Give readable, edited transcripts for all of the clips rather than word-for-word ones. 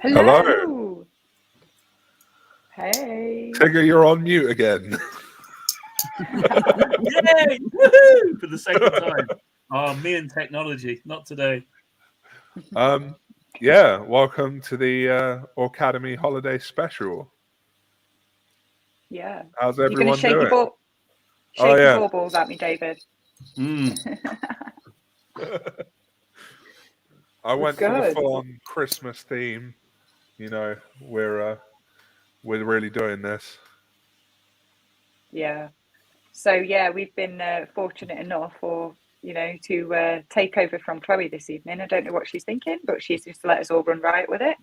Hello. Hello. Hey. Tigger, you're on mute again. Yay! Woohoo! For the second time. Oh, me and technology. Not today. Yeah, welcome to the Aucademy Holiday Special. Yeah. How's You're going to everyone shake doing? your baubles at me, David. I went for the Good. full-on Christmas theme. You know, we're really doing this. Yeah. So, yeah, we've been fortunate enough to take over from Chloe this evening. I don't know what she's thinking, but she's just let us all run riot with it.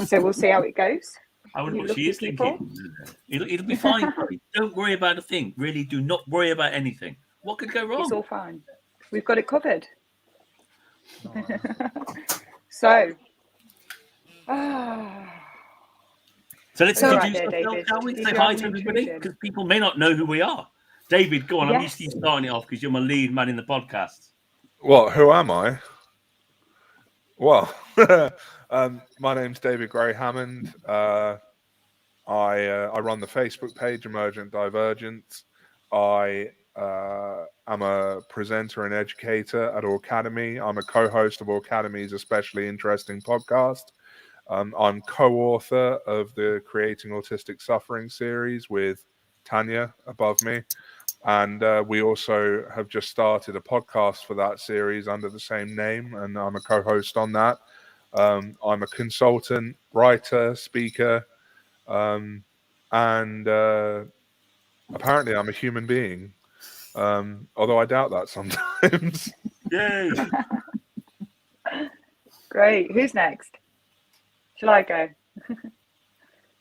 So we'll see how it goes. I wonder You what she is lucky people. thinking. It'll be fine, Chloe. Don't worry about a thing. Really, do not worry about anything. What could go wrong? It's all fine. We've got it covered. So let's All right introduce there, ourselves, David. shall we? Did Say you hi have to an everybody, intrusion? because people may not know who we are. David, go on. I'm used to you Yes. starting it off because you're my lead man in the podcast. What? Who am I? Well, my name's David Gray Hammond. I run the Facebook page Emergent Divergent. I am a presenter and educator at Aucademy. I'm a co-host of Aucademy's Especially Interesting podcast. I'm co-author of the Creating Autistic Suffering series with Tanya above me. And we also have just started a podcast for that series under the same name, and I'm a co-host on that. I'm a consultant, writer, speaker, and apparently I'm a human being, although I doubt that sometimes. Yay! Great. Who's next? Shall I go?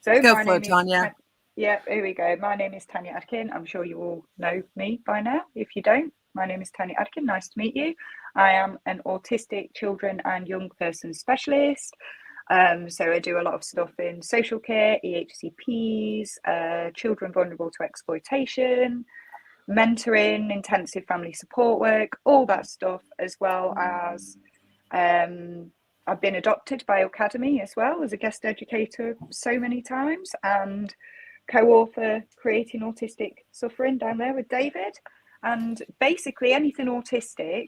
Go for it, Tanya. Yeah, here we go. My name is Tanya Atkin. I'm sure you all know me by now. If you don't, my name is Tanya Atkin. Nice to meet you. I am an autistic children and young person specialist. So I do a lot of stuff in social care, EHCPs, children vulnerable to exploitation, mentoring, intensive family support work, all that stuff, as well as I've been adopted by Aucademy as well as a guest educator so many times, and co-author Creating Autistic Suffering down there with David. And basically anything autistic,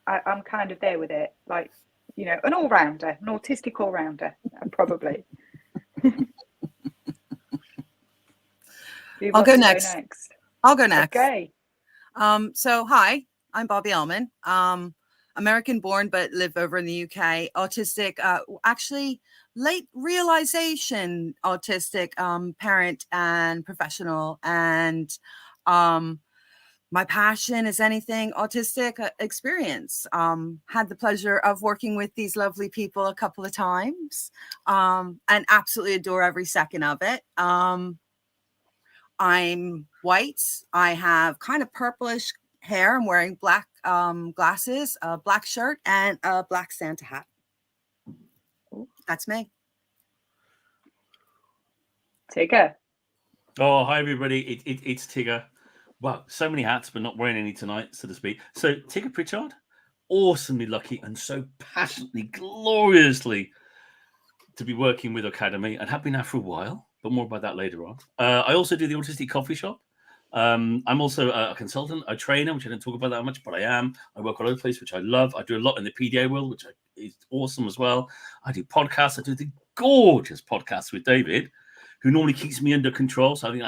I'm kind of there with it, like, you know, an all-rounder, an autistic all-rounder, probably. I'll go next. I'll go next. Okay. So hi, I'm Bobby Ellman. American born, but live over in the UK. Autistic, actually late realization autistic, parent and professional. And my passion is anything autistic experience. Had the pleasure of working with these lovely people a couple of times, and absolutely adore every second of it. I'm white. I have kind of purplish hair. I'm wearing black glasses, a black shirt, and a black Santa hat. That's me. Tigger. Oh, hi, everybody. It's Tigger. Wow, so many hats, but not wearing any tonight, so to speak. So, Tigger Pritchard, awesomely lucky and so passionately, gloriously to be working with Aucademy, and have been now for a while, but more about that later on. I also do the Autistic Coffee Shop. I'm also a consultant, a trainer, which I don't talk about that much, but I am. I work all over the place, which I love. I do a lot in the PDA world, which is awesome as well. I do podcasts. I do the gorgeous podcasts with David, who normally keeps me under control. So I think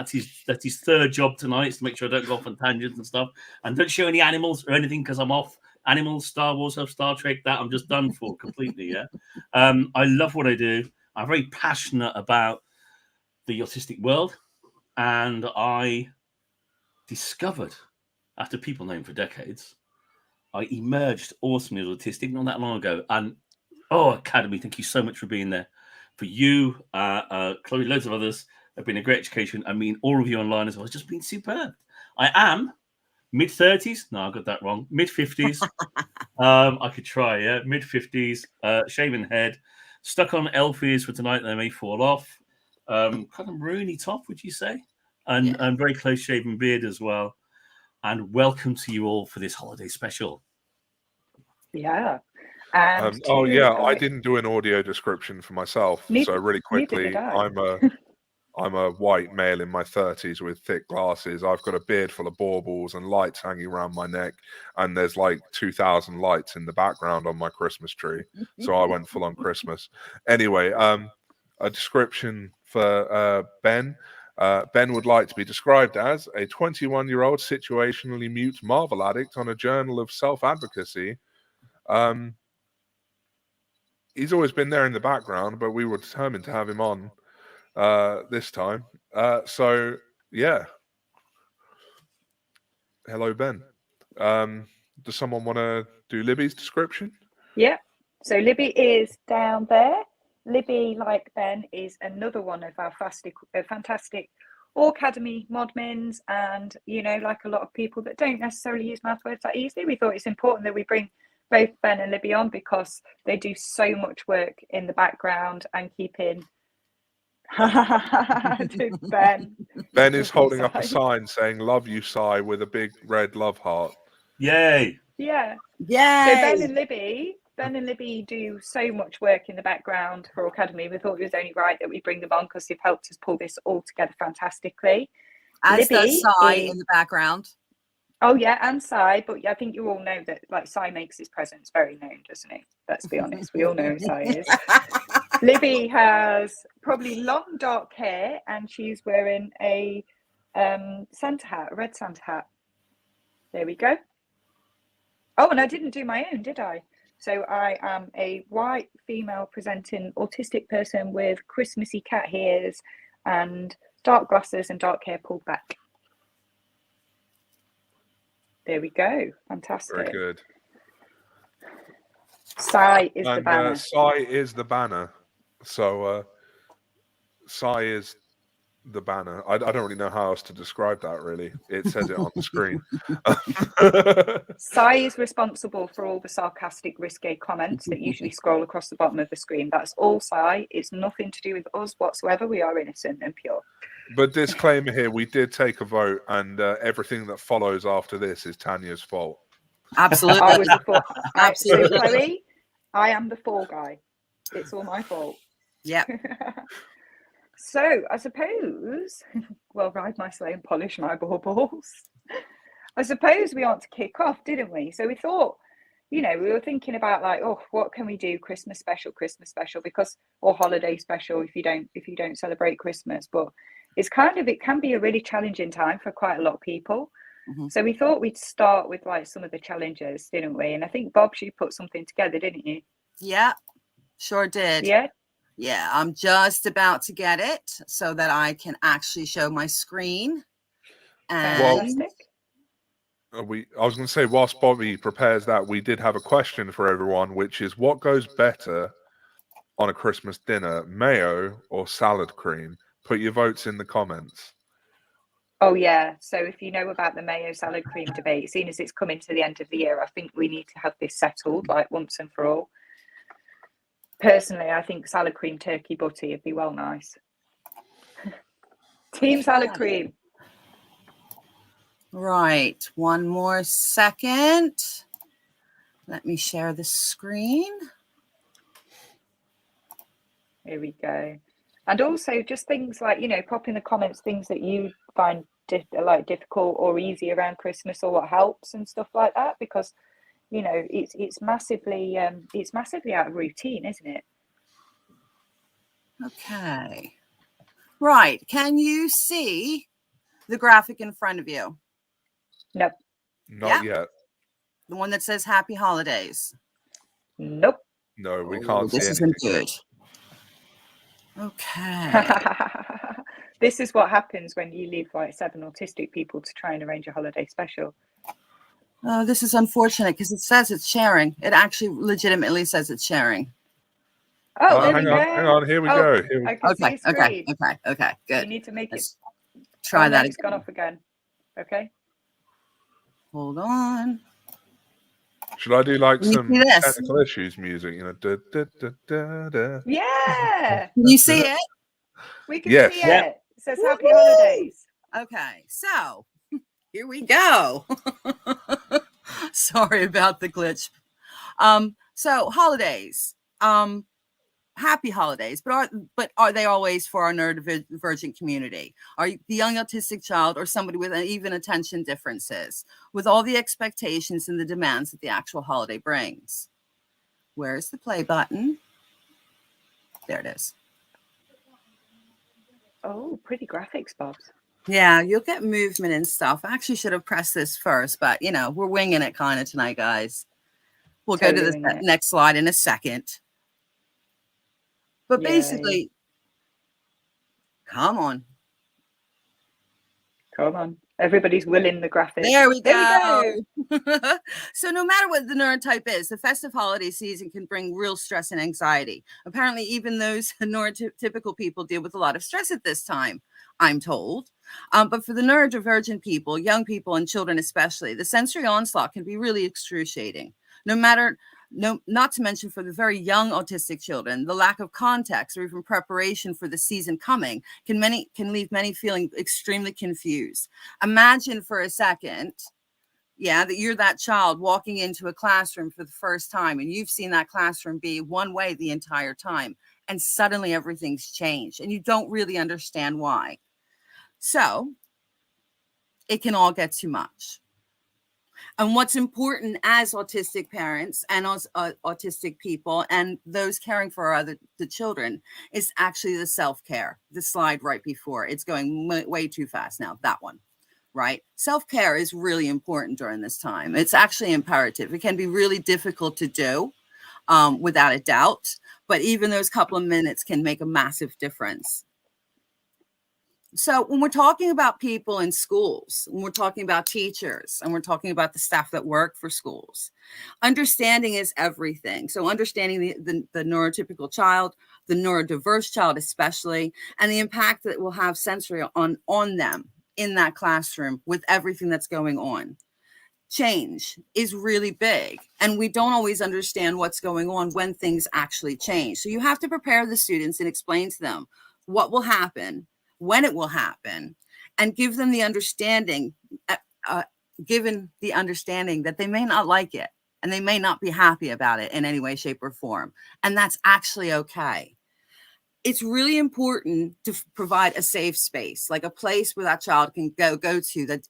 that's his third job tonight, is to make sure I don't go off on tangents and stuff. And don't show any animals or anything, because I'm off. Animals, Star Wars, Star Trek, that I'm just done for completely, yeah? I love what I do. I'm very passionate about the autistic world. And I discovered, after people knowing for decades, I emerged awesomely as autistic not that long ago. And, Aucademy, thank you so much for being there. For you, Chloe, loads of others, have been a great education. I mean, all of you online as well. It's just been superb. I am mid-30s. No, I got that wrong. Mid-50s. I could try, yeah. Mid-50s, shaven head, stuck on elfies for tonight. They may fall off. Kind of maroony top, would you say? And very close shaven beard as well. And welcome to you all for this holiday special. Yeah. And Oh two yeah, I poets. didn't do an audio description for myself. Neither- So really neither quickly, did I. I'm a white male in my 30s with thick glasses. I've got a beard full of baubles and lights hanging around my neck, and there's like 2,000 lights in the background on my Christmas tree. So I went full on Christmas. Anyway, a description for Ben. Ben would like to be described as a 21-year-old situationally mute Marvel addict on a journal of self-advocacy. He's always been there in the background, but we were determined to have him on this time. So yeah. Hello, Ben. Does someone want to do Libby's description? Yeah. So Libby is down there. Libby, like Ben, is another one of our fantastic Aucademy Modmins, and like a lot of people that don't necessarily use math words that easily, we thought it's important that we bring both Ben and Libby on because they do so much work in the background and keeping Ben. Ben is holding up a sign saying "Love you, Sai" with a big red love heart. Yay! Yeah. Yay! So Ben and Libby do so much work in the background for Aucademy. We thought it was only right that we bring them on because they've helped us pull this all together fantastically. As Libby does Sai is- in the background. Oh yeah, and Sai, but I think you all know that like Sai makes his presence very known, doesn't he? Let's be honest, we all know who Sai is. Libby has probably long dark hair, and she's wearing a Santa hat, a red Santa hat. There we go. Oh, and I didn't do my own, did I? So I am a white female presenting autistic person with Christmassy cat ears and dark glasses and dark hair pulled back. There we go. Fantastic. Very good. Sai is the And banner. Sai is the banner. So Sai is the banner. I don't really know how else to describe that, really. It says it on the screen. Sai is responsible for all the sarcastic, risque comments that usually scroll across the bottom of the screen. That's all Sai. It's nothing to do with us whatsoever. We are innocent and pure. But disclaimer here, we did take a vote, and everything that follows after this is Tanya's fault. Absolutely. I was the fall. Absolutely. So, Chloe, I am the fall guy. It's all my fault. Yep. So I suppose, well, ride my sleigh and polish my baubles. I suppose we ought to kick off, didn't we? So we thought, we were thinking about like, oh, what can we do? Christmas special, because or holiday special if you don't celebrate Christmas. But it can be a really challenging time for quite a lot of people. Mm-hmm. So we thought we'd start with like some of the challenges, didn't we? And I think Bob, you put something together, didn't you? Yeah, sure did. Yeah. Yeah, I'm just about to get it so that I can actually show my screen. And Fantastic. I was going to say, whilst Bobby prepares that, we did have a question for everyone, which is, what goes better on a Christmas dinner, mayo or salad cream? Put your votes in the comments. Oh yeah. So if you know about the mayo salad cream debate, seeing as it's coming to the end of the year, I think we need to have this settled like once and for all. Personally, I think salad cream turkey butty would be well nice. Team salad cream. right, one more second. Let me share the screen. Here we go. And also just things like, pop in the comments things that you find difficult or easy around Christmas or what helps and stuff like that, because it's massively out of routine, isn't it? Okay. Right. Can you see the graphic in front of you? Nope. Not yet. The one that says Happy Holidays. Nope. No, we can't see This anything. isn't good. Okay. This is what happens when you leave like 7 autistic people to try and arrange a holiday special. Oh, this is unfortunate because it says it's sharing. It actually legitimately says it's sharing. Oh, there hang we on, go. hang on. Here we go. I can see Okay, your okay, screen. okay, You good. need to make Let's it. try that It's gone again. off again. Okay. Hold on. Should I do like Can you some see this? technical issues music? Da, da, da, da, da. Yeah, Can you see it? we can Yes. see Yep. it. It says Happy Woohoo! Holidays. Okay, so here we go. Sorry about the glitch. So holidays, happy holidays, but are they always for our neurodivergent community? Are you the young autistic child or somebody with even attention differences, with all the expectations and the demands that the actual holiday brings? Where's the play button? There it is. Oh, pretty graphics, Bobs. Yeah, you'll get movement and stuff. I actually should have pressed this first, but you know, we're winging it kind of tonight, guys. We'll go to the next slide in a second. But basically, come on. Everybody's willing the graphics. There we go. So no matter what the neurotype is, the festive holiday season can bring real stress and anxiety. Apparently, even those neurotypical people deal with a lot of stress at this time, I'm told. But for the neurodivergent people, young people and children especially, the sensory onslaught can be really excruciating. Not to mention for the very young autistic children, the lack of context or even preparation for the season coming can leave many feeling extremely confused. Imagine for a second, that you're that child walking into a classroom for the first time and you've seen that classroom be one way the entire time, and suddenly everything's changed and you don't really understand why. So it can all get too much. And what's important as autistic parents and as autistic people and those caring for the children is actually the self-care. The slide right before, it's going way too fast now, that one, right? Self-care is really important during this time. It's actually imperative. It can be really difficult to do without a doubt, but even those couple of minutes can make a massive difference. So when we're talking about people in schools, when we're talking about teachers, and we're talking about the staff that work for schools, understanding is everything. So understanding the neurotypical child, the neurodiverse child especially, and the impact that it will have sensory on them in that classroom with everything that's going on. Change is really big, and we don't always understand what's going on when things actually change. So you have to prepare the students and explain to them what will happen, when it will happen, and give them the understanding, given the understanding that they may not like it and they may not be happy about it in any way, shape, or form. And that's actually okay. It's really important to provide a safe space, like a place where that child can go to that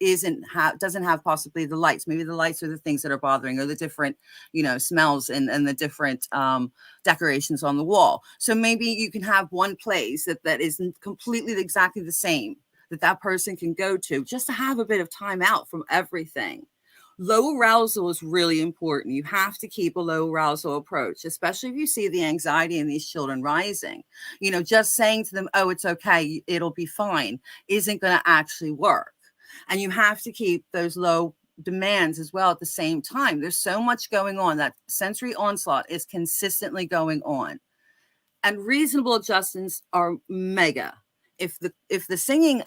doesn't have possibly the lights. Maybe the lights are the things that are bothering, or the different, smells and the different decorations on the wall. So maybe you can have one place that is completely exactly the same that person can go to, just to have a bit of time out from everything. Low arousal is really important. You have to keep a low arousal approach, especially if you see the anxiety in these children rising. Just saying to them, oh, it's okay, it'll be fine, isn't going to actually work. And you have to keep those low demands as well at the same time. There's so much going on. That sensory onslaught is consistently going on. And reasonable adjustments are mega. If the singing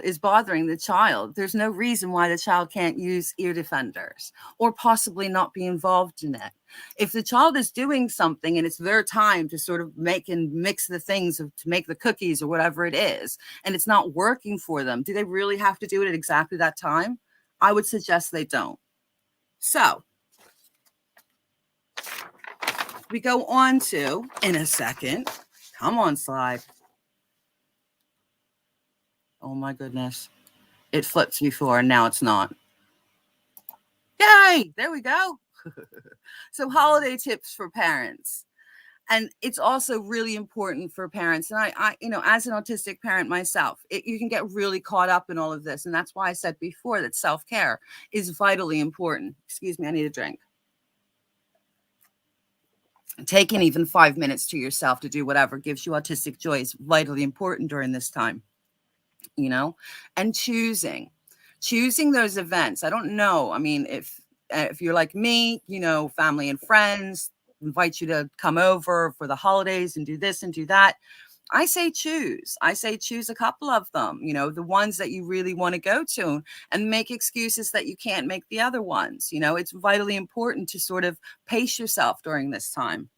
is bothering the child, there's no reason why the child can't use ear defenders or possibly not be involved in it. If the child is doing something and it's their time to sort of make and mix the things to make the cookies or whatever it is, and it's not working for them, do they really have to do it at exactly that time? I would suggest they don't. So we go on to, in a second, come on, slide. Oh my goodness. It flipped before and now it's not. Yay! There we go. So holiday tips for parents. And it's also really important for parents. And I as an autistic parent myself, you can get really caught up in all of this. And that's why I said before that self-care is vitally important. Excuse me, I need a drink. Taking even 5 minutes to yourself to do whatever gives you autistic joy is vitally important during this time. And choosing those events. I don't know. I mean, if you're like me, family and friends invite you to come over for the holidays and do this and do that, I say choose a couple of them, the ones that you really want to go to, and make excuses that you can't make the other ones. It's vitally important to sort of pace yourself during this time.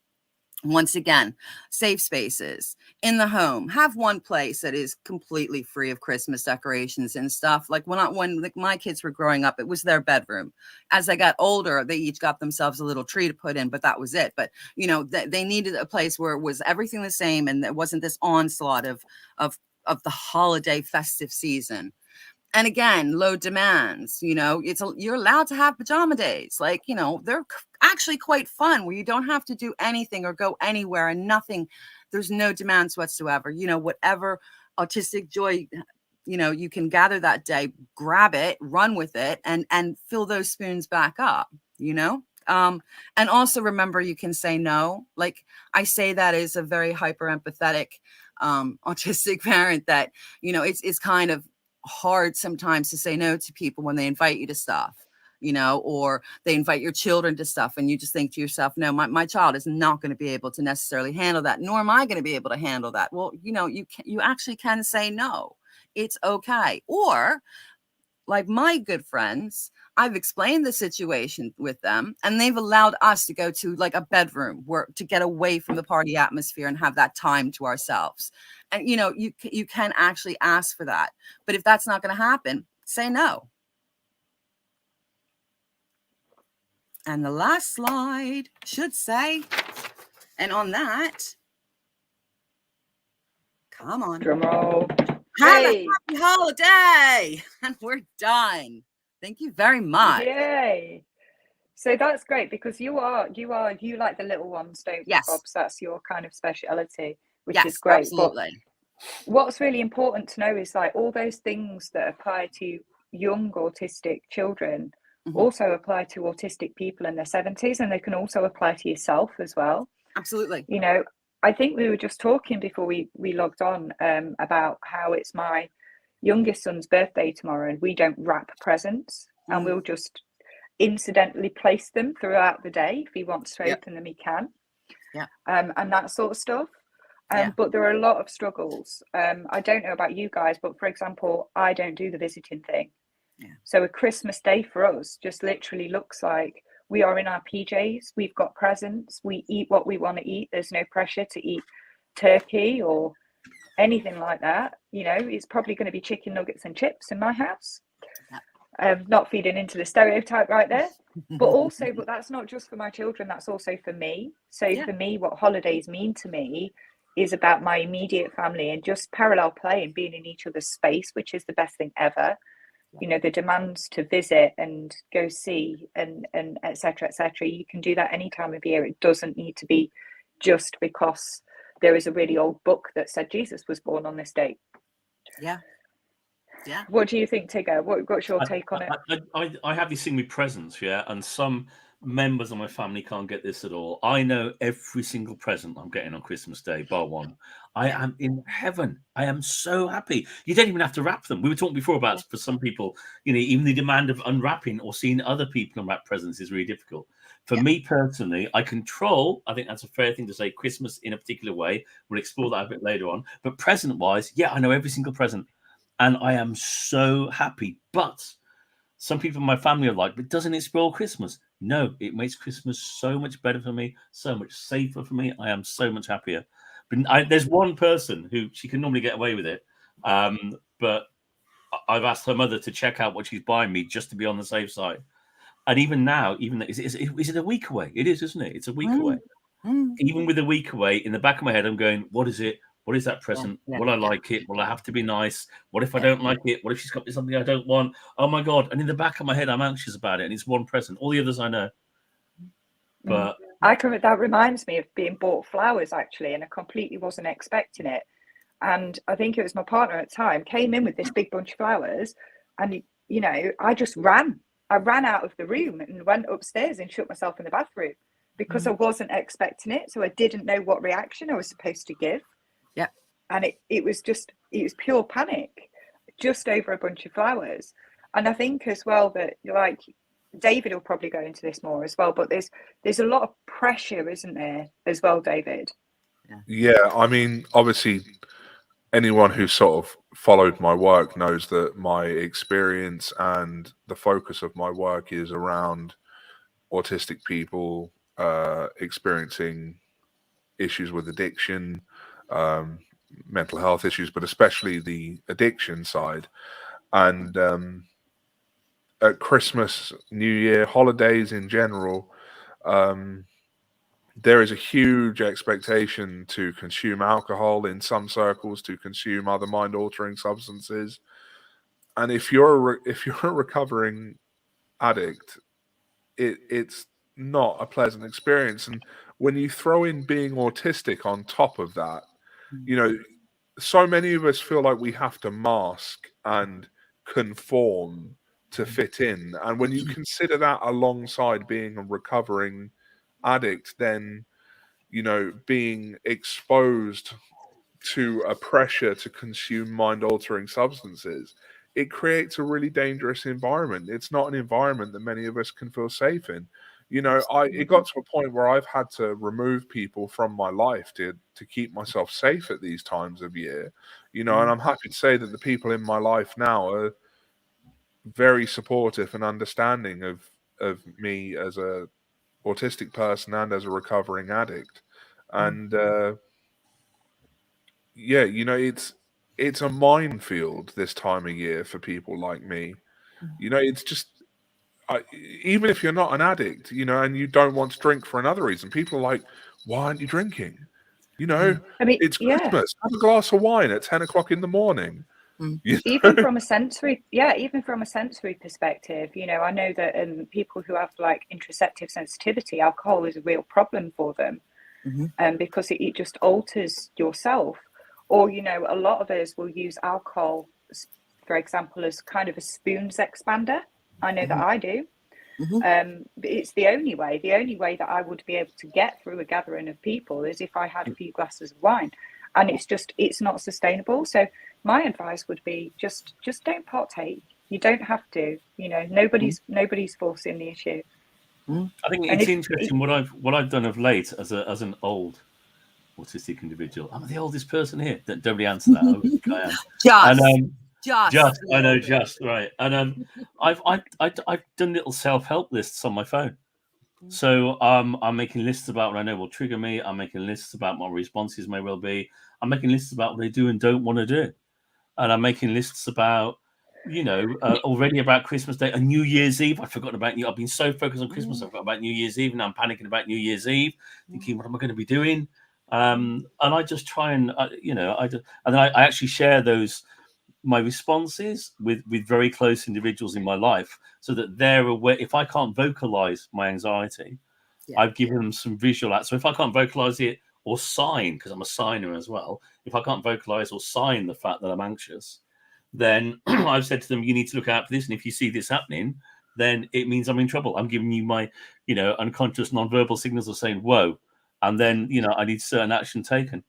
Once again, safe spaces in the home. Have one place that is completely free of Christmas decorations and stuff. Like when like my kids were growing up, it was their bedroom. As they got older, they each got themselves a little tree to put in, but that was it. But you know, they needed a place where it was everything the same, and there wasn't this onslaught of the holiday festive season. And again, low demands, you know, you're allowed to have pajama days. Like, you know, they're actually quite fun where you don't have to do anything or go anywhere and nothing. There's no demands whatsoever. You know, whatever autistic joy, you know, you can gather that day, grab it, run with it, and fill those spoons back up, you know? And also remember, you can say no. Like I say that as a very hyper empathetic autistic parent, that, you know, it's kind of hard sometimes to say no to people when they invite you to stuff, you know, or they invite your children to stuff, and you just think to yourself, no, my child is not going to be able to necessarily handle that, nor am I going to be able to handle that. Well, you know, you actually can say no. It's okay. Or like my good friends, I've explained the situation with them, and they've allowed us to go to like a bedroom where to get away from the party atmosphere and have that time to ourselves. And, you know, you can actually ask for that. But if that's not going to happen, say no. And the last slide should say, and on that, come on. Drum roll. Have Hey. a happy holiday. And we're done. Thank you very much. Yay. So that's great, because you like the little ones, don't you, Yes. Bob? So that's your kind of speciality, which Yes, is great. absolutely. But what's really important to know is like all those things that apply to young autistic children also apply to autistic people in their 70s, and they can also apply to yourself as well. Absolutely. You know, I think we were just talking before we logged on about how it's my youngest son's birthday tomorrow, and we don't wrap presents, and we'll just incidentally place them throughout the day. If he wants to open them, he can. And that sort of stuff. But there are a lot of struggles. I don't know about you guys, but for example, I don't do the visiting thing. So a Christmas day for us just literally looks like we are in our PJs, we've got presents, we eat what we want to eat. There's no pressure to eat turkey or anything like that. You know, it's probably going to be chicken nuggets and chips in my house. Not feeding into the stereotype right there. But that's not just for my children, that's also for me. So for me, what holidays mean to me is about my immediate family and just parallel play and being in each other's space, which is the best thing ever. You know, the demands to visit and go see and et cetera, you can do that any time of year. It doesn't need to be just because there is a really old book that said Jesus was born on this date. Yeah. What do you think, Tigger? What's your take on it? I have this thing with presents, and some members of my family can't get this at all. I know every single present I'm getting on Christmas Day, bar one. I am in heaven. I am so happy. You don't even have to wrap them. We were talking before about, for some people, you know, even the demand of unwrapping or seeing other people unwrap presents is really difficult. For me personally, I control, I think that's a fair thing to say, Christmas in a particular way. We'll explore that a bit later on. But present-wise, I know every single present. And I am so happy. But some people in my family are like, but doesn't it spoil Christmas? No, it makes Christmas so much better for me, so much safer for me. I am so much happier. But there's one person who she can normally get away with it. But I've asked her mother to check out what she's buying me just to be on the safe side. And even now, is it a week away? It is, isn't it? It's a week away. Even with a week away, in the back of my head, I'm going, what is it? What is that present? Will I like it? Will I have to be nice? What if I don't like it? What if she's got me something I don't want? Oh my God. And in the back of my head, I'm anxious about it. And it's one present. All the others I know. But that reminds me of being bought flowers, actually, and I completely wasn't expecting it. And I think it was my partner at the time, came in with this big bunch of flowers. And, you know, I just ran. I ran out of the room and went upstairs and shut myself in the bathroom because I wasn't expecting it. So I didn't know what reaction I was supposed to give. And it was pure panic, just over a bunch of flowers. And I think as well that, like, David will probably go into this more as well, but there's a lot of pressure, isn't there, as well, David? Yeah, I mean, obviously, anyone who sort of followed my work knows that my experience and the focus of my work is around autistic people experiencing issues with addiction, mental health issues, but especially the addiction side. And at Christmas, New Year, holidays in general, there is a huge expectation to consume alcohol, in some circles to consume other mind-altering substances. And if you're a recovering addict, it's not a pleasant experience. And when you throw in being autistic on top of that, you know, so many of us feel like we have to mask and conform to fit in. And when you consider that alongside being a recovering addict, then, you know, being exposed to a pressure to consume mind-altering substances, it creates a really dangerous environment. It's not an environment that many of us can feel safe in. You know, it got to a point where I've had to remove people from my life to keep myself safe at these times of year. You know, and I'm happy to say that the people in my life now are very supportive and understanding of me as a autistic person and as a recovering addict. And yeah, you know, it's a minefield this time of year for people like me. You know, it's just even if you're not an addict, you know, and you don't want to drink for another reason, people are like, why aren't you drinking? You know, I mean, it's yeah. Christmas. Have a glass of wine at 10 o'clock in the morning. You know? Even from a sensory perspective, you know, I know that people who have like interoceptive sensitivity, alcohol is a real problem for them, because it just alters yourself. Or, you know, a lot of us will use alcohol, for example, as kind of a spoons expander. I know that I do. It's the only way that I would be able to get through a gathering of people is if I had a few glasses of wine. And it's not sustainable. So my advice would be just don't partake. You don't have to. You know, nobody's forcing the issue. I think it's interesting what I've done of late as an old autistic individual. I'm the oldest person here. Don't really answer that. I think I am. Just I know, just right. And I've done little self-help lists on my phone. So I'm making lists about what I know will trigger me. I'm making lists about what my responses may well be. I'm making lists about what they do and don't want to do. And I'm making lists about, you know, already about Christmas Day and New Year's Eve. I've forgotten about I've been so focused on Christmas, I forgot about New Year's Eve, and I'm panicking about New Year's Eve, thinking, what am I going to be doing? And I just try and, you know, and then I actually share my responses with very close individuals in my life so that they're aware. If I can't vocalize my anxiety, I've given them some visual acts. So if I can't vocalize it or sign, because I'm a signer as well, if I can't vocalize or sign the fact that I'm anxious, then I've said to them, you need to look out for this. And if you see this happening, then it means I'm in trouble. I'm giving you my, you know, unconscious nonverbal signals of saying, whoa. And then, you know, I need certain action taken.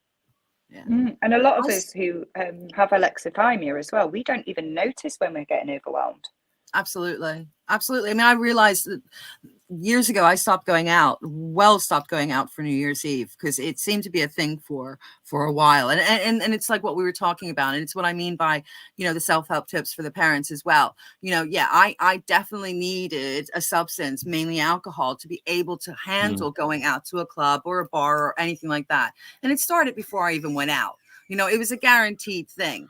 And a lot of us who have alexithymia as well, we don't even notice when we're getting overwhelmed. Absolutely. I mean, I realized that years ago I stopped going out for New Year's Eve because it seemed to be a thing for a while. And it's like what we were talking about. And it's what I mean by, you know, the self-help tips for the parents as well. You know, I definitely needed a substance, mainly alcohol, to be able to handle going out to a club or a bar or anything like that. And it started before I even went out. You know, it was a guaranteed thing.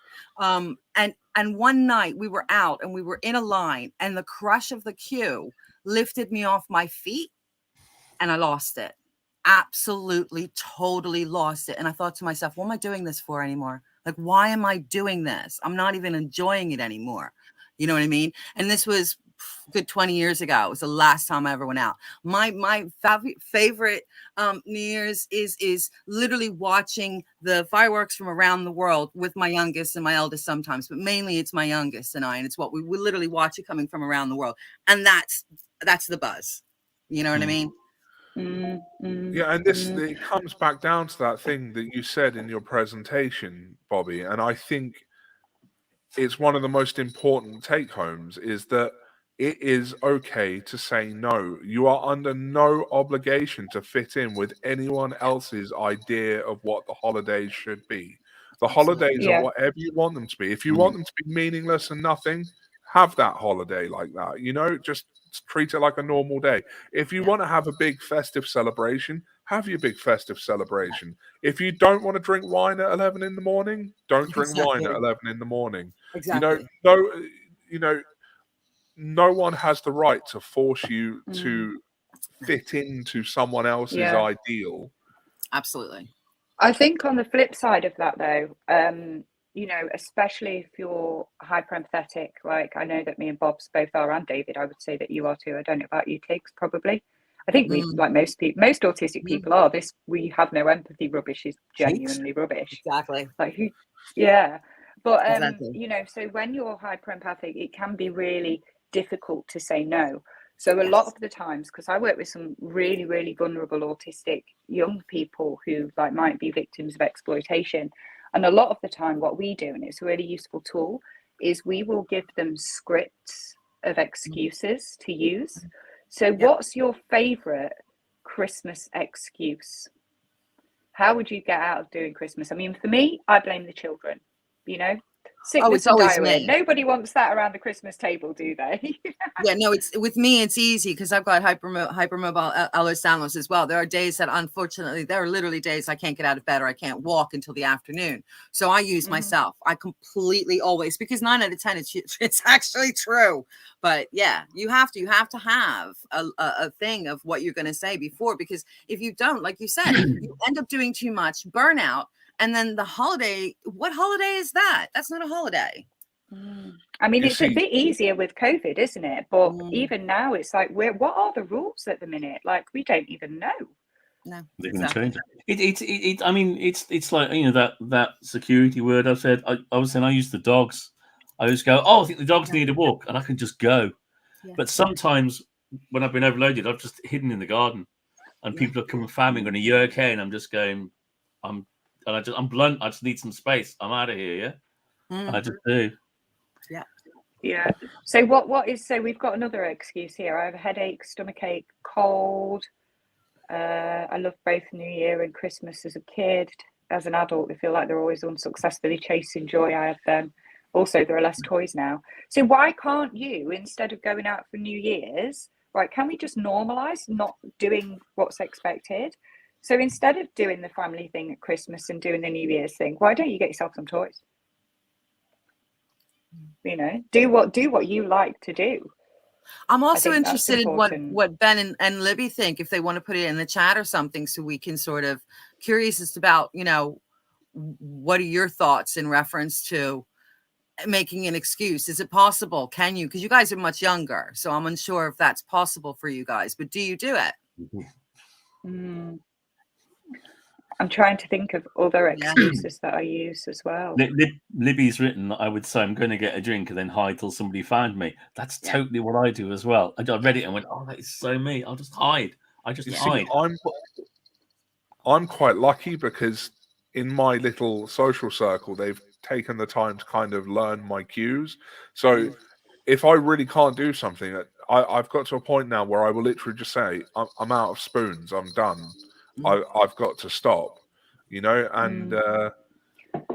And one night we were out and we were in a line and the crush of the queue lifted me off my feet and I lost it. Absolutely, totally lost it. And I thought to myself, what am I doing this for anymore? Like, why am I doing this? I'm not even enjoying it anymore. You know what I mean? And this was good 20 years ago. It was the last time I ever went out. My favorite New Year's is literally watching the fireworks from around the world with my youngest and my eldest sometimes, but mainly it's my youngest and I, and it's what we literally watch it coming from around the world. And that's the buzz. You know what I mean? Yeah, and it comes back down to that thing that you said in your presentation, Bobby, and I think it's one of the most important take-homes is that it is okay to say no. You are under no obligation to fit in with anyone else's idea of what the holidays should be. The holidays are whatever you want them to be. If you want them to be meaningless and nothing, have that holiday like that. You know, just treat it like a normal day. If you want to have a big festive celebration, have your big festive celebration. If you don't want to drink wine at 11 in the morning, don't drink wine at 11 in the morning. Exactly. No one has the right to force you to fit into someone else's ideal. Absolutely. I think on the flip side of that, though, especially if you're hyper empathetic, like I know that me and Bob's both are, and David, I would say that you are too. I don't know about you, Tiggs, probably. I think we, like most people, most autistic people are. This we have no empathy rubbish is genuinely rubbish. Exactly. Like who? Yeah, but Exactly. so when you're hyper empathic, it can be really difficult to say no. So a lot of the times, because I work with some really, really vulnerable autistic young people who like might be victims of exploitation, and a lot of the time what we do, and it's a really useful tool, is we will give them scripts of excuses to use. So what's your favorite Christmas excuse? How would you get out of doing Christmas? I mean, for me, I blame the children, sickness and diarrhea. Nobody wants that around the Christmas table, do they? Yeah, no, it's with me, it's easy because I've got hypermobile Ehlers-Danlos as well. There are days that unfortunately, there are literally days I can't get out of bed or I can't walk until the afternoon. So I use myself. I completely always, because 9 out of 10, it's actually true. But yeah, you have to have a thing of what you're going to say before, because if you don't, like you said, you end up doing too much, burnout. And then the holiday, what holiday is that? That's not a holiday. I mean, it's a bit easier with COVID, isn't it? But even now, it's like, what are the rules at the minute? Like, we don't even know. No, they're going to change it. I mean, it's like that security word I've said. I was saying I use the dogs. I just go, I think the dogs need a walk, and I can just go. Yeah. But sometimes when I've been overloaded, I've just hidden in the garden, and people are coming farming, going, "Are you okay?" And I'm just going, I'm blunt. I just need some space. I'm out of here. Yeah, I just do. Yeah. So what is? So we've got another excuse here. I have a headache, stomachache, cold. I love both New Year and Christmas as a kid. As an adult, I feel like they're always unsuccessfully chasing joy. I have them. Also, there are less toys now. So why can't you, instead of going out for New Year's, right? Can we just normalize not doing what's expected? So instead of doing the family thing at Christmas and doing the New Year's thing, why don't you get yourself some toys? Do what you like to do. I'm also interested in what Ben and Libby think, if they want to put it in the chat or something, so we can sort of curious about, what are your thoughts in reference to making an excuse? Is it possible? Can you? Because you guys are much younger, so I'm unsure if that's possible for you guys, but do you do it? I'm trying to think of other excuses that I use as well. Libby's written, I would say, I'm going to get a drink and then hide till somebody found me. That's totally what I do as well. I read it and went, that is so me. I'll just hide. I just hide. I'm quite lucky because in my little social circle, they've taken the time to kind of learn my cues. So if I really can't do something, I've got to a point now where I will literally just say, I'm out of spoons. I'm done. I've got to stop, and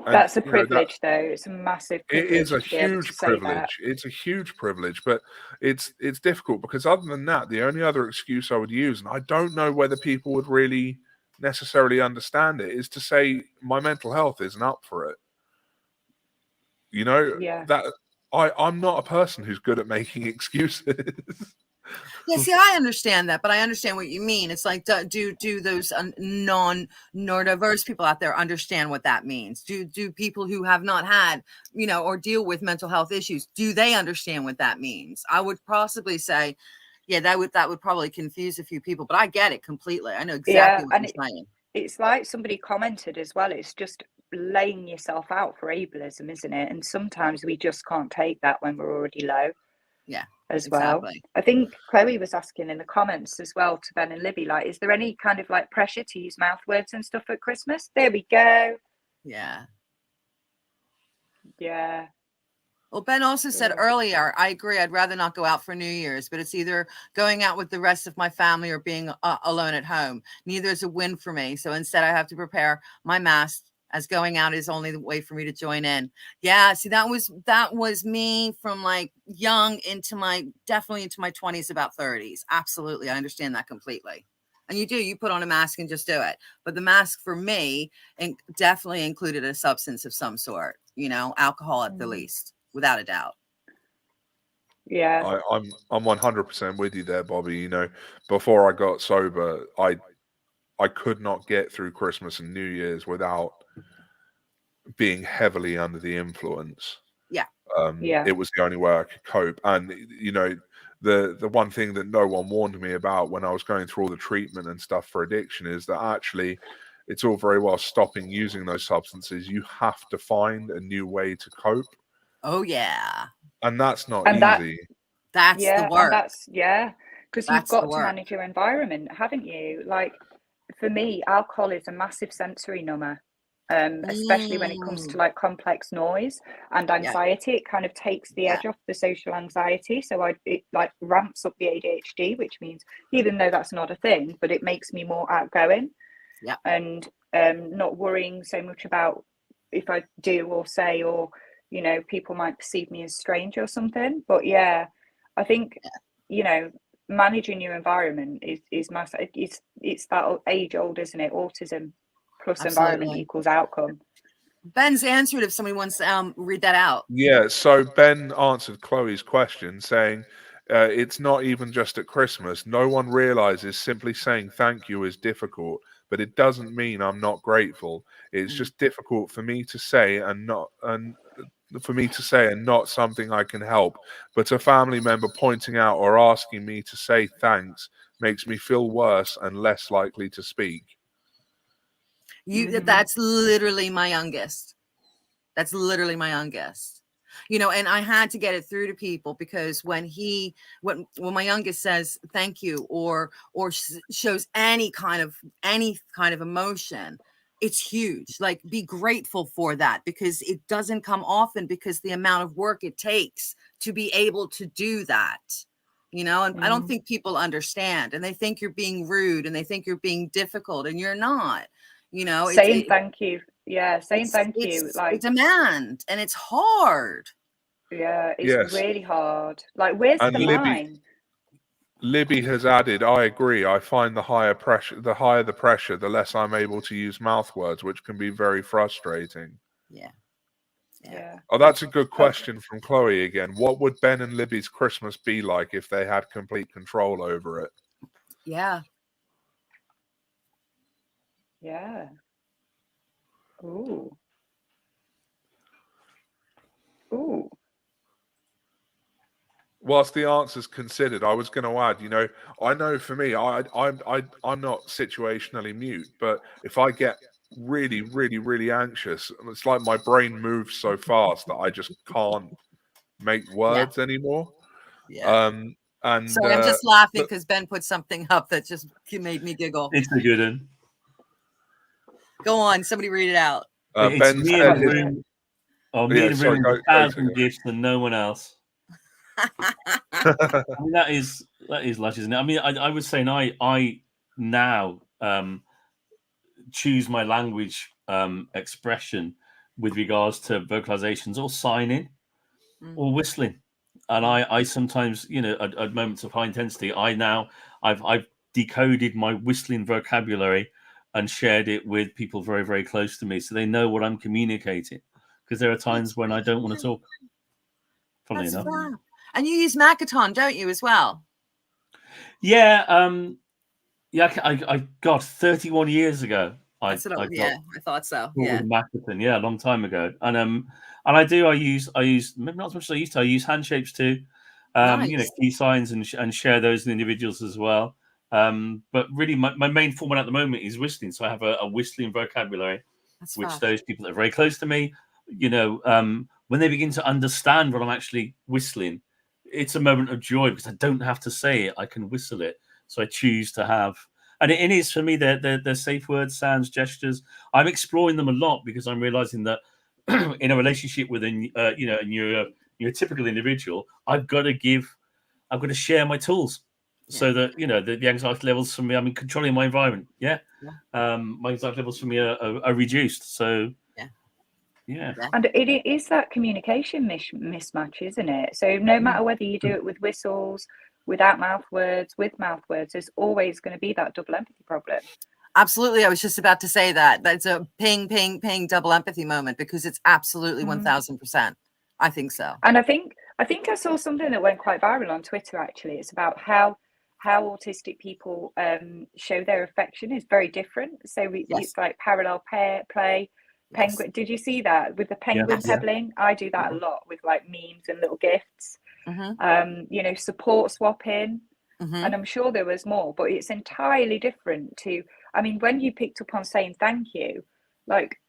that's a privilege, though. It's a massive privilege. It is a huge privilege. It's a huge privilege, but it's difficult because other than that, the only other excuse I would use, and I don't know whether people would really necessarily understand it, is to say my mental health isn't up for it. That I'm not a person who's good at making excuses. Yeah, see, I understand that, but I understand what you mean. It's like, do those non-neurodiverse people out there understand what that means? Do people who have not had, or deal with mental health issues, do they understand what that means? I would possibly say, that would probably confuse a few people, but I get it completely. I know exactly what you're saying. It's like somebody commented as well. It's just laying yourself out for ableism, isn't it? And sometimes we just can't take that when we're already low. Yeah. As well. I think Chloe was asking in the comments as well to Ben and Libby, like, is there any kind of like pressure to use mouth words and stuff at Christmas? There we go. Yeah. Well, Ben also said earlier, I agree, I'd rather not go out for New Year's, but it's either going out with the rest of my family or being alone at home. Neither is a win for me. So instead I have to prepare my mask, as going out is only the way for me to join in. Yeah, see, that was me from like young definitely into my 20s, about 30s. Absolutely, I understand that completely. And you put on a mask and just do it. But the mask for me definitely included a substance of some sort, alcohol at the least, without a doubt. Yeah. I'm 100% with you there, Bobby. Before I got sober, I could not get through Christmas and New Year's without being heavily under the influence. Yeah. It was the only way I could cope. And the one thing that no one warned me about when I was going through all the treatment and stuff for addiction is that actually it's all very well stopping using those substances. You have to find a new way to cope. Oh yeah. And that's not And easy. That's the work. Because you've got to manage your environment, haven't you? Like for me, alcohol is a massive sensory number. Especially when it comes to like complex noise and anxiety. It kind of takes the edge off the social anxiety, so it like ramps up the ADHD, which means even though that's not a thing, but it makes me more outgoing and not worrying so much about if I do or say, or people might perceive me as strange or something. But I think managing your environment is massive. It's that age old, isn't it? Autism plus environment equals outcome. Ben's answered if somebody wants to read that out. Yeah, so Ben answered Chloe's question saying, it's not even just at Christmas. No one realizes simply saying thank you is difficult, but it doesn't mean I'm not grateful. It's just difficult for me to say and not something I can help. But a family member pointing out or asking me to say thanks makes me feel worse and less likely to speak. That's literally my youngest. And I had to get it through to people, because when my youngest says thank you or shows any kind of emotion, it's huge. Like, be grateful for that, because it doesn't come often, because the amount of work it takes to be able to do that. And I don't think people understand, and they think you're being rude, and they think you're being difficult, and you're not. Saying thank you. Like it's a demand, and it's hard. It's really hard. Like, where's the line? Libby has added, I agree. I find the higher the pressure, the less I'm able to use mouth words, which can be very frustrating. Yeah. Oh, that's a good question from Chloe again. What would Ben and Libby's Christmas be like if they had complete control over it? Yeah. Ooh. Whilst the answer's considered, I was going to add, I know for me, I'm not situationally mute, but if I get really, really, really anxious, it's like my brain moves so fast that I just can't make words anymore. And sorry, I'm just laughing because Ben put something up that just made me giggle. It's a good one. Go on, somebody read it out. It's me in the room. Me in the room with 1,000 gifts and no one else. I mean, that is lush, isn't it? I mean, I would say I now choose my language expression with regards to vocalizations or signing or whistling. And I sometimes, at moments of high intensity, I've decoded my whistling vocabulary and shared it with people very, very close to me, so they know what I'm communicating. Because there are times when I don't want to talk. Funnily enough. Fab. And you use Makaton, don't you, as well? Yeah. I got 31 years ago. I thought so. Yeah, Makaton, a long time ago. And I use maybe not as much as I used to. I use handshapes too. Nice. Key signs and share those with individuals as well. But really, my main format at the moment is whistling. So I have a whistling vocabulary, which those people that are very close to me, when they begin to understand what I'm actually whistling, it's a moment of joy because I don't have to say it. I can whistle it. So I choose to have, and it is for me, they're safe words, sounds, gestures. I'm exploring them a lot because I'm realizing that in a relationship with a neurotypical individual, I've got to share my tools. So that the anxiety levels for me, I'm controlling my environment. My anxiety levels for me are reduced. So Yeah. And it is that communication mismatch, isn't it? So no matter whether you do it with whistles, without mouth words, with mouth words, there's always going to be that double empathy problem. Absolutely. I was just about to say that. That's a ping, ping, ping double empathy moment, because it's absolutely 1000%. I think so. And I think I saw something that went quite viral on Twitter, actually. It's about how autistic people show their affection is very different. So it's like parallel play, penguin. Did you see that with the penguin pebbling? I do that a lot with like memes and little gifts. You know, support swapping. And I'm sure there was more, but it's entirely different to, I mean, when you picked up on saying thank you, like,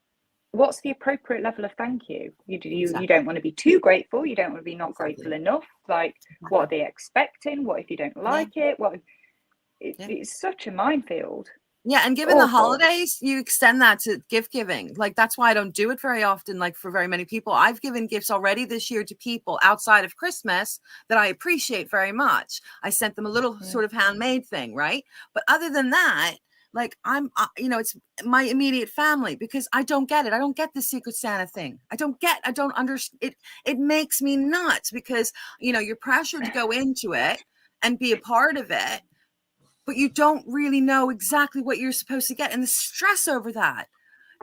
what's the appropriate level of thank you? You don't want to be too grateful. You don't want to be not grateful enough. Like, what are they expecting? What if you don't like it? It's such a minefield. Yeah, and given the holidays, you extend that to gift giving. Like, that's why I don't do it very often, like for very many people. I've given gifts already this year to people outside of Christmas that I appreciate very much. I sent them a little sort of handmade thing, right? But other than that, like, I'm, you know, it's my immediate family, because I don't get it. I don't get the Secret Santa thing. I don't understand it. It makes me nuts, because, you know, you're pressured to go into it and be a part of it, but you don't really know exactly what you're supposed to get, and the stress over that,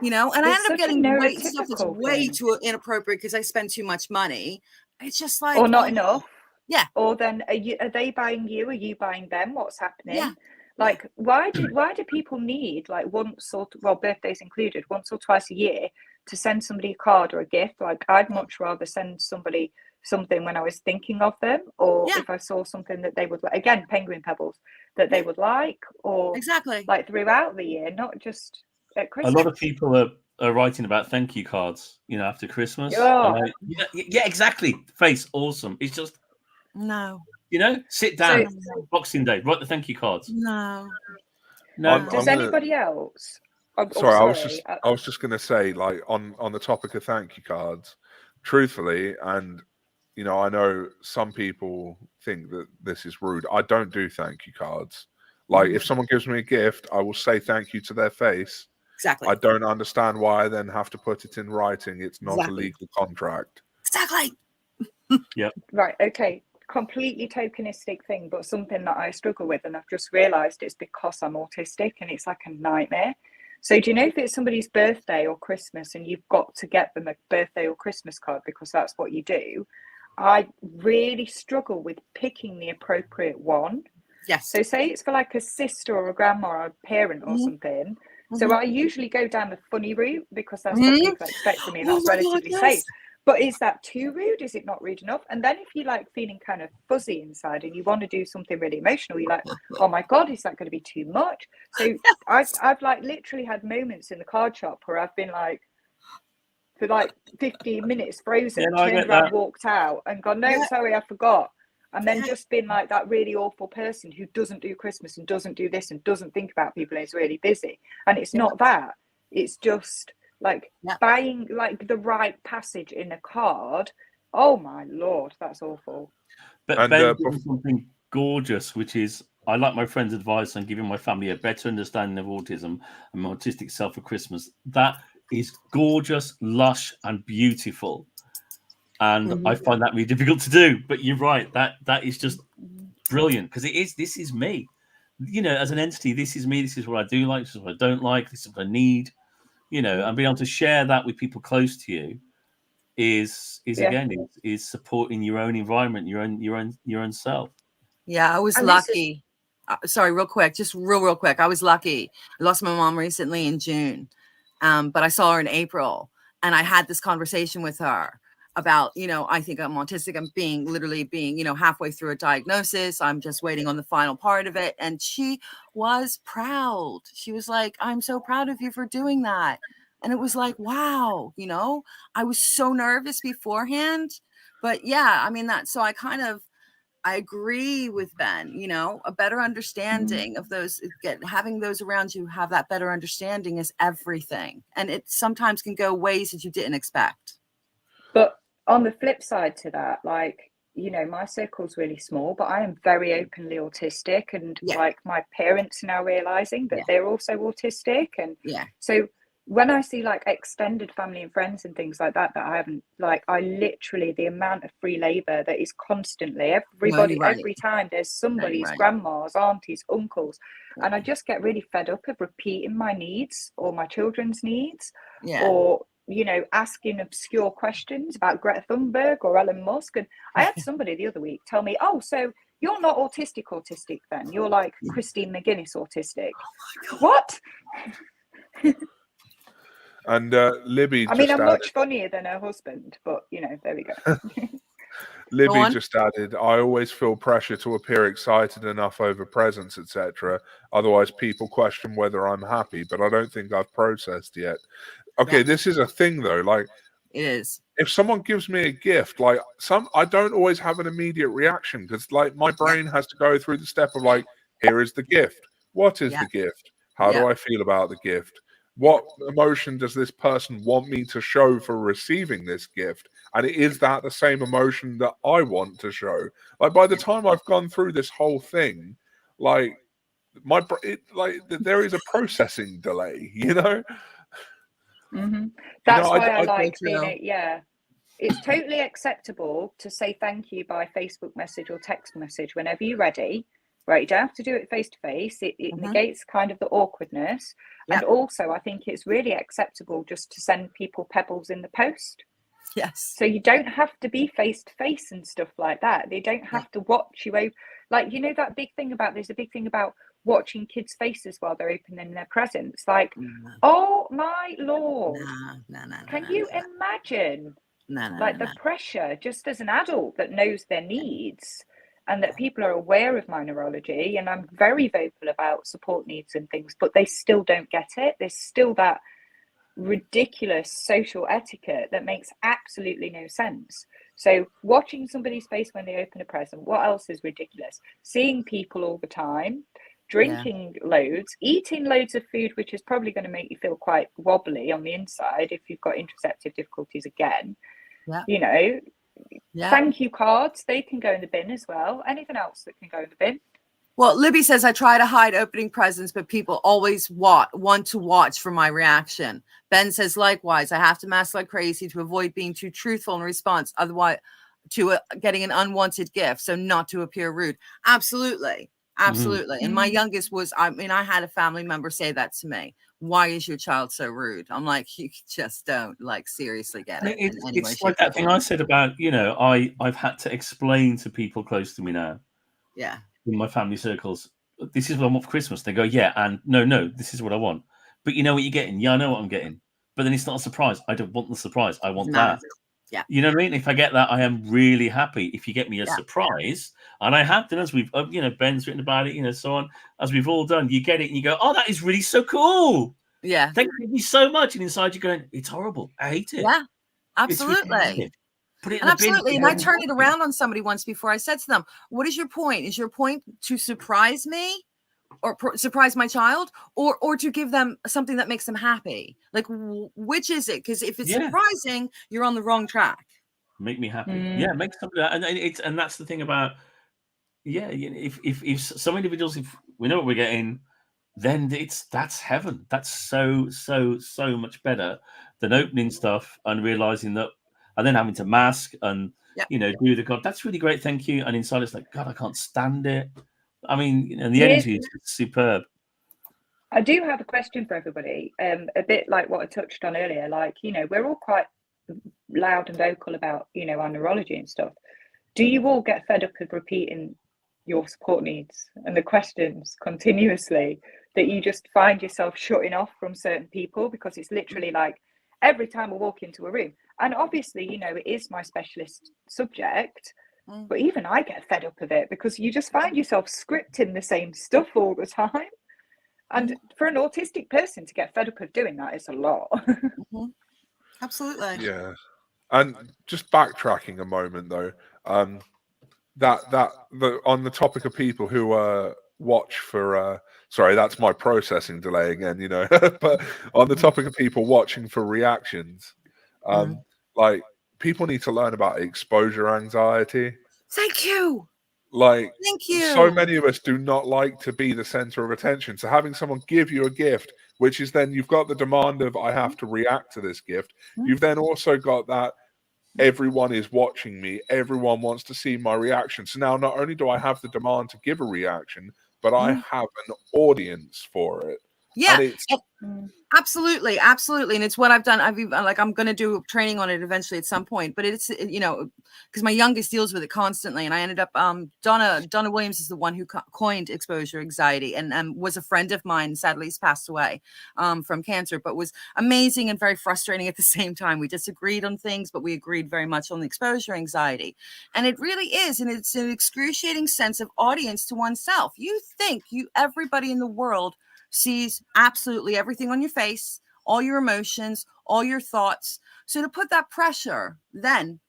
you know. And I end up getting stuff that's way too inappropriate because I spend too much money. It's just like, or not enough. Yeah. Or then are they buying you? Are you buying them? What's happening? Yeah. Like, why do people need, like, once or, well, birthdays included, once or twice a year to send somebody a card or a gift? Like, I'd much rather send somebody something when I was thinking of them, or if I saw something that they would like, again, penguin pebbles, that they would like, or like throughout the year, not just at Christmas. A lot of people are writing about thank you cards, you know, after Christmas. Yeah, exactly. Face awesome. It's just you know, sit down. Boxing Day, write the thank you cards. No. Does anybody else? Sorry, I was just going to say, like, on the topic of thank you cards, truthfully, and you know, I know some people think that this is rude. I don't do thank you cards. Like, if someone gives me a gift, I will say thank you to their face. Exactly. I don't understand why I then have to put it in writing. It's not a legal contract. Exactly. Yep. Right. Okay. Completely tokenistic thing, but something that I struggle with, and I've just realised it's because I'm autistic, and it's like a nightmare. So do you know, if it's somebody's birthday or Christmas and you've got to get them a birthday or Christmas card because that's what you do, I really struggle with picking the appropriate one. Yes. So say it's for like a sister or a grandma or a parent or something. So I usually go down the funny route because that's what people expect from me. And that's relatively safe. But is that too rude? Is it not rude enough? And then if you're like feeling kind of fuzzy inside and you want to do something really emotional, you're like, oh my God, is that going to be too much? So I've like literally had moments in the card shop where I've been like, for like 15 minutes frozen, turned around, walked out and gone, no, sorry, I forgot. And then just been like that really awful person who doesn't do Christmas and doesn't do this and doesn't think about people and is really busy. And it's not that. It's just like buying like the right passage in a card. Oh my Lord, that's awful. But Ben did something gorgeous, which is, I like my friend's advice on giving my family a better understanding of autism and my autistic self for Christmas. That is gorgeous, lush, and beautiful. And I find that really difficult to do. But you're right, that is just brilliant, because this is me. You know, as an entity, this is me. This is what I do like. This is what I don't like. This is what I need. You know, and being able to share that with people close to you is supporting your own environment, your own self. Yeah, I was lucky. Sorry, real quick, just real quick. I was lucky. I lost my mom recently in June, but I saw her in April, and I had this conversation with her about, you know, I think I'm autistic. I'm literally being, you know, halfway through a diagnosis. I'm just waiting on the final part of it. And she was proud. She was like, I'm so proud of you for doing that. And it was like, wow, you know, I was so nervous beforehand. But yeah, I mean, so I agree with Ben, you know, a better understanding of those, having those around you have that better understanding is everything. And it sometimes can go ways that you didn't expect. But on the flip side to that, like, you know, my circle's really small, but I am very openly autistic, and like my parents are now realizing that they're also autistic. And so when I see like extended family and friends and things like that I haven't, like, I literally, the amount of free labor that is constantly, everybody, Right. every time there's somebody's Right. grandmas, aunties, uncles, and I just get really fed up of repeating my needs or my children's needs, Yeah. or, you know, asking obscure questions about Greta Thunberg or Elon Musk. And I had somebody the other week tell me, oh, so you're not autistic then, you're like Christine McGuinness autistic. What? And Libby I mean, just I'm added, much funnier than her husband, but, you know, there we go. Libby on. just added, I always feel pressure to appear excited enough over presents, etc. Otherwise, people question whether I'm happy, but I don't think I've processed yet. Okay, Yeah. this is a thing though. Like, It is. if someone gives me a gift, like I don't always have an immediate reaction because, like, my brain has to go through the step of like, here is the gift. What is Yeah. the gift? How Yeah. do I feel about the gift? What emotion does this person want me to show for receiving this gift? And is that the same emotion that I want to show? Like, by the time I've gone through this whole thing, like, there is a processing delay, you know? That's why I like so true. being it's totally acceptable to say thank you by Facebook message or text message whenever you're ready, right? You don't have to do it face to face. It negates kind of the awkwardness. Yeah. And also, I think it's really acceptable just to send people pebbles in the post. Yes. So you don't have to be face to face and stuff like that. They don't have to watch you over. Like, you know, there's a big thing about watching kids' faces while they're opening their presents. Like, oh my Lord. Can you imagine? The pressure, just as an adult that knows their needs and that people are aware of my neurology, and I'm very vocal about support needs and things, but they still don't get it. There's still that ridiculous social etiquette that makes absolutely no sense. So watching somebody's face when they open a present, what else is ridiculous? Seeing people all the time, drinking loads, eating loads of food, which is probably going to make you feel quite wobbly on the inside if you've got interoceptive difficulties again. You know, thank you cards, they can go in the bin as well. Anything else that can go in the bin? Well, Libby says, I try to hide opening presents, but people always want to watch for my reaction. Ben says, likewise, I have to mask like crazy to avoid being too truthful in response, otherwise to getting an unwanted gift, so not to appear rude. Absolutely. And my youngest was, I had a family member say that to me. Why is your child so rude? I'm like, you just don't, like, seriously get it. It's like that thing I said about, you know, I've had to explain to people close to me now. Yeah. In my family circles, this is what I want for Christmas. They go, yeah, and no, this is what I want. But you know what you're getting? Yeah, I know what I'm getting. But then it's not a surprise. I don't want the surprise. I want that. Yeah. You know what I mean? If I get that, I am really happy. If you get me a surprise, and I have done, as we've, you know, Ben's written about it, you know, so on, as we've all done, you get it and you go, oh, that is really so cool. Yeah. Thank you so much. And inside you're going, it's horrible. I hate it. Yeah, absolutely. Put it in and the absolutely. bin. And I turned it around on somebody once before. I said to them, what is your point? Is your point to surprise me or surprise my child or to give them something that makes them happy? Like, which is it? Because if it's surprising, you're on the wrong track. Make me happy. Yeah, make something. And that's the thing about, if some individuals, if we know what we're getting, then that's heaven. That's so much better than opening stuff and realizing that, and then having to mask and you know, do the God, that's really great, thank you. And inside it's like, God, I can't stand it. I mean, you know, the energy is superb. I do have a question for everybody, a bit like what I touched on earlier. Like, you know, we're all quite loud and vocal about, you know, our neurology and stuff. Do you all get fed up of repeating your support needs and the questions continuously, that you just find yourself shutting off from certain people because it's literally like every time I walk into a room? And obviously, you know, it is my specialist subject, but even I get fed up of it because you just find yourself scripting the same stuff all the time. And for an autistic person to get fed up of doing that is a lot. Absolutely. Yeah. And just backtracking a moment though, that on the topic of people who watch for sorry, that's my processing delay again, you know. But on the topic of people watching for reactions, like, people need to learn about exposure anxiety. Thank you. Like, Thank you. so many of us do not like to be the center of attention. So having someone give you a gift, which is then you've got the demand of I have to react to this gift. You've then also got that everyone is watching me. Everyone wants to see my reaction. So now not only do I have the demand to give a reaction, but I have an audience for it. Yeah. And it's Absolutely, absolutely, and it's what I've done. I'm going to do training on it eventually at some point. But it's because my youngest deals with it constantly, and I ended up Donna Williams is the one who coined exposure anxiety, and was a friend of mine. Sadly, he's passed away from cancer, but was amazing and very frustrating at the same time. We disagreed on things, but we agreed very much on the exposure anxiety, and it really is, and it's an excruciating sense of audience to oneself. You think everybody in the world sees absolutely everything on your face, all your emotions, all your thoughts. So to put that pressure then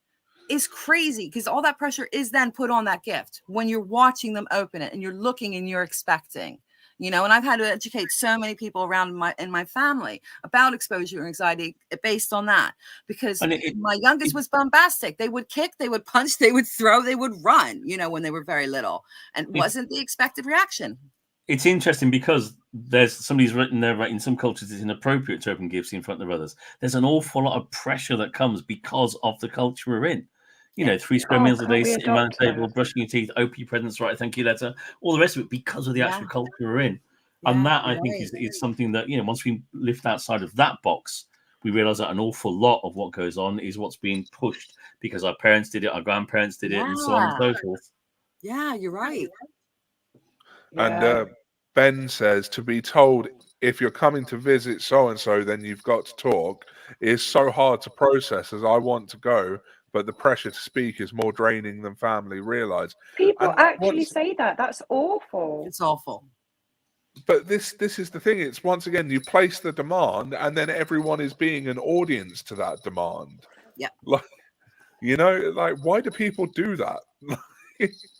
is crazy, because all that pressure is then put on that gift when you're watching them open it and you're looking and you're expecting, and I've had to educate so many people around in my family about exposure anxiety based on that, because my youngest was bombastic. They would kick, they would punch, they would throw, they would run, when they were very little, and wasn't the expected reaction. It's interesting because there's somebody's written there, right? In some cultures, it's inappropriate to open gifts in front of others. There's an awful lot of pressure that comes because of the culture we're in. 3 square meals a day, sitting around the table, brushing your teeth, open your presents, write a thank you letter, all the rest of it because of the actual culture we're in. And that, I think, is something that, once we lift outside of that box, we realize that an awful lot of what goes on is what's being pushed because our parents did it, our grandparents did it, and so on and so forth. Yeah, you're right. And Ben says, to be told if you're coming to visit so-and-so, then you've got to talk, is so hard to process as I want to go, but the pressure to speak is more draining than family realize. People actually say that. That's awful. It's awful. But this is the thing. It's, once again, you place the demand and then everyone is being an audience to that demand. Yeah. Like, why do people do that?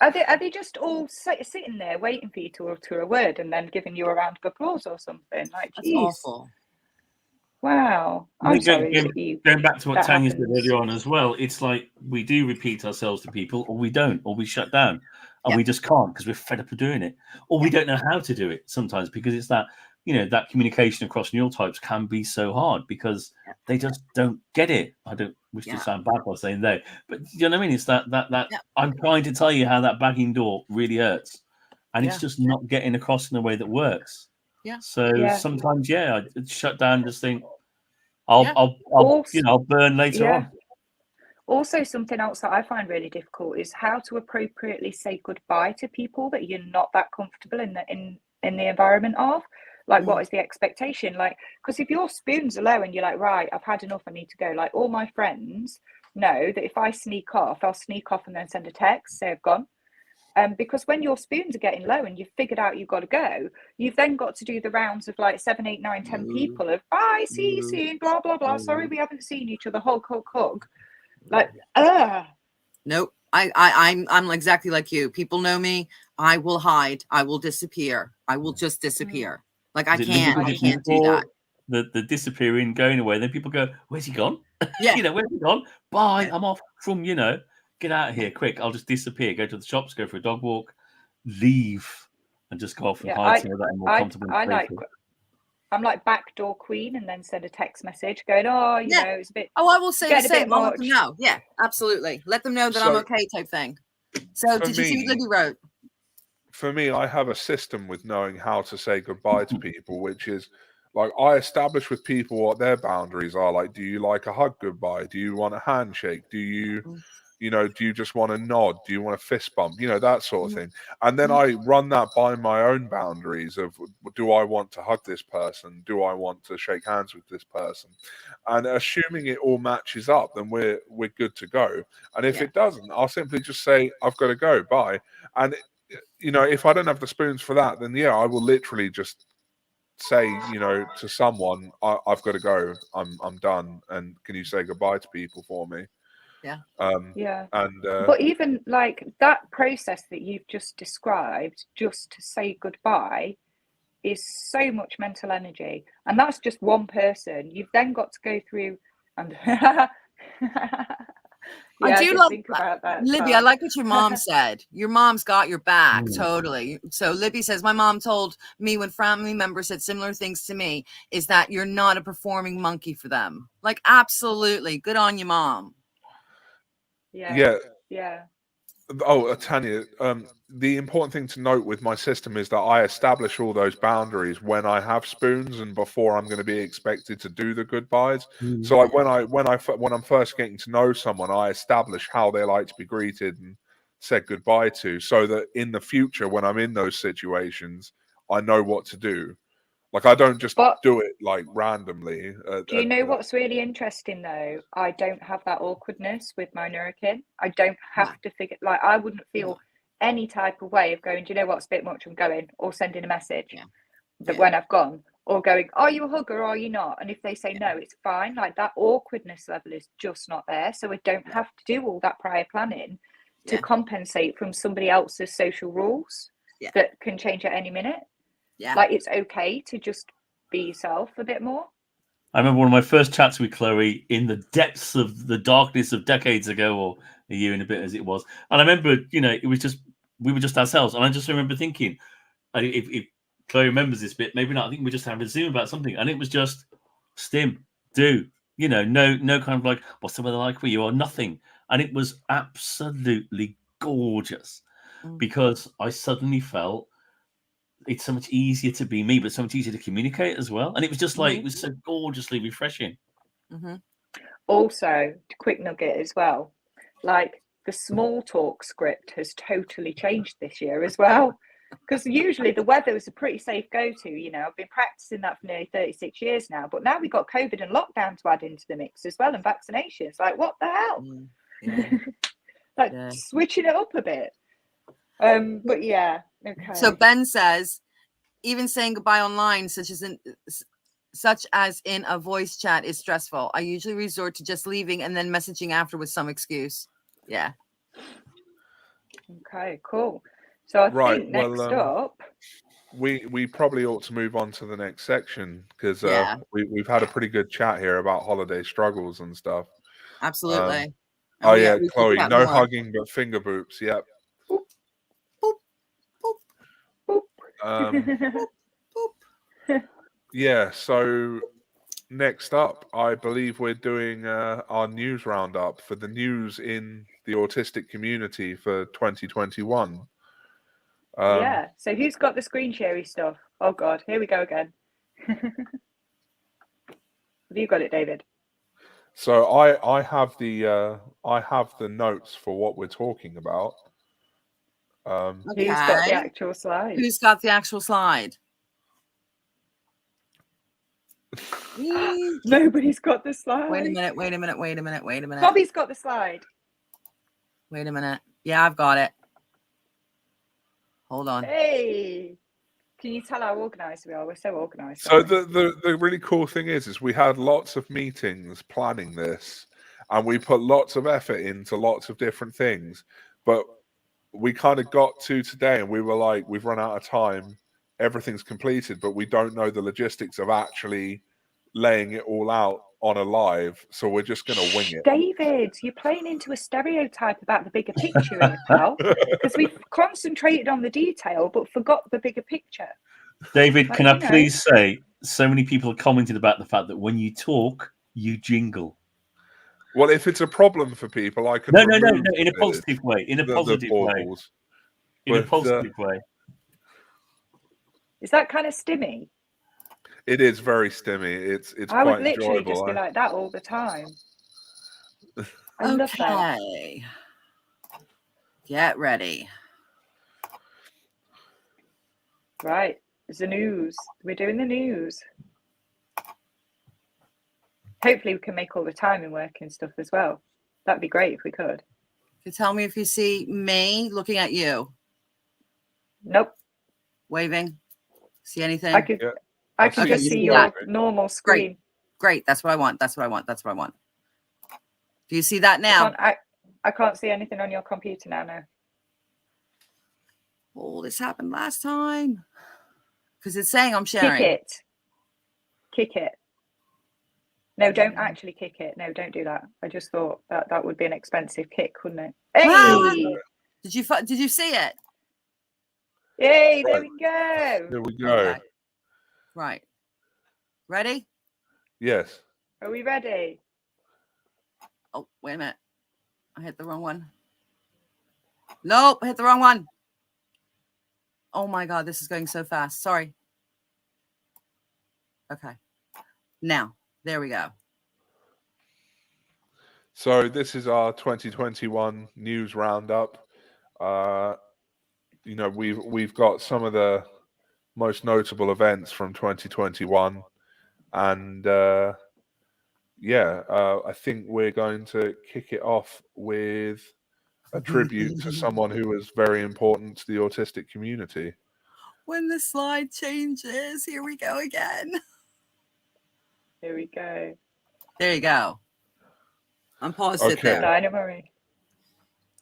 Are they just all sitting there waiting for you to utter a word and then giving you a round of applause or something? Like, that's awful. Wow. I'm sorry. Going back to what Tanya said earlier on as well, it's like we do repeat ourselves to people, or we don't, or we shut down, and we just can't because we're fed up of doing it, or we don't know how to do it sometimes, because it's that that communication across neurotypes can be so hard because they just don't get it. I don't wish to sound bad by saying they, but you know what I mean? It's that I'm trying to tell you how that bagging door really hurts, and it's just not getting across in a way that works. Yeah. So sometimes, I shut down and just think, I'll burn later on. Also, something else that I find really difficult is how to appropriately say goodbye to people that you're not that comfortable in the environment of. Like, what is the expectation? Like, because if your spoons are low and you're like, right, I've had enough, I need to go. Like, all my friends know that if I sneak off, I'll sneak off and then send a text, say I've gone. Because when your spoons are getting low and you've figured out you've got to go, you've then got to do the rounds of like 7, 8, 9, 10 people of bye, see you soon, blah, blah, blah. Sorry, we haven't seen each other. Hug. Like, Nope. I'm exactly like you. People know me. I will hide. I will disappear. I will just disappear. Like, I can't do that. The disappearing, going away. Then people go, where's he gone? Yeah. Where's he gone? Bye. I'm off from, get out of here quick. I'll just disappear. Go to the shops, go for a dog walk, leave, and just go off and hide somewhere that I'm more comfortable. I'm like backdoor queen, and then send a text message going, it's a bit. Oh, I will say the same. I'll let them know. Yeah, absolutely. Let them know that I'm okay, type thing. So, did you see what Libby wrote? For me, I have a system with knowing how to say goodbye to people, which is like, I establish with people what their boundaries are. Like, do you like a hug goodbye? Do you want a handshake? Do you, do you just want a nod? Do you want a fist bump? That sort of thing. And then I run that by my own boundaries of, do I want to hug this person? Do I want to shake hands with this person? And assuming it all matches up, then we're good to go. And if it doesn't, I'll simply just say, I've got to go, bye. And if I don't have the spoons for that, then I will literally just say, to someone, I've got to go. I'm done. And can you say goodbye to people for me? Yeah. But even like that process that you've just described, just to say goodbye, is so much mental energy, and that's just one person. You've then got to go through and Yeah, I I do did love think about that. Libby. I like what your mom said. Your mom's got your back, totally. So Libby says, my mom told me when family members said similar things to me, is that you're not a performing monkey for them. Like, absolutely. Good on you, mom. Yeah. Oh, Tanya, the important thing to note with my system is that I establish all those boundaries when I have spoons and before I'm going to be expected to do the goodbyes. So, like when I'm first getting to know someone, I establish how they like to be greeted and said goodbye to, so that in the future, when I'm in those situations, I know what to do. Like, I don't just do it like randomly. Do you know what's really interesting though? I don't have that awkwardness with my Nurakin. I don't have to figure, like, I wouldn't feel any type of way of going, do you know what's a bit much, I'm going, or sending a message that when I've gone, or going, are you a hugger or are you not? And if they say no, it's fine. Like, that awkwardness level is just not there. So I don't have to do all that prior planning to compensate from somebody else's social rules that can change at any minute. Like, it's okay to just be yourself a bit more. I remember one of my first chats with Chloe in the depths of the darkness of decades ago, or a year and a bit as it was. And I remember, it was just, we were just ourselves. And I just remember thinking, if Chloe remembers this bit, maybe not, I think we're just having a Zoom about something. And it was just stim, do, no kind of like, what's the weather like for you, or nothing. And it was absolutely gorgeous because I suddenly felt it's so much easier to be me, but so much easier to communicate as well. And it was just like, it was so gorgeously refreshing. Also, quick nugget as well, like, the small talk script has totally changed this year as well. Because usually the weather was a pretty safe go-to. I've been practicing that for nearly 36 years now. But now we've got COVID and lockdown to add into the mix as well, and vaccinations. Like, what the hell? Switching it up a bit. But yeah, okay. So Ben says, even saying goodbye online, such as in a voice chat, is stressful. I usually resort to just leaving and then messaging after with some excuse. Yeah. Okay, cool. So I think next up, we probably ought to move on to the next section, because we've had a pretty good chat here about holiday struggles and stuff. Absolutely. Chloe, no hugging but finger boops. Yep. Boop, boop, boop, boop. Yeah, so next up, I believe we're doing our news roundup for the news in the autistic community for 2021. So who's got the screen sharing stuff? Oh God, here we go again. Have you got it, David? So I have the notes for what we're talking about. Who's got the actual slide? Who's got the actual slide? Nobody's got the slide. Wait a minute. Bobby's got the slide. Wait a minute. Yeah, I've got it. Hold on. Hey, can you tell how organised we are? We're so organised. So the really cool thing is we had lots of meetings planning this, and we put lots of effort into lots of different things, but we kind of got to today and we were like, we've run out of time, everything's completed, but we don't know the logistics of actually laying it all out on a live, so we're just going to wing it. David, you're playing into a stereotype about the bigger picture here, pal, because we've concentrated on the detail but forgot the bigger picture. David, can I please say, so many people have commented about the fact that when you talk, you jingle. Well, if it's a problem for people, I can no, in a positive way. In a positive way. In a positive way. Is that kind of stimmy? It is very stimmy. It's I quite would literally enjoyable. just be like that all the time. I love that. Get ready. Right. It's the news. We're doing the news. Hopefully we can make all the timing work and stuff as well. That'd be great if we could. You tell me if you see me looking at you. Nope. Waving. See anything? I can just see your normal screen. Great. That's what I want. Do you see that now? I can't see anything on your computer now. No. Oh, this happened last time. Because it's saying I'm sharing. Kick it. No, don't actually kick it. No, don't do that. I just thought that would be an expensive kick, wouldn't it? Ah! Hey! Did you see it? Yay, there we go. There we go. Okay. Right. Ready? Yes. Are we ready? Oh, wait a minute. I hit the wrong one. Nope, I hit the wrong one. Oh my God, this is going so fast. Sorry. Okay. Now, there we go. So this is our 2021 news roundup. You know, we've got some of the most notable events from 2021, and I think we're going to kick it off with a tribute to someone who was very important to the autistic community. When the slide changes, here we go again. Here we go. There you go. I'm paused it Okay. there. Dynamite.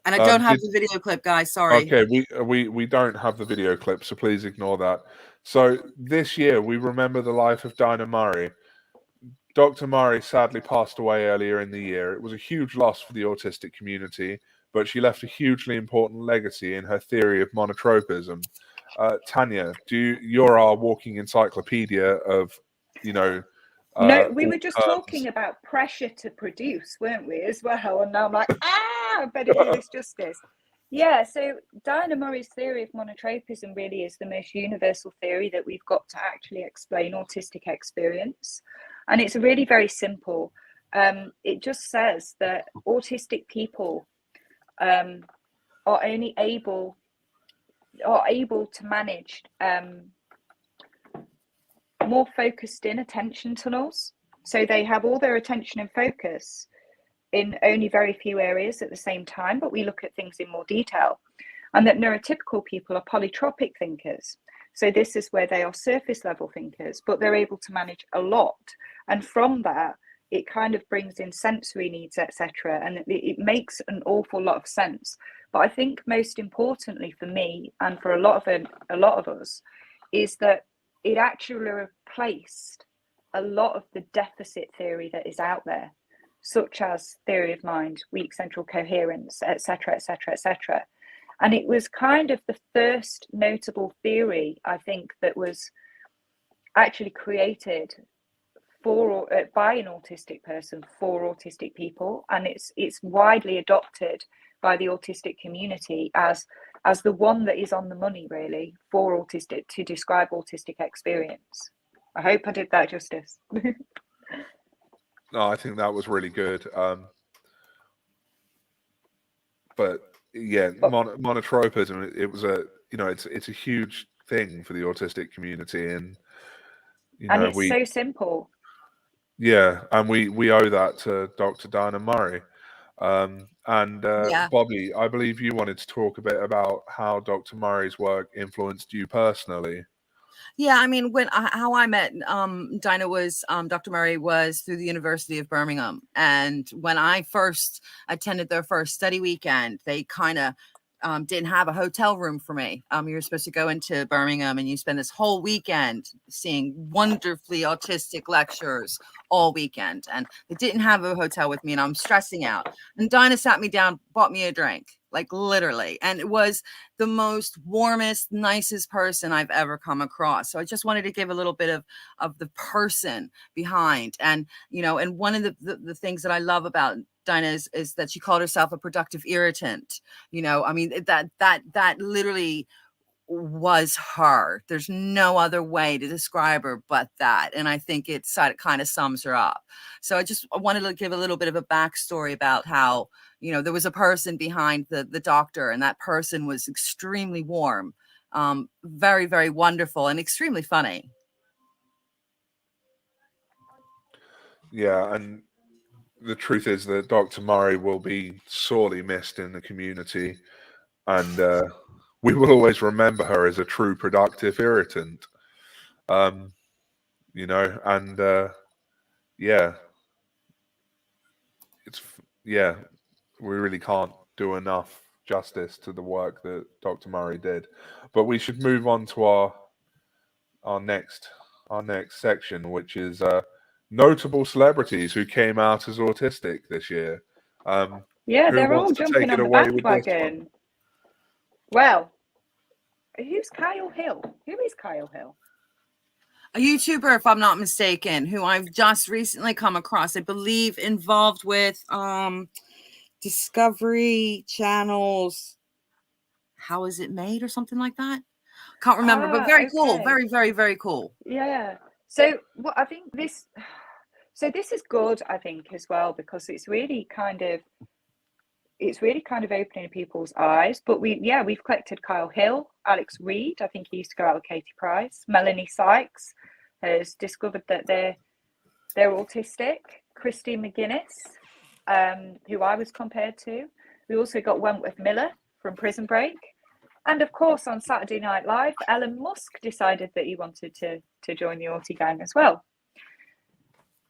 And I don't have the video clip, guys. Sorry. Okay, we don't have the video clip, so please ignore that. So this year we remember the life of Dinah Murray. Dr. Murray sadly passed away earlier in the year. It was a huge loss for the autistic community, but she left a hugely important legacy in her theory of monotropism. Tanya, you're our walking encyclopedia of, you know. No, we were just talking about pressure to produce, weren't we, as well? And now I'm like, I better do this justice. Yeah, so Dinah Murray's theory of monotropism really is the most universal theory that we've got to actually explain autistic experience. And it's really very simple. It just says that autistic people are only able to manage more focused in attention tunnels. So they have all their attention and focus in only very few areas at the same time, but we look at things in more detail. And that neurotypical people are polytropic thinkers. So this is where they are surface level thinkers, but they're able to manage a lot. And from that, it kind of brings in sensory needs, etc. And it makes an awful lot of sense. But I think most importantly for me and for a lot of us is that it actually replaced a lot of the deficit theory that is out there, such as theory of mind, weak central coherence, etc., etc., etc. And it was kind of the first notable theory, I think, that was actually created by an autistic person for autistic people, and it's widely adopted by the autistic community as the one that is on the money, really, for autistic, to describe autistic experience. I hope I did that justice. No, I think that was really good. But yeah, monotropism, it was it's a huge thing for the autistic community, and it's so simple. Yeah, and we owe that to Dr. Dinah Murray. Bobby, I believe you wanted to talk a bit about how Dr. Murray's work influenced you personally. Yeah, I mean, how I met Dinah was Dr. Murray was through the University of Birmingham, and when I first attended their first study weekend, they kind of didn't have a hotel room for me. You were supposed to go into Birmingham and you spend this whole weekend seeing wonderfully autistic lecturers all weekend, and they didn't have a hotel with me, and I'm stressing out. And Dinah sat me down, bought me a drink, like literally, and it was the most warmest, nicest person I've ever come across. So I just wanted to give a little bit of the person behind, and and one of the things that I love about Dinah is that she called herself a productive irritant. I mean, that literally was her. There's no other way to describe her but that. And I think it kind of sums her up. So I wanted to give a little bit of a backstory about how, there was a person behind the doctor, and that person was extremely warm, very, very wonderful, and extremely funny. Yeah, and the truth is that Dr. Murray will be sorely missed in the community, and we will always remember her as a true productive irritant. We really can't do enough justice to the work that Dr. Murray did. But we should move on to our next section, which is notable celebrities who came out as autistic this year. Yeah, Who they're all wants to jumping take it on the away with this one? bandwagon. Well, who's Kyle Hill? Who is Kyle Hill? A YouTuber, if I'm not mistaken, who I've just recently come across, I believe involved with Discovery Channel's How Is It Made or something like that. Can't remember, but very cool. Okay. Very, very, very cool. Yeah. So what I think this is good, I think, as well, because it's really kind of opening people's eyes. But we've collected Kyle Hill, Alex Reed. I think he used to go out with Katie Price. Melanie Sykes has discovered that they're autistic. Christy McGuinness, who I was compared to. We also got Wentworth Miller from Prison Break. And of course, on Saturday Night Live, Elon Musk decided that he wanted to join the Autie gang as well.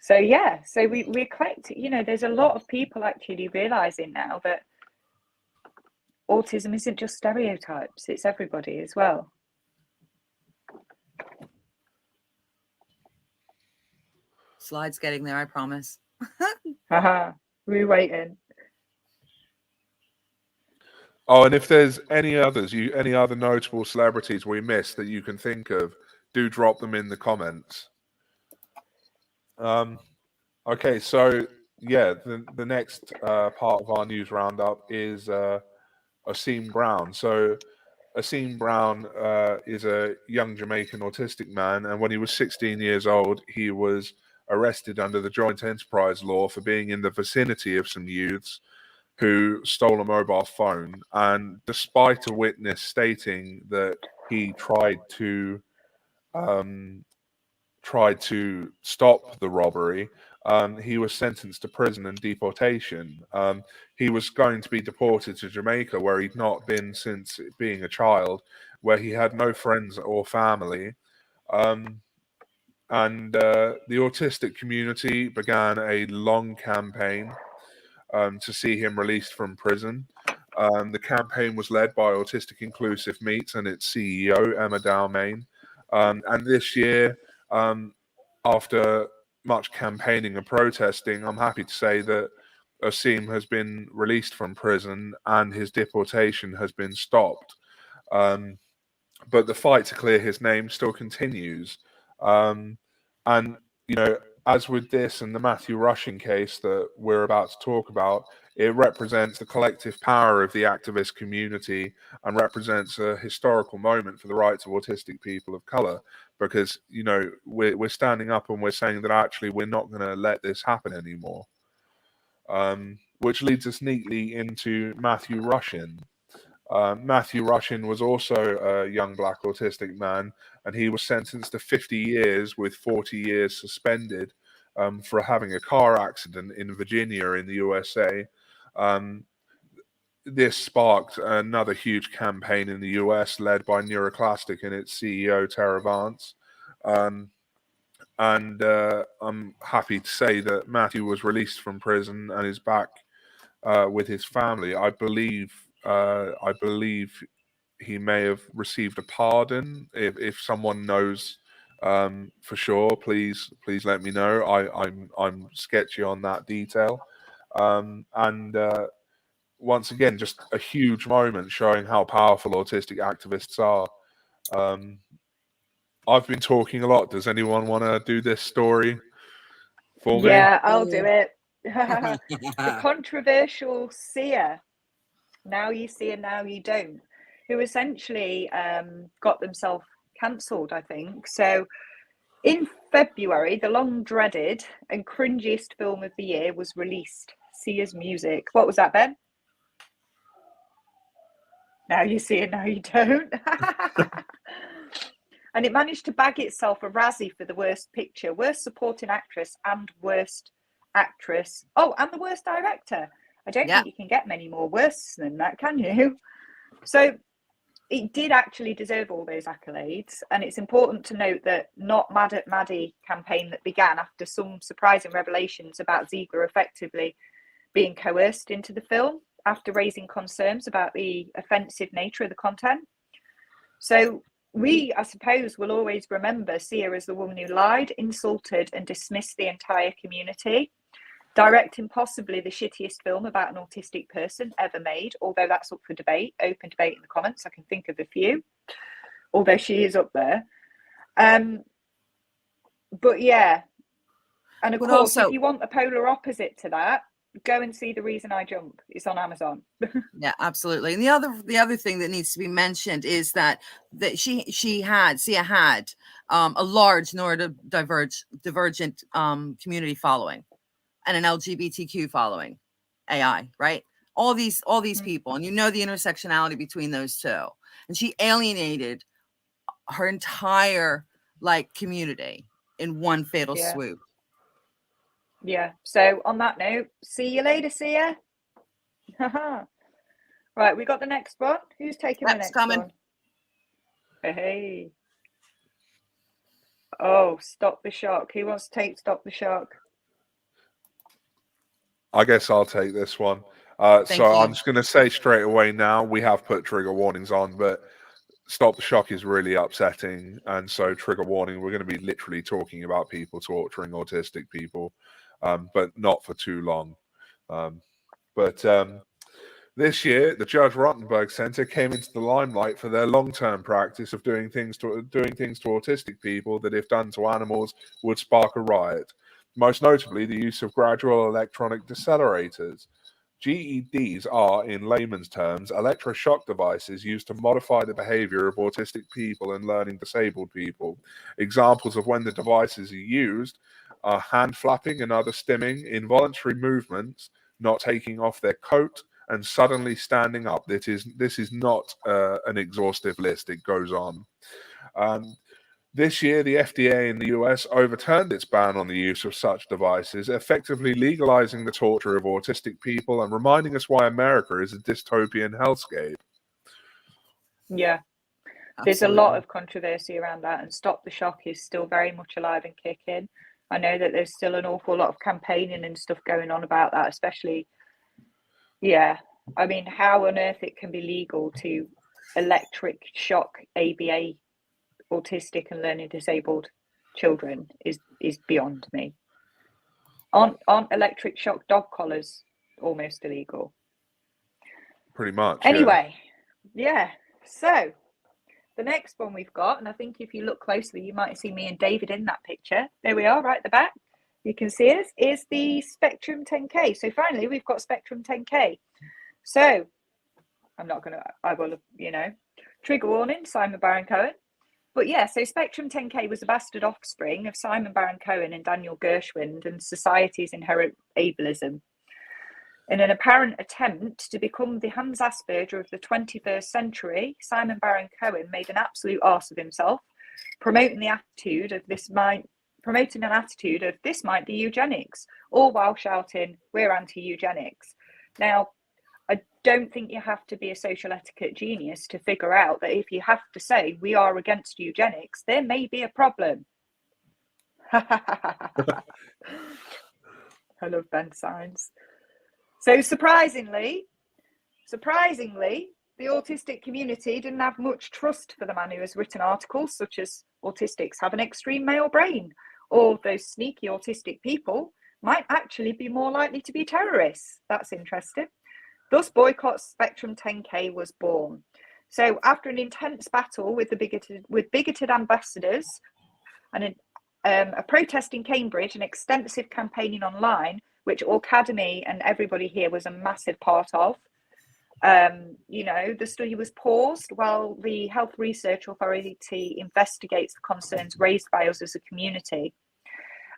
So yeah, so we're collecting, there's a lot of people actually realizing now that autism isn't just stereotypes, it's everybody as well. Slide's getting there, I promise. Haha, we're waiting. Oh, and if there's any other notable celebrities we missed that you can think of, do drop them in the comments. Okay, so yeah, the next part of our news roundup is Asean Brown. So Asean Brown is a young Jamaican autistic man, and when he was 16 years old, he was arrested under the Joint Enterprise Law for being in the vicinity of some youths who stole a mobile phone. And despite a witness stating that he tried to stop the robbery, he was sentenced to prison and deportation. He was going to be deported to Jamaica, where he'd not been since being a child, where he had no friends or family. And the autistic community began a long campaign to see him released from prison. The campaign was led by Autistic Inclusive Meets and its CEO, Emma Dalmain. And this year, after much campaigning and protesting, I'm happy to say that Asean has been released from prison and his deportation has been stopped. But the fight to clear his name still continues. And, as with this and the Matthew Rushing case that we're about to talk about, it represents the collective power of the activist community and represents a historical moment for the rights of autistic people of color, because, we're standing up and we're saying that actually we're not going to let this happen anymore. Which leads us neatly into Matthew Rushing. Matthew Rushing was also a young black autistic man, and he was sentenced to 50 years with 40 years suspended for having a car accident in Virginia in the USA. This sparked another huge campaign in the US led by Neuroclastic and its CEO, Tara Vance. And I'm happy to say that Matthew was released from prison and is back with his family. I believe he may have received a pardon. If someone knows for sure, please let me know. I'm sketchy on that detail. And once again, just a huge moment showing how powerful autistic activists are. I've been talking a lot. Does anyone want to do this story for me? Yeah, I'll do it. The controversial seer, now you see and now you don't, who essentially got themselves cancelled, I think. So in February, the long dreaded and cringiest film of the year was released, Sia's Music. What was that, Ben? Now you see and now you don't. And it managed to bag itself a Razzie for the worst picture, worst supporting actress, and worst actress. Oh, and the worst director. I don't think you can get many more worse than that, can you? So it did actually deserve all those accolades. And it's important to note that Not Mad at Maddie campaign that began after some surprising revelations about Ziegler effectively being coerced into the film after raising concerns about the offensive nature of the content. So we, I suppose, will always remember Sia as the woman who lied, insulted, and dismissed the entire community, directing possibly the shittiest film about an autistic person ever made, although that's up for debate, open debate in the comments. I can think of a few, although she is up there. But yeah, and of course, if you want the polar opposite to that, go and see The Reason I Jump. It's on Amazon. Yeah, absolutely. And the other thing that needs to be mentioned is that Sia had a large neurodivergent community following and an LGBTQ following, AI, right? All these people, and you know the intersectionality between those two. And she alienated her entire community in one fatal swoop. Yeah. So on that note, see you later, Sia. Right, we got the next one. Who's taking the next one? Hey. Oh, Stop the Shock. Who wants to take Stop the Shock? I guess I'll take this one. So I'm just going to say straight away now, we have put trigger warnings on, but Stop the Shock is really upsetting. And so trigger warning, we're going to be literally talking about people torturing autistic people, but not for too long. This year, the Judge Rottenberg Center came into the limelight for their long-term practice of doing things to autistic people that, if done to animals, would spark a riot. Most notably, the use of gradual electronic decelerators. GEDs are, in layman's terms, electroshock devices used to modify the behavior of autistic people and learning disabled people. Examples of when the devices are used are hand flapping and other stimming, involuntary movements, not taking off their coat, and suddenly standing up. This is not an exhaustive list. It goes on. This year, the FDA in the US overturned its ban on the use of such devices, effectively legalizing the torture of autistic people and reminding us why America is a dystopian hellscape. Yeah. There's a lot of controversy around that, and Stop the Shock is still very much alive and kicking. I know that there's still an awful lot of campaigning and stuff going on about that, especially. Yeah, I mean, how on earth it can be legal to electric shock ABA autistic and learning disabled children is beyond me. Aren't electric shock dog collars almost illegal? Pretty much. Anyway, yeah. So the next one we've got, and I think if you look closely, you might see me and David in that picture. There we are, right at the back. You can see us, is the Spectrum 10K. So finally, we've got Spectrum 10K. So I will, trigger warning, Simon Baron-Cohen. But yeah, so Spectrum 10K was a bastard offspring of Simon Baron-Cohen and Daniel Gershwind and society's inherent ableism. In an apparent attempt to become the Hans Asperger of the 21st century, Simon Baron-Cohen made an absolute arse of himself, promoting an attitude of this might be eugenics, all while shouting, "We're anti-eugenics." Now, I don't think you have to be a social etiquette genius to figure out that if you have to say we are against eugenics, there may be a problem. I love Ben Signs. So surprisingly, the autistic community didn't have much trust for the man who has written articles such as "Autistics have an extreme male brain," or "Those sneaky autistic people might actually be more likely to be terrorists." That's interesting. Thus, Boycott Spectrum 10K was born. So after an intense battle with bigoted ambassadors and a protest in Cambridge and extensive campaigning online, which Aucademy and everybody here was a massive part of, the study was paused while the Health Research Authority investigates the concerns raised by us as a community.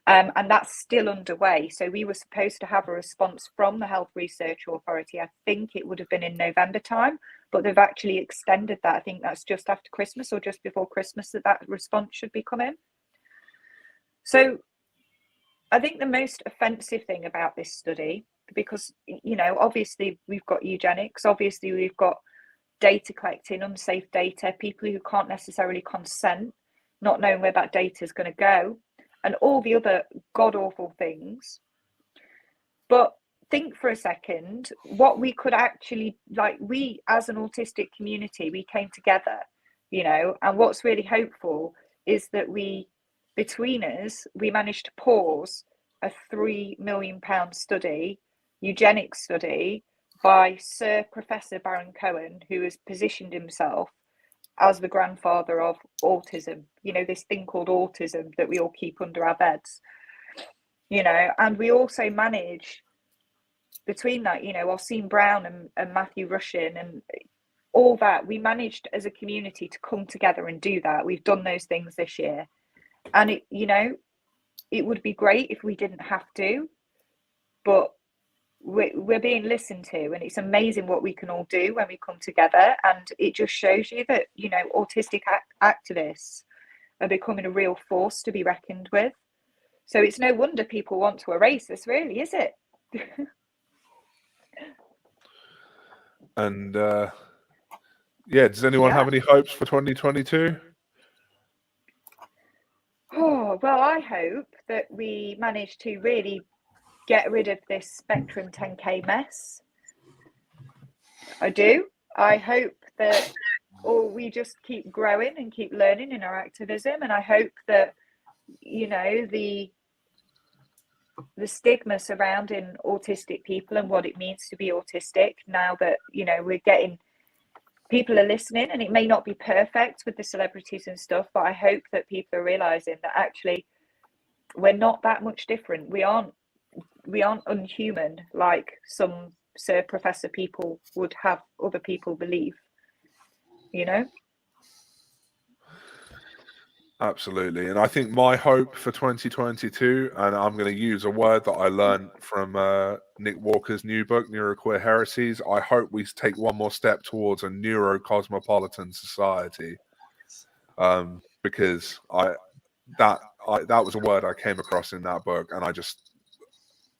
And that's still underway. So we were supposed to have a response from the Health Research Authority. I think it would have been in November time, but they've actually extended that. I think that's just after Christmas or just before Christmas that response should be coming. So I think the most offensive thing about this study, because, obviously we've got eugenics, obviously we've got data collecting, unsafe data, people who can't necessarily consent, not knowing where that data is going to go, and all the other god-awful things. But think for a second what we could actually, we as an autistic community, we came together you know. And what's really hopeful is that between us, we managed to pause a £3 million study, eugenics study, by Sir Professor Baron Cohen, who has positioned himself as the grandfather of autism, you know, this thing called autism that we all keep under our beds, you know. And we also manage, between that, you know, Asean Brown and Matthew Rushin and all that, we managed as a community to come together and do that. We've done those things this year. And it, you know, it would be great if we didn't have to, but we're being listened to, and it's amazing what we can all do when we come together. And it just shows you that, you know, autistic activists are becoming a real force to be reckoned with. So it's no wonder people want to erase us, really, is it? And yeah, does anyone have any hopes for 2022? Oh, well, I hope that we manage to really get rid of this Spectrum 10K mess. I do. I hope that we just keep growing and keep learning in our activism. And I hope that, you know, the stigma surrounding autistic people and what it means to be autistic, now that, you know, we're getting, people are listening, and it may not be perfect with the celebrities and stuff, but I hope that people are realizing that actually we're not that much different. We aren't unhuman like some Sir Professor people would have other people believe, you know. Absolutely. And I think my hope for 2022, and I'm going to use a word that I learned from Nick Walker's new book, Neuroqueer Heresies, I hope we take one more step towards a neurocosmopolitan society, because that was a word I came across in that book, and I just,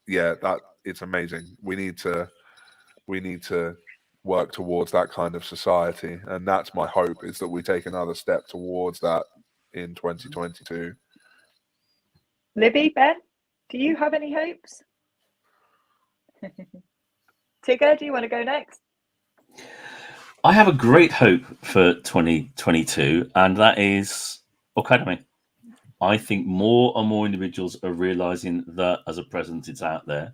yeah, that it's amazing. We need to work towards that kind of society, and that's my hope, is that we take another step towards that in 2022. Libby, Ben, do you have any hopes? Tigger, do you want to go next? I have a great hope for 2022, and that is Aucademy. I think more and more individuals are realizing that as a presence it's out there,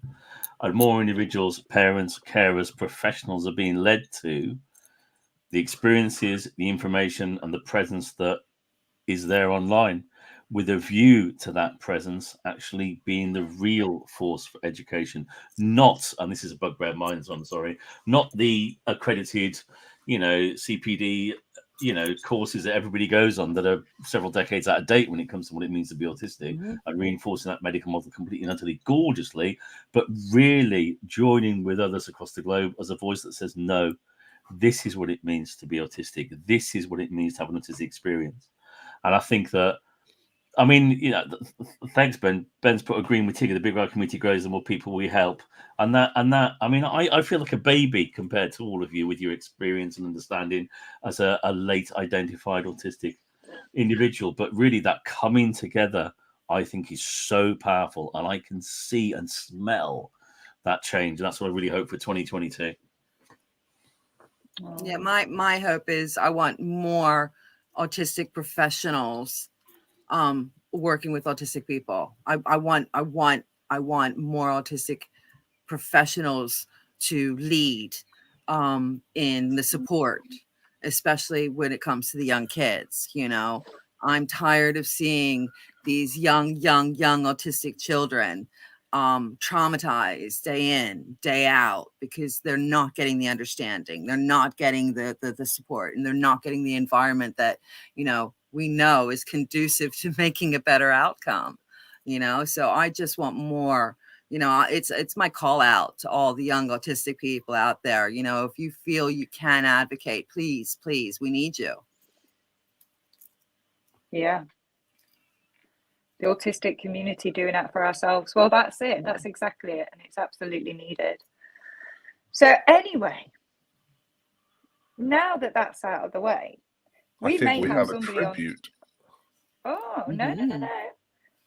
and more individuals, parents, carers, professionals are being led to the experiences, the information, and the presence that is there online, with a view to that presence actually being the real force for education, not, and this is a bugbear of mine, so I'm sorry, not the accredited, you know, CPD, you know, courses that everybody goes on that are several decades out of date when it comes to what it means to be autistic, and reinforcing that medical model completely and utterly gorgeously, but really joining with others across the globe as a voice that says, no, this is what it means to be autistic. This is what it means to have an autistic experience. And I think that, I mean, you know, thanks, Ben. Ben's put agreeing with Tigger, the bigger our community grows, the more people we help. And that, I mean, I feel like a baby compared to all of you with your experience and understanding as a late identified autistic individual. But really that coming together, I think, is so powerful. And I can see and smell that change. And that's what I really hope for 2022. Yeah, my hope is I want more autistic professionals working with autistic people. I want more autistic professionals to lead in the support, especially when it comes to the young kids. You know, I'm tired of seeing these young autistic children traumatized day in, day out, because they're not getting the understanding, they're not getting the support, and they're not getting the environment that, you know, we know is conducive to making a better outcome, you know. So I just want more, you know, it's my call out to all the young autistic people out there. You know, if you feel you can advocate, please, we need you. Yeah. The autistic community doing that for ourselves. Well, that's it. That's exactly it. And it's absolutely needed. So anyway, now that that's out of the way, we may have somebody on. Oh, no.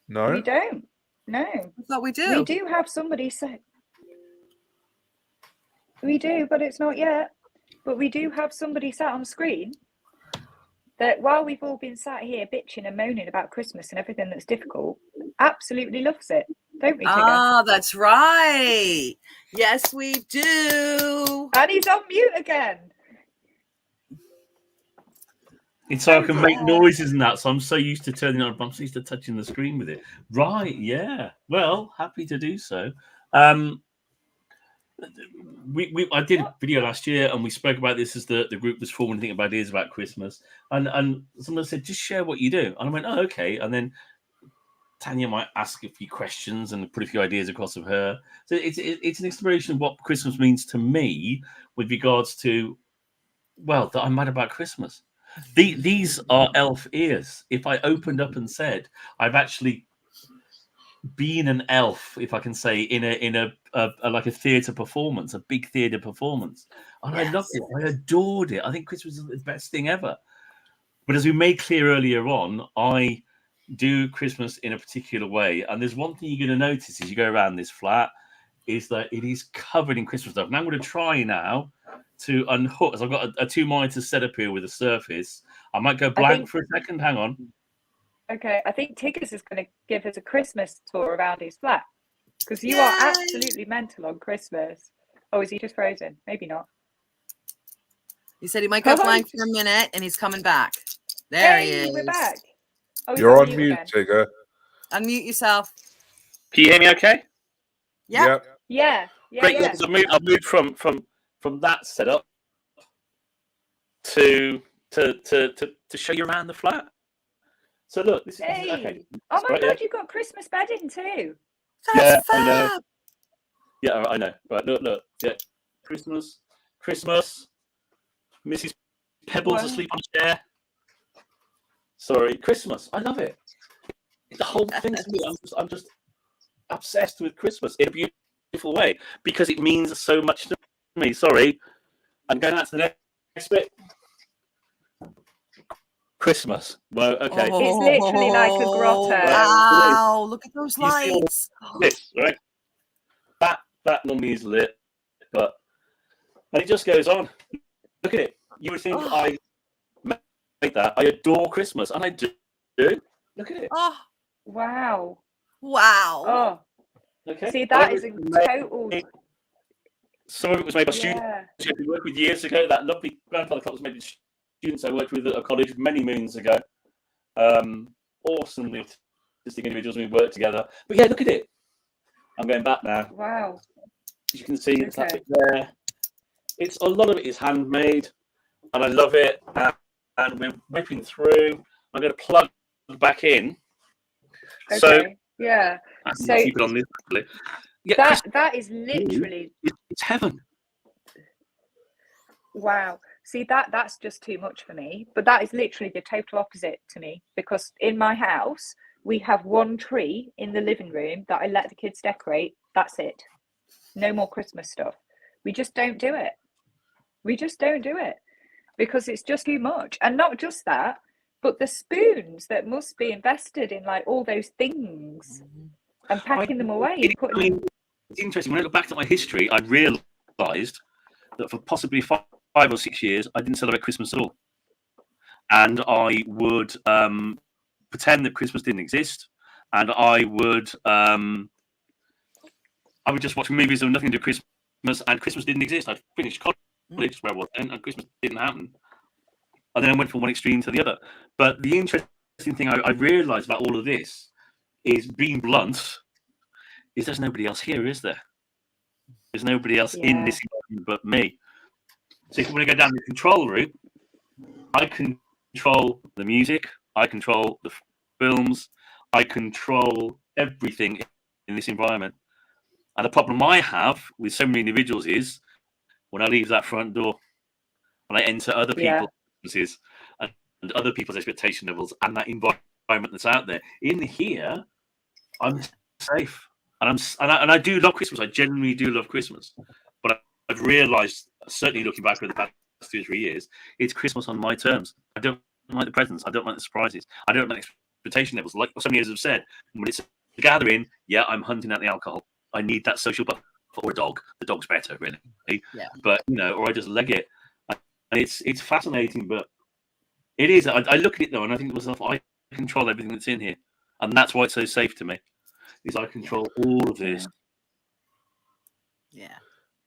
No? We don't. No. I thought we do. We do have somebody say. We do, but it's not yet. But we do have somebody sat on screen. that while we've all been sat here bitching and moaning about Christmas and everything that's difficult, absolutely loves it, don't we, Tigger? Ah, that's right. Yes, we do. And he's on mute again. It's so I can make Yeah. noises and that. So I'm so used to turning on. I'm so used to touching the screen with it. Right? Yeah. Well, happy to do so. I did a video last year, and we spoke about this as the group was forming, thinking about ideas about Christmas. And someone said, just share what you do. And I went, oh, okay. And then Tanya might ask a few questions and put a few ideas across of her. So it's an exploration of what Christmas means to me with regards to, well, that I'm mad about Christmas. These are elf ears. If I opened up and said I've actually been an elf, if I can say, in a like a theatre performance, a big theatre performance, and I loved it. I adored it. I think Christmas is the best thing ever. But as we made clear earlier on, I do Christmas in a particular way, and there's one thing you're going to notice as you go around this flat is that it is covered in Christmas stuff. Now I'm going to try now to unhook, as I've got a 2 monitors set up here with a Surface. I might go blank for a second. Hang on. Okay, I think Tiggers is going to give us a Christmas tour around his flat, because you are absolutely mental on Christmas. Oh, is he just frozen? Maybe not. He said he might go blank for a minute, and he's coming back. There he is. We're back. Oh, he's You're on mute, again. Tigger. Unmute yourself. Can you hear me okay? Yeah. Yeah. Great. Yeah. I've moved from that setup to show you around the flat. So look, this is okay. Oh my Right, God, yeah. you've got Christmas bedding too. That's I know. fab. Yeah, I know. Right, look. Yeah, Christmas. Mrs. Pebbles asleep on a chair. Sorry, Christmas. I love it. The whole thing to me, I'm just obsessed with Christmas in a beautiful way because it means so much to me. Sorry, I'm going out to the next bit. Christmas. Well, okay. It's literally like a grotto. Wow, look at those You see all lights. this, right? That normally is lit, and it just goes on. Look at it. You would think I made that. I adore Christmas, and I do. Look at it. Oh, Wow. wow. Oh, Okay. see, that is a total. Some of it was made by students Yeah. we worked with years ago. That lovely grandfather clock was made by students I worked with at a college many moons ago. Awesomely autistic individuals, we worked together. But yeah, look at it. I'm going back now. Wow. As you can see, it's that bit there. It's a lot of it is handmade, and I love it. And we're whipping through. I'm going to plug back in. Okay. So yeah. So keep it on this. Yeah, that is literally. It's heaven. Wow. See, that's just too much for me. But that is literally the total opposite to me, because in my house we have one tree in the living room that I let the kids decorate. That's it. No more Christmas stuff. We just don't do it. Because it's just too much. And not just that, but the spoons that must be invested in like all those things and packing them away and putting. It's interesting. When I look back at my history, I realised that for possibly 5 or 6 years, I didn't celebrate Christmas at all, and I would pretend that Christmas didn't exist, and I would just watch movies that had nothing to do with Christmas, and Christmas didn't exist. I finished college where I was then, and Christmas didn't happen. And then I went from one extreme to the other. But the interesting thing I realised about all of this is, being blunt, is there's nobody else here, is there? There's nobody else in this environment but me. So if you want to go down the control route, I control the music, I control the films, I control everything in this environment. And the problem I have with so many individuals is when I leave that front door, when I enter other people's businesses and other people's expectation levels and that environment that's out there, in here, I'm safe. And I do love Christmas. I genuinely do love Christmas. But I've realised, certainly looking back over the past 2 or 3 years, it's Christmas on my terms. I don't like the presents. I don't like the surprises. I don't like expectation levels. Like so many years have said, when it's a gathering, I'm hunting out the alcohol. I need that social buffer, or a dog. The dog's better, really. Yeah. But or I just leg it. And it's fascinating, but It is. I look at it though, and I think to myself, I control everything that's in here, and that's why it's so safe to me. Is I control all of this. Yeah.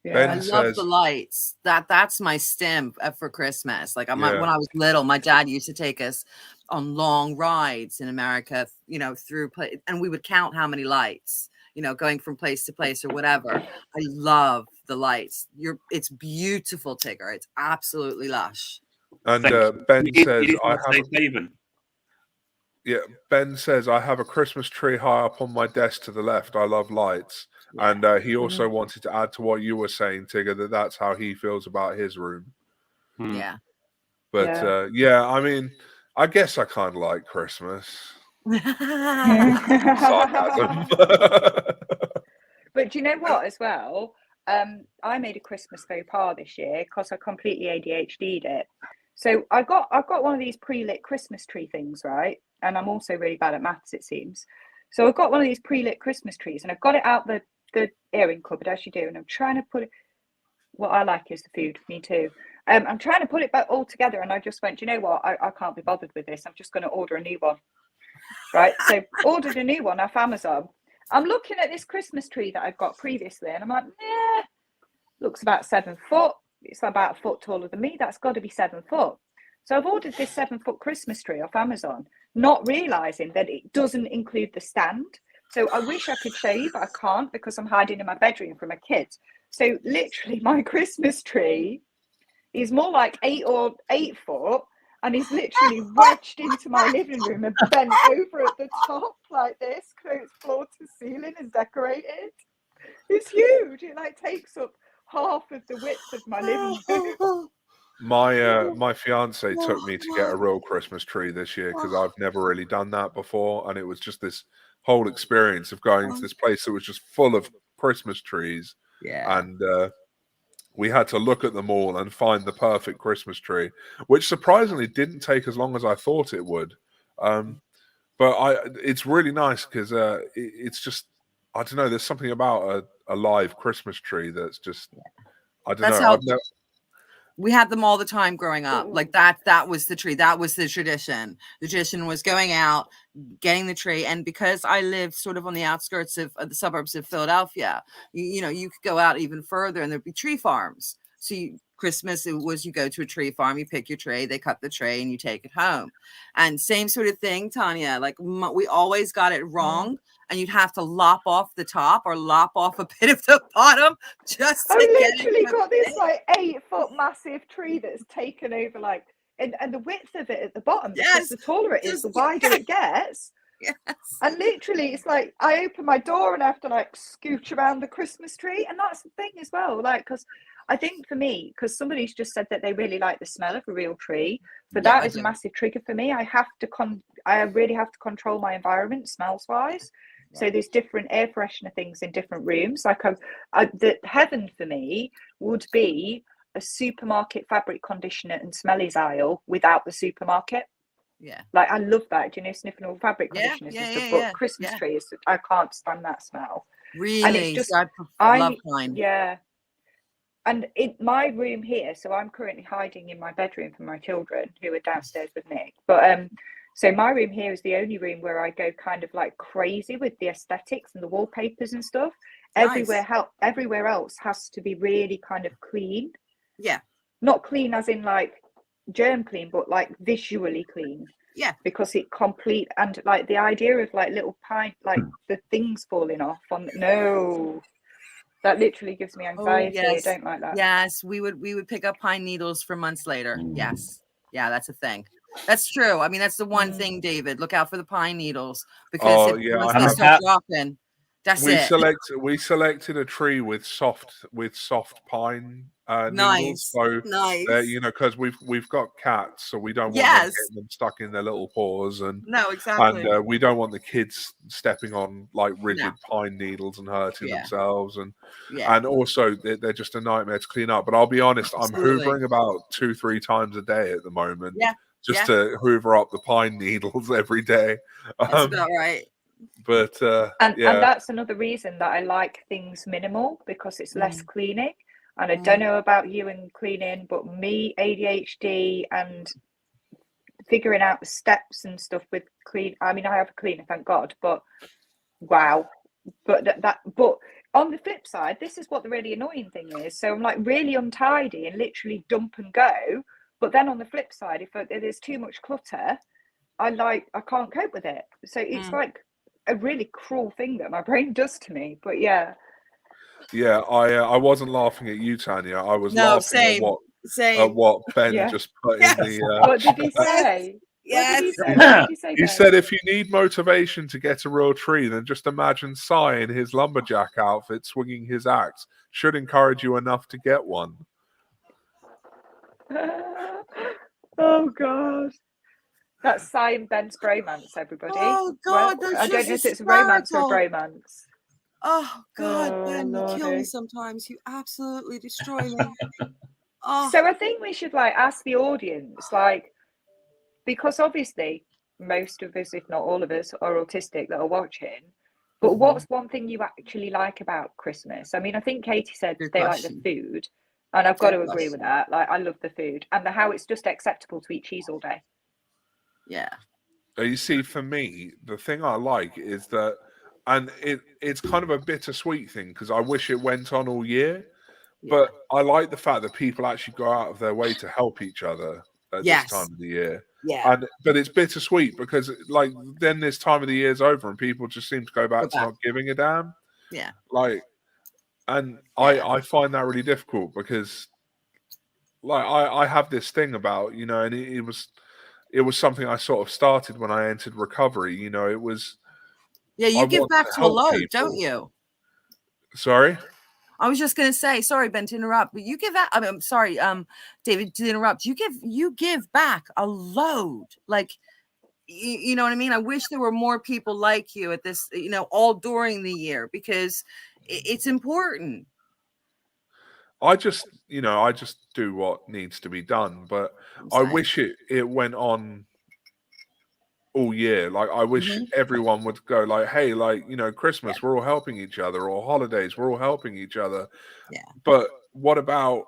Ben I love says, the lights. That's my stim for Christmas. Like when Yeah. I was little, my dad used to take us on long rides in America, you know, and we would count how many lights, you know, going from place to place or whatever. I love the lights. It's beautiful, Tigger. It's absolutely lush. and Thank you. Ben It says, is I my have. safe haven. Yeah, Ben says, I have a Christmas tree high up on my desk to the left. I love lights. Yeah. And he also wanted to add to what you were saying, Tigger, that's how he feels about his room. Yeah. But yeah, I mean, I guess I kind of like Christmas. Sarcasm. But do you know what as well? I made a Christmas faux pas this year because I completely ADHD'd it. So I've got one of these pre-lit Christmas tree things, right? And I'm also really bad at maths, it seems. So I've got one of these pre-lit Christmas trees, and I've got it out the airing cupboard, as you do, and I'm trying to put it. What I like is the food. Me too. I'm trying to put it back all together, and I just went, you know what? I can't be bothered with this. I'm just going to order a new one. Right. So ordered a new one off Amazon. I'm looking at this Christmas tree that I've got previously, and I'm like, yeah, looks about 7 foot. It's about a foot taller than me. That's got to be 7 foot. So I've ordered this 7 foot Christmas tree off Amazon, not realizing that it doesn't include the stand. So I wish I could show you, but I can't because I'm hiding in my bedroom from a kid. So literally my Christmas tree is more like 8 foot, and is literally wedged into my living room and bent over at the top like this, close floor to ceiling and decorated. It's huge. It like takes up half of the width of my living room. My fiance took me to get a real Christmas tree this year because I've never really done that before, and it was just this whole experience of going to this place that was just full of Christmas trees. Yeah. And we had to look at them all and find the perfect Christmas tree, which surprisingly didn't take as long as I thought it would. But it's really nice because it's just, I don't know, there's something about a live Christmas tree that's just, I don't know. We had them all the time growing up. Like that was the tree. That was the tradition. The tradition was going out, getting the tree. And because I lived sort of on the outskirts of the suburbs of Philadelphia, you know, you could go out even further and there'd be tree farms. So Christmas, it was you go to a tree farm, you pick your tree, they cut the tree and you take it home. And same sort of thing, Tanya, like we always got it wrong. And you'd have to lop off the top or lop off a bit of the bottom just to I literally got this like 8 foot massive tree that's taken over like, and the width of it at the bottom, because the taller it is, the wider it gets. Yes. And literally it's like I open my door and I have to like scooch around the Christmas tree. And that's the thing as well, like, because I think for me, because somebody's just said that they really like the smell of a real tree, but that is a massive trigger for me. I really have to control my environment smells wise. So there's different air freshener things in different rooms. Like the heaven for me would be a supermarket fabric conditioner and smellies aisle without the supermarket. Yeah. Like I love that, you know, sniffing all fabric conditioners and stuff. But Christmas trees, I can't stand that smell. Really? And it's just I love mine. Yeah. And in my room here, so I'm currently hiding in my bedroom from my children who are downstairs with Nick. But so my room here is the only room where I go kind of like crazy with the aesthetics and the wallpapers and stuff. Nice. Everywhere else has to be really kind of clean. Yeah. Not clean as in like germ clean, but like visually clean. Yeah. Because it complete, and like the idea of like little pine, like the things falling off on, no. That literally gives me anxiety. Oh, yes. I don't like that. Yes, we would pick up pine needles for months later. Yes. Yeah, that's a thing. That's true. I mean, that's the one thing, David. Look out for the pine needles because once they start dropping, that's it. We selected a tree with soft pine needles. So nice. You know, because we've got cats, so we don't want them getting them stuck in their little paws, and exactly. And we don't want the kids stepping on like rigid pine needles and hurting themselves, and also they're just a nightmare to clean up. But I'll be honest, I'm hoovering about 2-3 times a day at the moment. Just to hoover up the pine needles every day. That's about right. But and that's another reason that I like things minimal, because it's less cleaning. And I don't know about you and cleaning, but me, ADHD and figuring out the steps and stuff with clean. I mean, I have a cleaner, thank God, but wow. But but on the flip side, this is what the really annoying thing is. So I'm like really untidy and literally dump and go. But then on the flip side, if there's too much clutter, I can't cope with it. So it's like a really cruel thing that my brain does to me. But yeah. Yeah, I wasn't laughing at you, Tanya. I was No, laughing same. at what Ben Yeah. just put Yes. in the. What did he say? Yes. What did he say? What did he say? He Ben? said, if you need motivation to get a real tree, then just imagine Cy in his lumberjack outfit swinging his axe. Should encourage you enough to get one. Oh God. That's Cy and Ben's bromance, everybody. Oh God, Well, that's I don't know just if it's a romance or a hysterical. bromance. Oh God, Oh, Ben, you kill me Lordy. sometimes. You absolutely destroy me. Oh, So I think we should like ask the audience, like, because obviously most of us, if not all of us, are autistic that are watching. But what's one thing you actually like about Christmas? I mean, I think Katie said Good they question. like the food, and I've got Good to agree with that. Like, I love the food and how it's just acceptable to eat cheese all day. yeah. You see, for me, the thing I like is that, and it's kind of a bittersweet thing because I wish it went on all year, but I like the fact that people actually go out of their way to help each other at Yes. this time of the year. Yeah. But it's bittersweet because like then this time of the year is over and people just seem to go back to not giving a damn. Yeah. Like, and Yeah. I find that really difficult because like I have this thing about, you know, and it was something I sort of started when I entered recovery. You know, it was. Yeah, you I give want back to to a help load, people. don't you? Sorry? I was just gonna say, sorry, Ben, to interrupt, but you give that. I mean, I'm sorry, David, to interrupt. You give back a load. Like, you know what I mean? I wish there were more people like you at this, you know, all during the year because it's important. I just do what needs to be done, but I wish it went on all year. Like, I wish everyone would go like, hey, like, you know, Christmas, we're all helping each other, or holidays, we're all helping each other. Yeah. But what about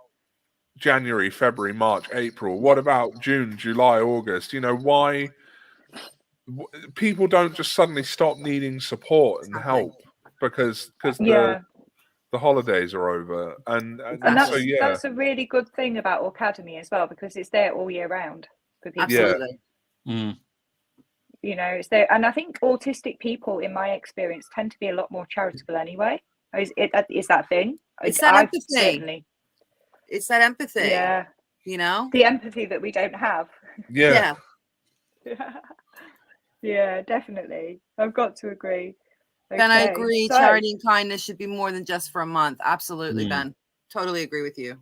January, February, March, April? What about June, July, August? You know, why people don't just suddenly stop needing support and help because the holidays are over, and that's a really good thing about Aucademy as well, because it's there all year round for people. Absolutely. You know, it's there, and I think autistic people, in my experience, tend to be a lot more charitable anyway. Is that thing? It's that empathy. Certainly. It's that empathy. Yeah. You know, the empathy that we don't have. Yeah. Yeah, definitely. I've got to agree. Ben, I agree. So, charity and kindness should be more than just for a month. Absolutely, Ben. Totally agree with you.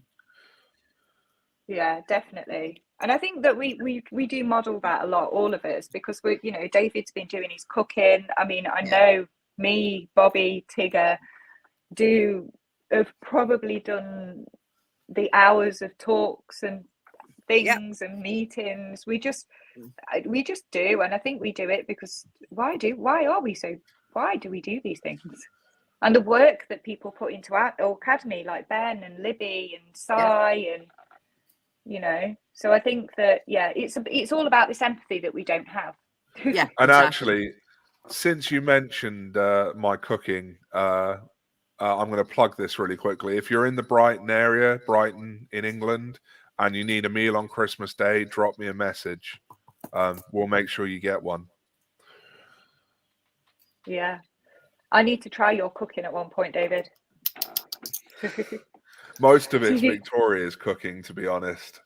Yeah, definitely. And I think that we do model that a lot, all of us, because we, you know, David's been doing his cooking. I mean, I know me, Bobby, Tigger have probably done the hours of talks and things and meetings. We just do, and I think we do it because why do we do these things? And the work that people put into our Aucademy, like Ben and Libby and Cy, and you know, so I think that it's all about this empathy that we don't have. Yeah. And actually, since you mentioned my cooking, I'm going to plug this really quickly. If you're in the Brighton area, Brighton in England, and you need a meal on Christmas Day, drop me a message. We'll make sure you get one. Yeah. I need to try your cooking at one point, David. Most of it's Victoria's cooking, to be honest.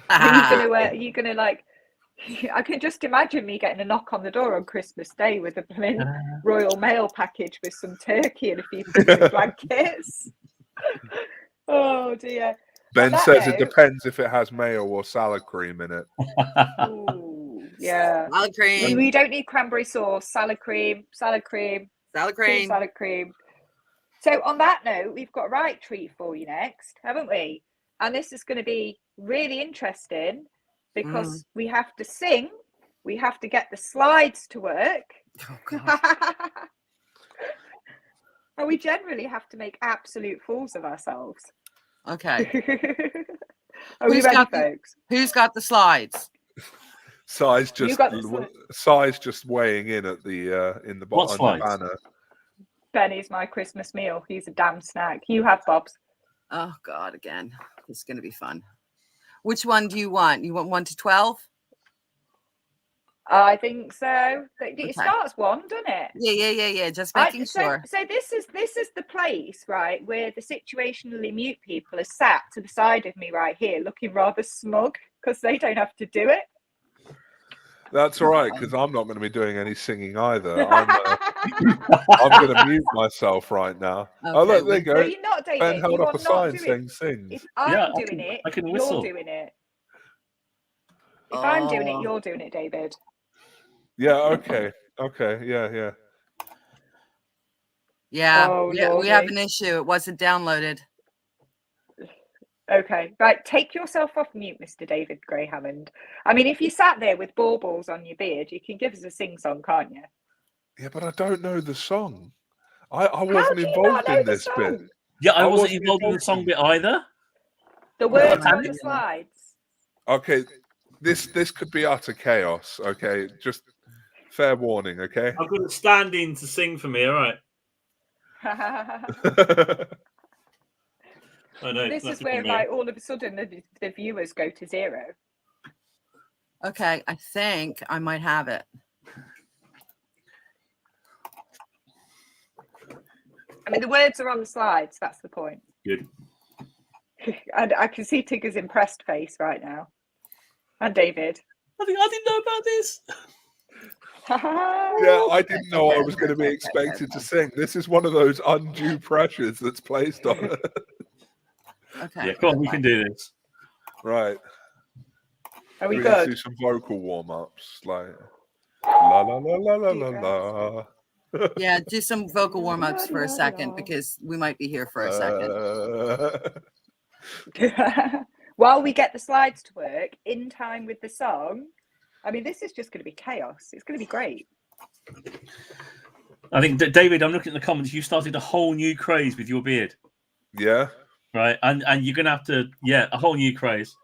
Are you gonna like? I can just imagine me getting a knock on the door on Christmas Day with a Royal Mail package with some turkey and a few blankets. Oh dear. Ben says it depends if it has mayo or salad cream in it. Ooh, yeah. Salad cream. We don't need cranberry sauce. Salad cream. Salad cream. So on that note, we've got a right treat for you next, haven't we? And this is going to be really interesting because we have to sing. We have to get the slides to work. Oh, and we generally have to make absolute fools of ourselves. Okay. Are we ready, folks? Who's got the slides? Size You just got the size just weighing in at the in the What bottom slides? banner. Benny's my Christmas meal. He's a damn snack. You have Bob's. Oh God, again. This is gonna be fun. Which one do you want? You want 1 to 12? I think so. It Okay. starts 1, doesn't it? Yeah. Just making sure. So this is the place, right, where the situationally mute people are sat to the side of me right here, looking rather smug because they don't have to do it. That's all right, because I'm not going to be doing any singing either. I'm going to mute myself right now. Oh, Okay, look, there you No, go. you're not, David. Ben held You up are a not sign doing. saying sing. If I'm Yeah, doing it, I can you're whistle. doing it. If I'm doing it, Oh. you're doing it, David. Yeah, okay. Yeah. Yeah, Oh, we have Lordy. an issue. It wasn't downloaded. Okay, right. Take yourself off mute, Mr. David Gray Hammond. I mean, if you sat there with baubles on your beard, you can give us a sing song, can't you? Yeah, but I don't know the song. I How wasn't do you involved not know in the this bit. song? Yeah, I I wasn't wasn't involved in the involved song in- bit either. The words are on Tanya? the slides. Okay, this could be utter chaos. Okay, just fair warning. Okay. I've got to stand in to sing for me. All right. I know. This that's is a where, good like, all of a sudden the viewers go to 0. Okay, I think I might have it. I mean, the words are on the slides. That's the point. Good. And I can see Tigger's impressed face right now. And David. I didn't know about this. Yeah, I didn't know I was going to be expected to sing. This is one of those undue pressures that's placed on it. Okay. Yeah, come on, we can do this. Right. Are we We need to good? do some vocal warm-ups, like la la la la la la la. Yeah, do some vocal warm-ups for a second because we might be here for a second. While we get the slides to work in time with the song, I mean, this is just going to be chaos. It's going to be great. I think, David, I'm looking at the comments. You started a whole new craze with your beard, Yeah. right? And you're going to have to, a whole new craze.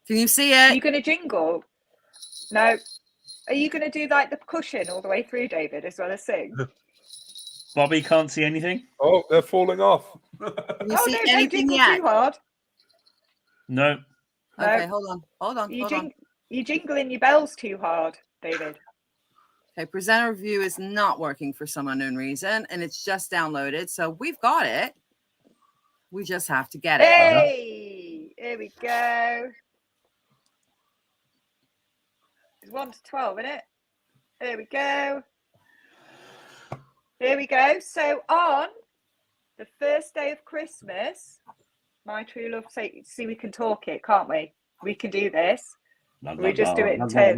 Can you see Are it? you going to jingle? No. Are you going to do like the percussion all the way through, David, as well as sing? Bobby can't see anything. Oh, they're falling off. Can you Oh, see no, don't anything jingle yet? too hard. No. Okay, No. hold on. You're jingling your bells too hard, David. Okay, presenter view is not working for some unknown reason, and it's just downloaded. So we've got it. We just have to get it. Hey, here we go. It's 1 to 12, isn't it? There we go. Here we go. So on the first day of Christmas, my true love, see we can talk it, can't we? We can do this. We just do it in turns.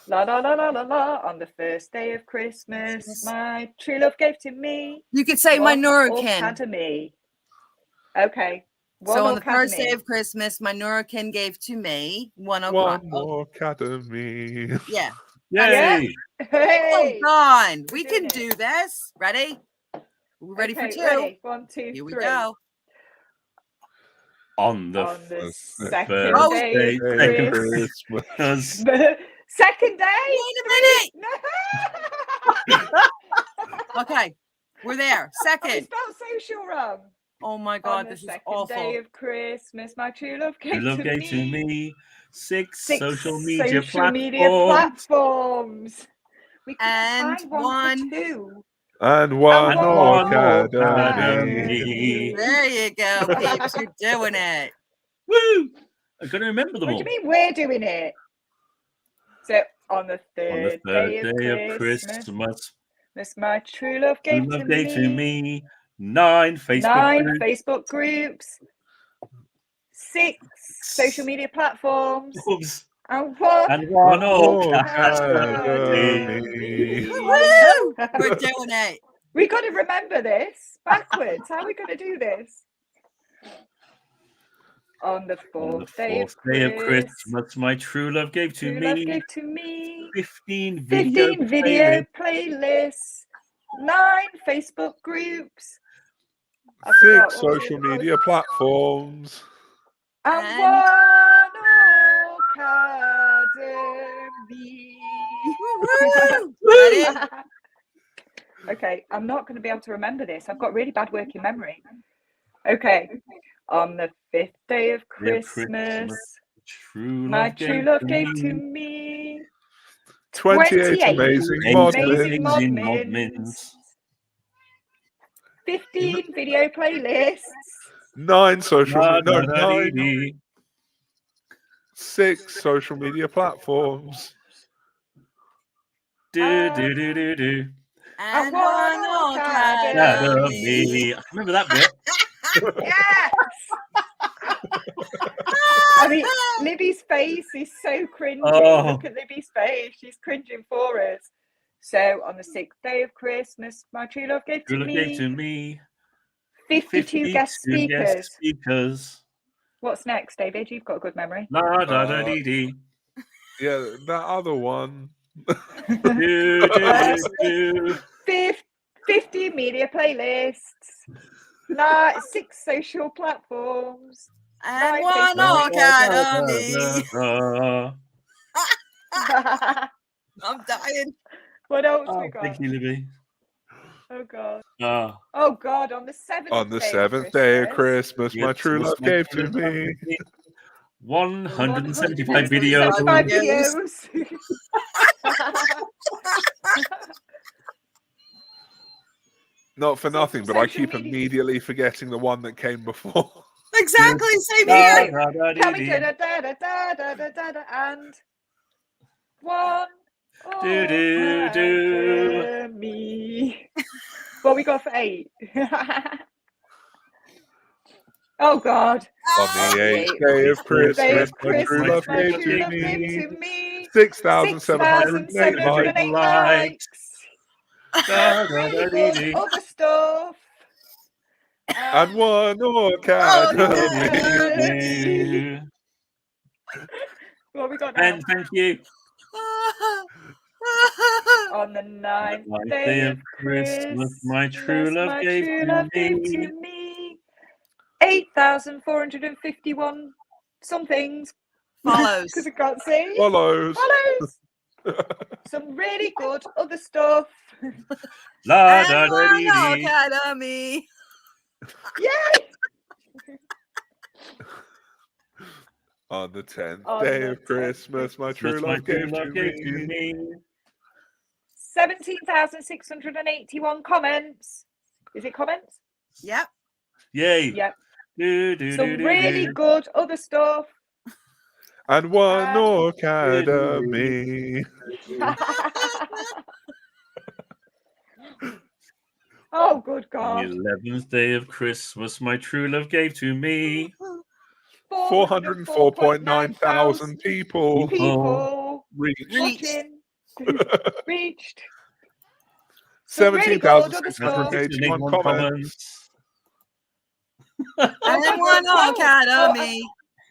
La la la la la la. On the first day of Christmas, my true love gave to me. You could say my Nurakin. Aucademy. Okay. So on the first day of Christmas, my Nurakin gave to me one more Aucademy. Yeah. Yay! Hey. Hold on. We can do this. Ready? We're ready for 2. Ready. 1, 2, Here we 3. go. On the second first day of day Christmas. Christmas. Second day? Wait a minute. No. Okay. We're there. I Second. spelled social wrong. Oh my God, On this the is second awful. day of Christmas, my true love True gave, love to, gave me to me 6 6 social media platforms. We And find one for 2. And one And more one Aucademy. There you go, peeps. You're doing it. Woo! I've got to remember them What all. do you mean we're doing it? So on the On third, the third day of Christmas, my true love true gave, love to, gave me to me 9 Facebook 9 groups, Facebook groups, 6 social media platforms, and one Aucademy. Woo! We're doing it. We got to remember this backwards. How are we going to do this? On the fourth day of Christmas, my true love gave to true love me gave to me 15 15 video video playlists, 9 Facebook groups, I 6 forgot what social media platforms. and 1 Aucademy. Woo-woo! Ready? Okay, I'm not going to be able to remember this. I've got really bad working memory. Okay, on the 5th day of Christmas, my true love gave to me 28 amazing amazing Modmins. Modmins, 15 video playlists, 9 6 social media platforms. Do. And one one Aucademy. I remember that bit. Yes! I mean, Libby's face is so cringy. Oh. Look at Libby's face. She's cringing for us. So, on the 6th day of Christmas, my true love gave to me 52 guest speakers. What's next, David? You've got a good memory. La da da dee dee. Yeah, that other one. Do. 50 media playlists. 6 social platforms. And Right, one Facebook. Aucademy. I'm dying. What else Oh, we got? thank you, Libby. Oh God. Oh, Oh God, on the 7th On the 7th day of Christmas, my true love gave to me 175 videos. videos. videos. Not for nothing, but I social keep media. immediately forgetting the one that came before. Exactly, same Da, here. da, da, Can dee, we dee. do da and one Do. Aucademy. What we got for 8? Oh God. On the 8th day of Christmas, my true love my gave true to love gave me to me 6,708 likes. 6,708 likes. Da, da, Really da, good dee, dee. other stuff. And one Aucademy. What we got now? Ben, thank you. On the 9th Ninth day of Christmas, my true love my gave true to love me. gave to me 8,451 somethings. Follows. Because I can't see. Follows. Some really good other stuff. La And da da one dee dee. Aucademy. Yay! On the 10th On day the of Christmas, my true love gave to me 17,681 comments. Is it comments? Yep. Yay. Yep. Do, Some do, really do. good other stuff. and one And- Aucademy. Oh, good On the God. 11th day of Christmas, my true love gave to me 404.9 thousand people people reached. watching. Reached. Some really good other stuff. 17,681 comments. And one Aucademy.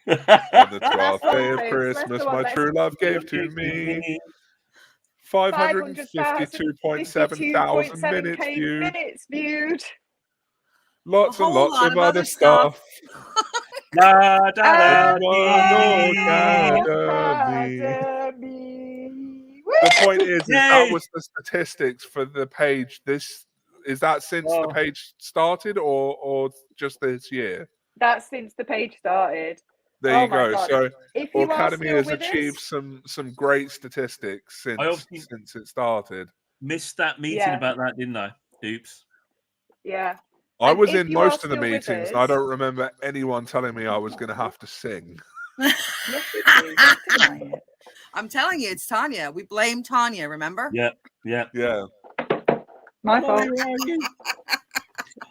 On the 12th day of Let's Christmas, go on, my let's- true love gave to me 552.7 thousand minutes viewed. minutes viewed. Lots A and whole lots lot of of other other stuff. La da da And dee. one Aucademy. Aucademy. The point is that Yay. was the statistics for the page. Is that since the Oh. page started or just this year? That's since the page started. There Oh you my go. God. So If you are Aucademy still has with achieved us, some great statistics I obviously- since it started. Missed that meeting Yeah. about that, didn't I? Oops. yeah. I And was if in you are most of the still with meetings, and I us- don't remember anyone telling me I was going to have to sing. Yes, you do. Don't deny it. I'm telling you, it's Tanya. We blame Tanya, remember? Yeah. Yeah. My Oh, fault. where are you?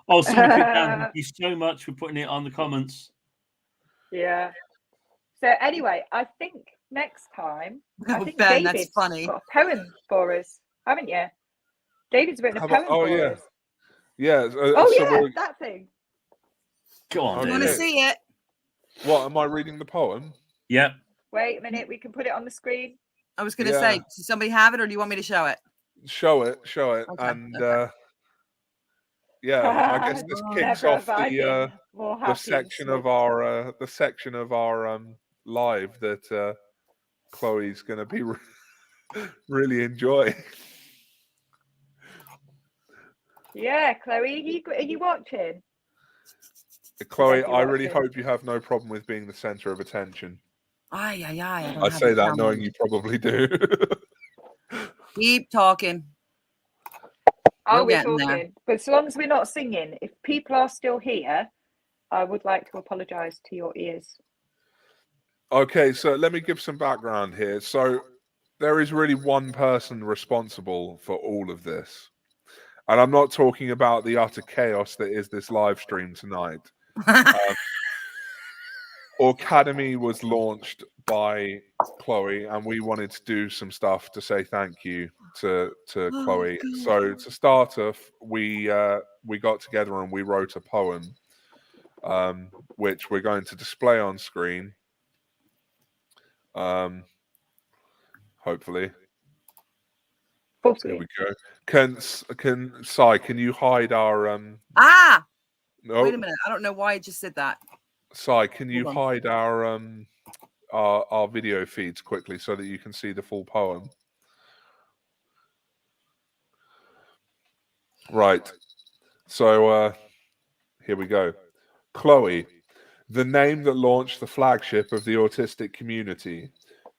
Oh, somebody put down. Thank you so much for putting it on the comments. Yeah. So anyway, I think next time, I Oh, think Ben, David's that's funny. got a poem for us, haven't you? David's written a How about- poem for yeah. us. Yeah. Oh so yeah, we're- that thing. Go on, I Okay. want to David. see it. what am I reading the poem? Yeah. Wait a minute, we can put it on the screen. I was going to Yeah. say, does somebody have it or do you want me to show it? Show it, Okay, and okay. yeah, I guess this Oh, kicks Never off have I been more happy the and section of smug. our live that Chloe's going to be really enjoying. Yeah, Chloe, are you watching? Chloe, Yes, you're I really watching. hope you have no problem with being the center of attention. Ay, ay, ay. I don't I have say a that camera. knowing you probably do. Keep talking. Oh, we're getting there. talking. But as long as we're not singing, if people are still here, I would like to apologise to your ears. Okay, so let me give some background here. So there is really one person responsible for all of this. And I'm not talking about the utter chaos that is this live stream tonight. Aucademy was launched by Chloe, and we wanted to do some stuff to say thank you to Chloe. God. So to start off, we got together and we wrote a poem, which we're going to display on screen. Hopefully. Here we go. Can Sai, can you hide our No. Wait a minute. I don't know why I just did that. Sai, can you hide our video feeds quickly so that you can see the full poem? Right. So here we go. Chloe, the name that launched the flagship of the autistic community.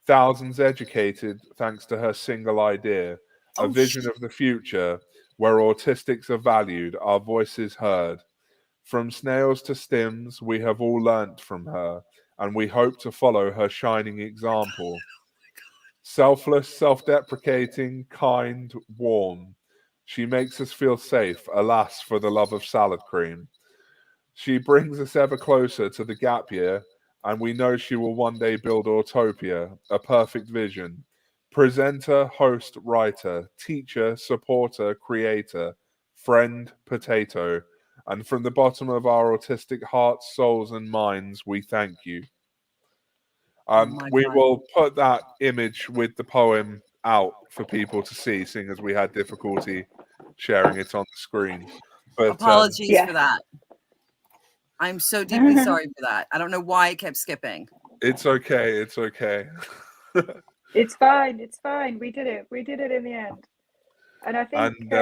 Thousands educated thanks to her single idea, a vision of the future where autistics are valued, our voices heard. From snails to stims, we have all learnt from her, and we hope to follow her shining example. Selfless, self-deprecating, kind, warm. She makes us feel safe, alas, for the love of salad cream. She brings us ever closer to the gap year, and we know she will one day build Autopia, a perfect vision. Presenter, host, writer, teacher, supporter, creator, friend, potato. And from the bottom of our autistic hearts, souls, and minds, we thank you. We will put that image with the poem out for people to see, seeing as we had difficulty sharing it on the screen. But apologies for that. I'm so deeply sorry for that. I don't know why it kept skipping. It's okay. It's okay. It's fine. It's fine. We did it. We did it in the end. And I think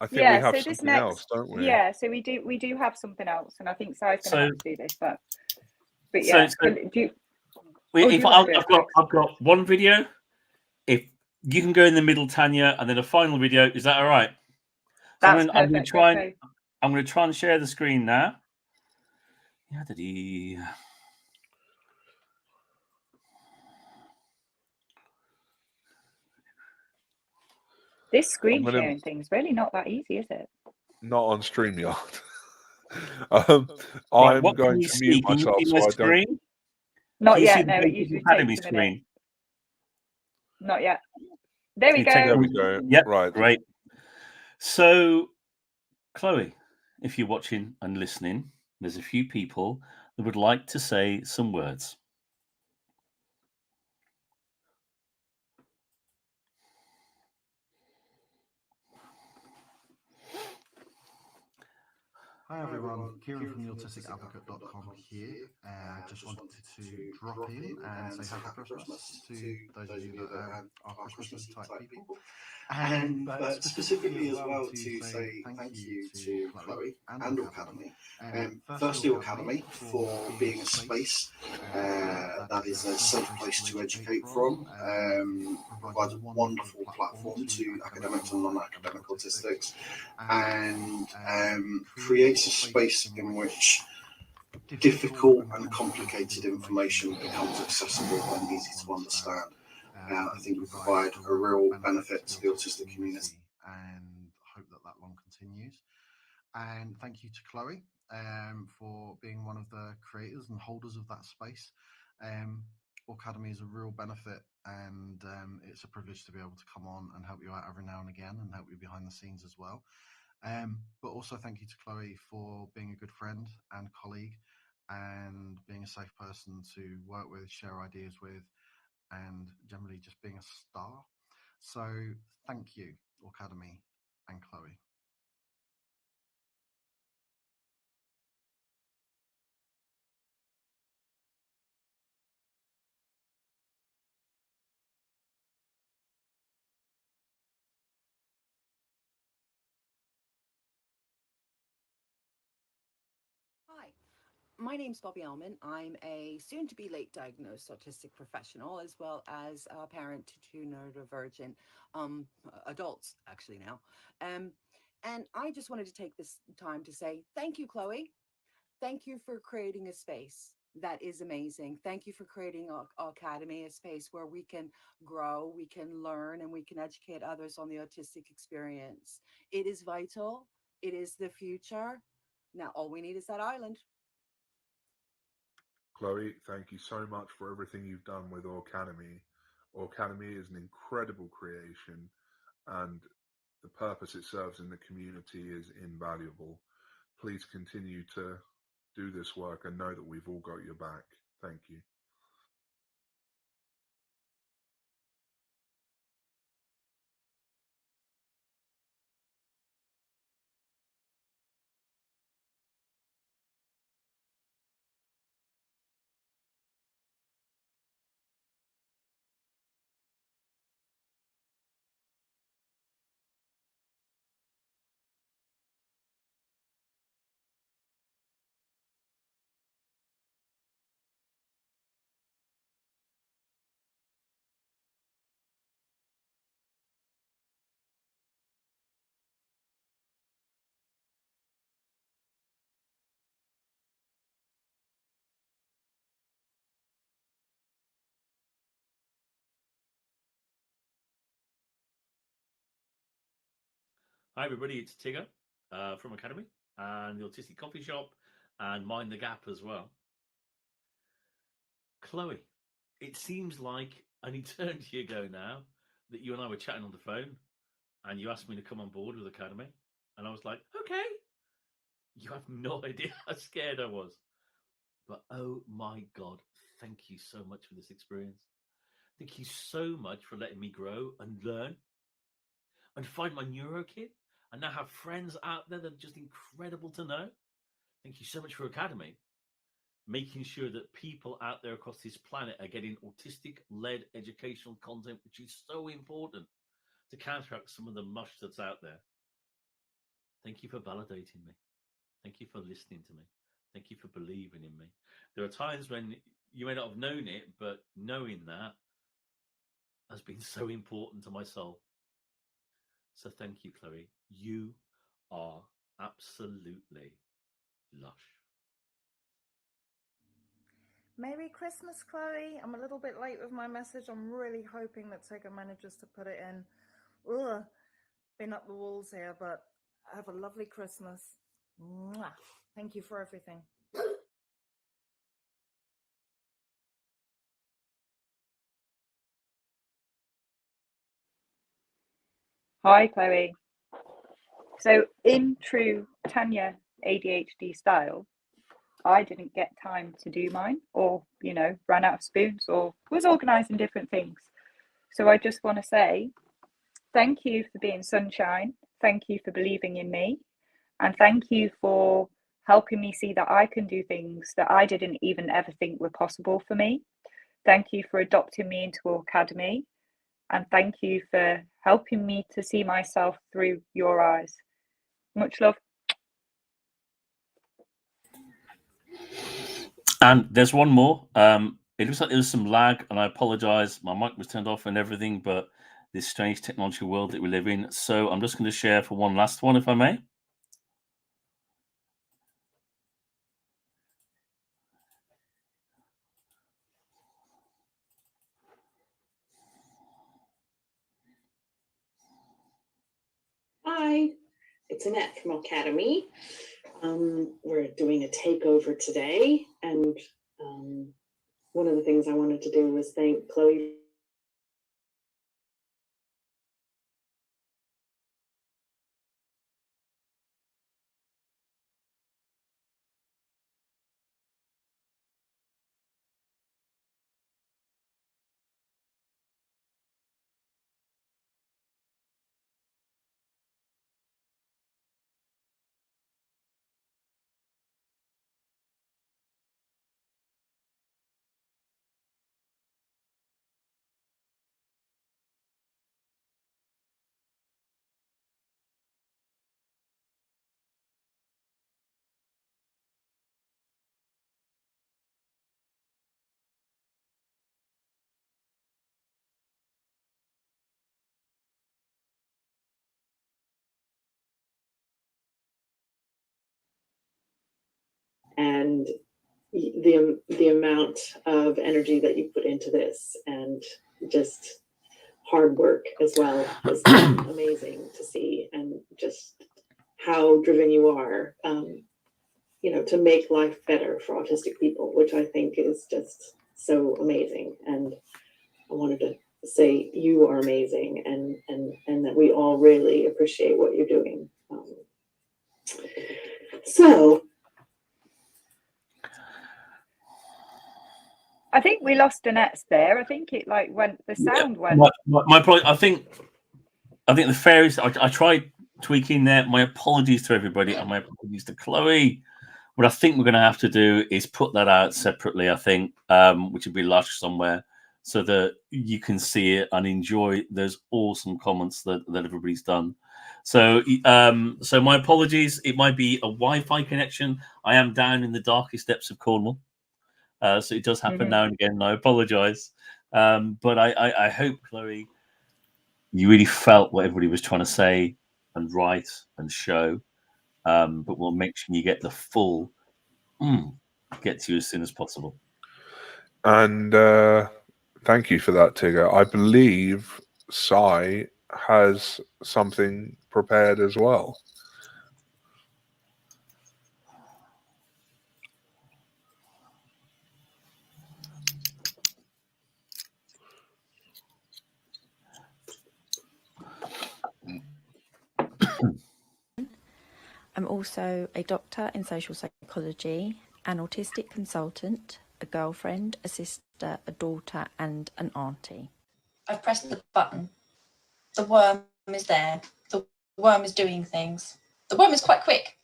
I think we have so something else, don't we? Yeah, so we do have something else, and I think Sai's going to have to do this, but yeah. I've got one video. If you can go in the middle, Tanya, and then a final video, is that all right? So I'm going to try and share the screen now. This screen sharing thing is really not that easy, is it? Not on StreamYard. I'm going to mute myself so I don't. Not yet. No, it usually takes a minute. Not yet. There we go. There we go. Yep. Right. Great. So, Chloe, if you're watching and listening, there's a few people that would like to say some words. Hi everyone, Kieran from theautisticadvocate.com here. Just wanted to drop in and say happy Christmas to those of you that are Christmas type people. But specifically as well to say thank you to Chloe and Aucademy. Firstly, Aucademy for being a space that is a safe place to educate from, provides a wonderful platform to academics and non-academic autistics, and creates a space in which difficult and complicated information becomes accessible and easy to understand. I think we provide a real benefit to the autistic community, and hope that long continues. And thank you to Chloe for being one of the creators and holders of that space. Aucademy is a real benefit, and it's a privilege to be able to come on and help you out every now and again and help you behind the scenes as well. But also thank you to Chloe for being a good friend and colleague, and being a safe person to work with, share ideas with, and generally just being a star. So thank you, Aucademy and Chloe. My name's Bobby Allman. I'm a soon-to-be late diagnosed autistic professional, as well as a parent to two neurodivergent adults, actually now. And I just wanted to take this time to say thank you, Chloe. Thank you for creating a space that is amazing. Thank you for creating Aucademy, a space where we can grow, we can learn, and we can educate others on the autistic experience. It is vital. It is the future. Now, all we need is that island. Chloe, thank you so much for everything you've done with Aucademy. Aucademy is an incredible creation, and the purpose it serves in the community is invaluable. Please continue to do this work and know that we've all got your back. Thank you. Hi, everybody. It's Tigger from Aucademy and the Autistic Coffee Shop and Mind the Gap as well. Chloe, it seems like an eternity ago now that you and I were chatting on the phone and you asked me to come on board with Aucademy. And I was like, okay. You have no idea how scared I was. But oh my God, thank you so much for this experience. Thank you so much for letting me grow and learn and find my neuro kid. And now have friends out there that are just incredible to know. Thank you so much for Aucademy, making sure that people out there across this planet are getting autistic-led educational content, which is so important to counteract some of the mush that's out there. Thank you for validating me. Thank you for listening to me. Thank you for believing in me. There are times when you may not have known it, but knowing that has been so important to my soul. So thank you, Chloe. You are absolutely lush. Merry Christmas, Chloe. I'm a little bit late with my message. I'm really hoping that Tigger manages to put it in. Ugh, been up the walls here, but have a lovely Christmas. Mwah. Thank you for everything. Hi, Chloe. So, in true Tanya ADHD style, I didn't get time to do mine, or, ran out of spoons, or was organising different things. So, I just want to say thank you for being sunshine. Thank you for believing in me. And thank you for helping me see that I can do things that I didn't even ever think were possible for me. Thank you for adopting me into Aucademy. And thank you for helping me to see myself through your eyes. Much love. And there's one more. It looks like there was some lag, and I apologize. My mic was turned off and everything, but this strange technology world that we live in. So I'm just going to share for one last one, if I may. Hi, it's Annette from Aucademy. We're doing a takeover today, and one of the things I wanted to do was thank Chloe and the amount of energy that you put into this, and just hard work as well, is amazing to see, and just how driven you are, to make life better for autistic people, which I think is just so amazing. And I wanted to say you are amazing, and that we all really appreciate what you're doing. So I think we lost Annette's there. I think it the sound went. My point. I think the fairies. I tried tweaking there. My apologies to everybody, and my apologies to Chloe. What I think we're going to have to do is put that out separately. I think, which will be lodged somewhere, so that you can see it and enjoy those awesome comments that everybody's done. So, so my apologies. It might be a Wi-Fi connection. I am down in the darkest depths of Cornwall. So it does happen now and again, and I apologize. But I hope, Chloe, you really felt what everybody was trying to say and write and show. But we'll make sure you get the full get to you as soon as possible. And thank you for that, Tigger. I believe Sai has something prepared as well. I'm also a doctor in social psychology, an autistic consultant, a girlfriend, a sister, a daughter, and an auntie. I've pressed the button. The worm is there. The worm is doing things. The worm is quite quick.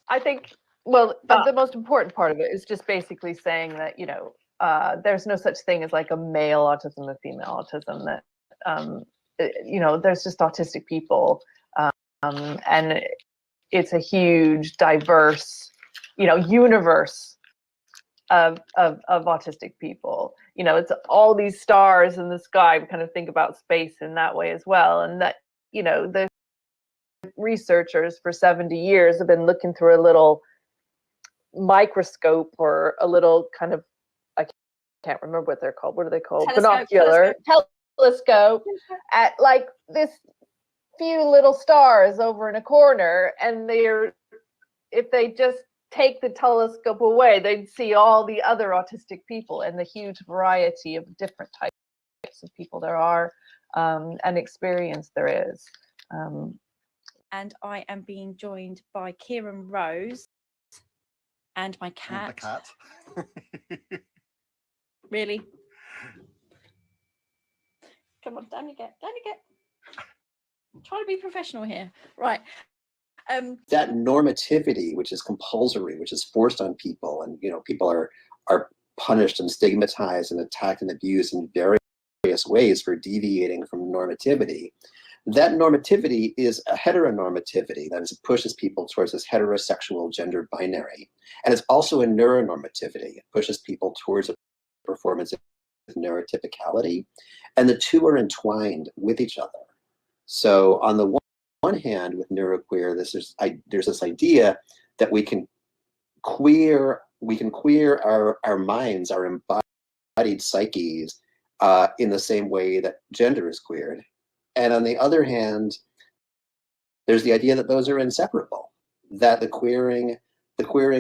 I think, the most important part of it is just basically saying that, there's no such thing as like a male autism and female autism, that, there's just autistic people. And it's a huge, diverse, universe of autistic people. It's all these stars in the sky. We kind of think about space in that way as well. And that, the researchers for 70 years have been looking through a little microscope, or a little kind of, I can't remember what they're called. What are they called? Binocular telescope at like this few little stars over in a corner, and if they just take the telescope away, they'd see all the other autistic people and the huge variety of different types of people there are, and experience there is. And I am being joined by Kieran Rose and my cat. The cat. Really? Come on, down you get. Try to be professional here. Right. That normativity, which is compulsory, which is forced on people, and people are punished and stigmatized and attacked and abused in various ways for deviating from normativity. That normativity is a heteronormativity, that is, it pushes people towards this heterosexual gender binary. And it's also a neuronormativity. It pushes people towards a performance of neurotypicality. And the two are entwined with each other. So on the one hand, with neuroqueer, there's this idea that we can queer our minds, our embodied psyches, in the same way that gender is queered. And on the other hand, there's the idea that those are inseparable, that the queering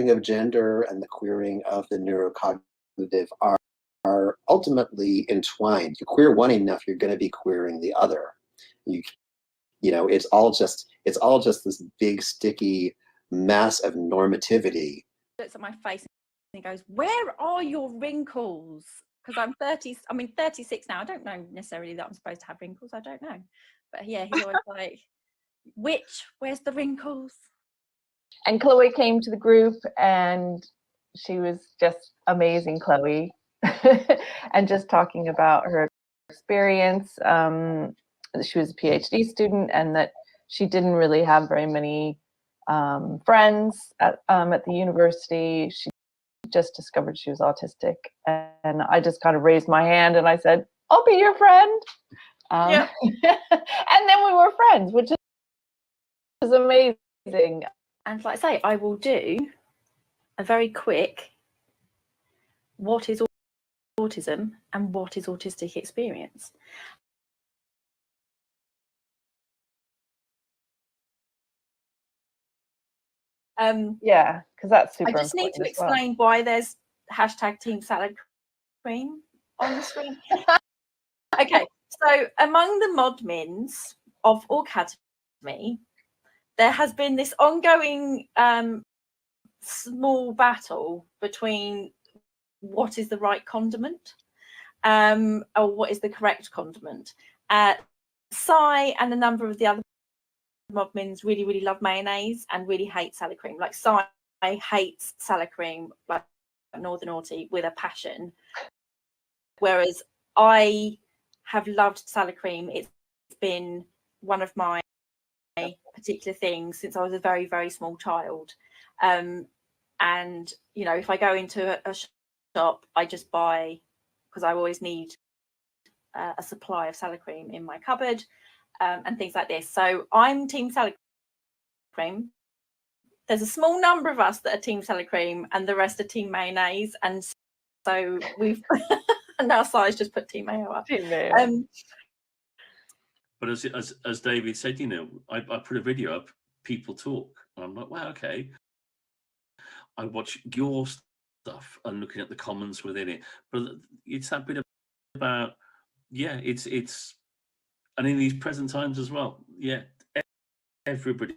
of gender and the queering of the neurocognitive are ultimately entwined. You queer one enough, you're going to be queering the other. It's all just this big sticky mass of normativity. Looks at my face and he goes, "Where are your wrinkles?" Because I'm 36 now. I don't know necessarily that I'm supposed to have wrinkles. I don't know. But yeah, he's always like, where's the wrinkles? And Chloe came to the group, and she was just amazing, Chloe. And just talking about her experience. She was a PhD student, and that she didn't really have very many friends at the university. She just discovered she was autistic, and I just kind of raised my hand and I said, "I'll be your friend." And then we were friends, which is amazing. And like I say, I will do a very quick, what is autism and what is autistic experience? Yeah, because that's super I just need to important as well. explain why there's hashtag Team Salad Cream on the screen. Okay, so among the Modmins of Aucademy, there has been this ongoing small battle between what is the right condiment, or what is the correct condiment. Sai and a number of the other Modmins really, really love mayonnaise and really hate salad cream. Like Sai hates salad cream like Northern Naughty with a passion, whereas I have loved salad cream. It's been one of my particular things since I was a very, very small child. And you know, if I go into a shop, I just buy, because I always need a supply of salad cream in my cupboard, and things like this. So I'm Team Salad Cream. There's a small number of us that are Team Salad Cream, and the rest are Team Mayonnaise. And so we've and now Si's just put Team Mayo up. Team Mayo. But as David said, you know, I put a video up, people talk, and I'm like, wow, okay. I watch your stuff and looking at the comments within it, but it's that bit about, yeah, it's and in these present times as well, yeah, everybody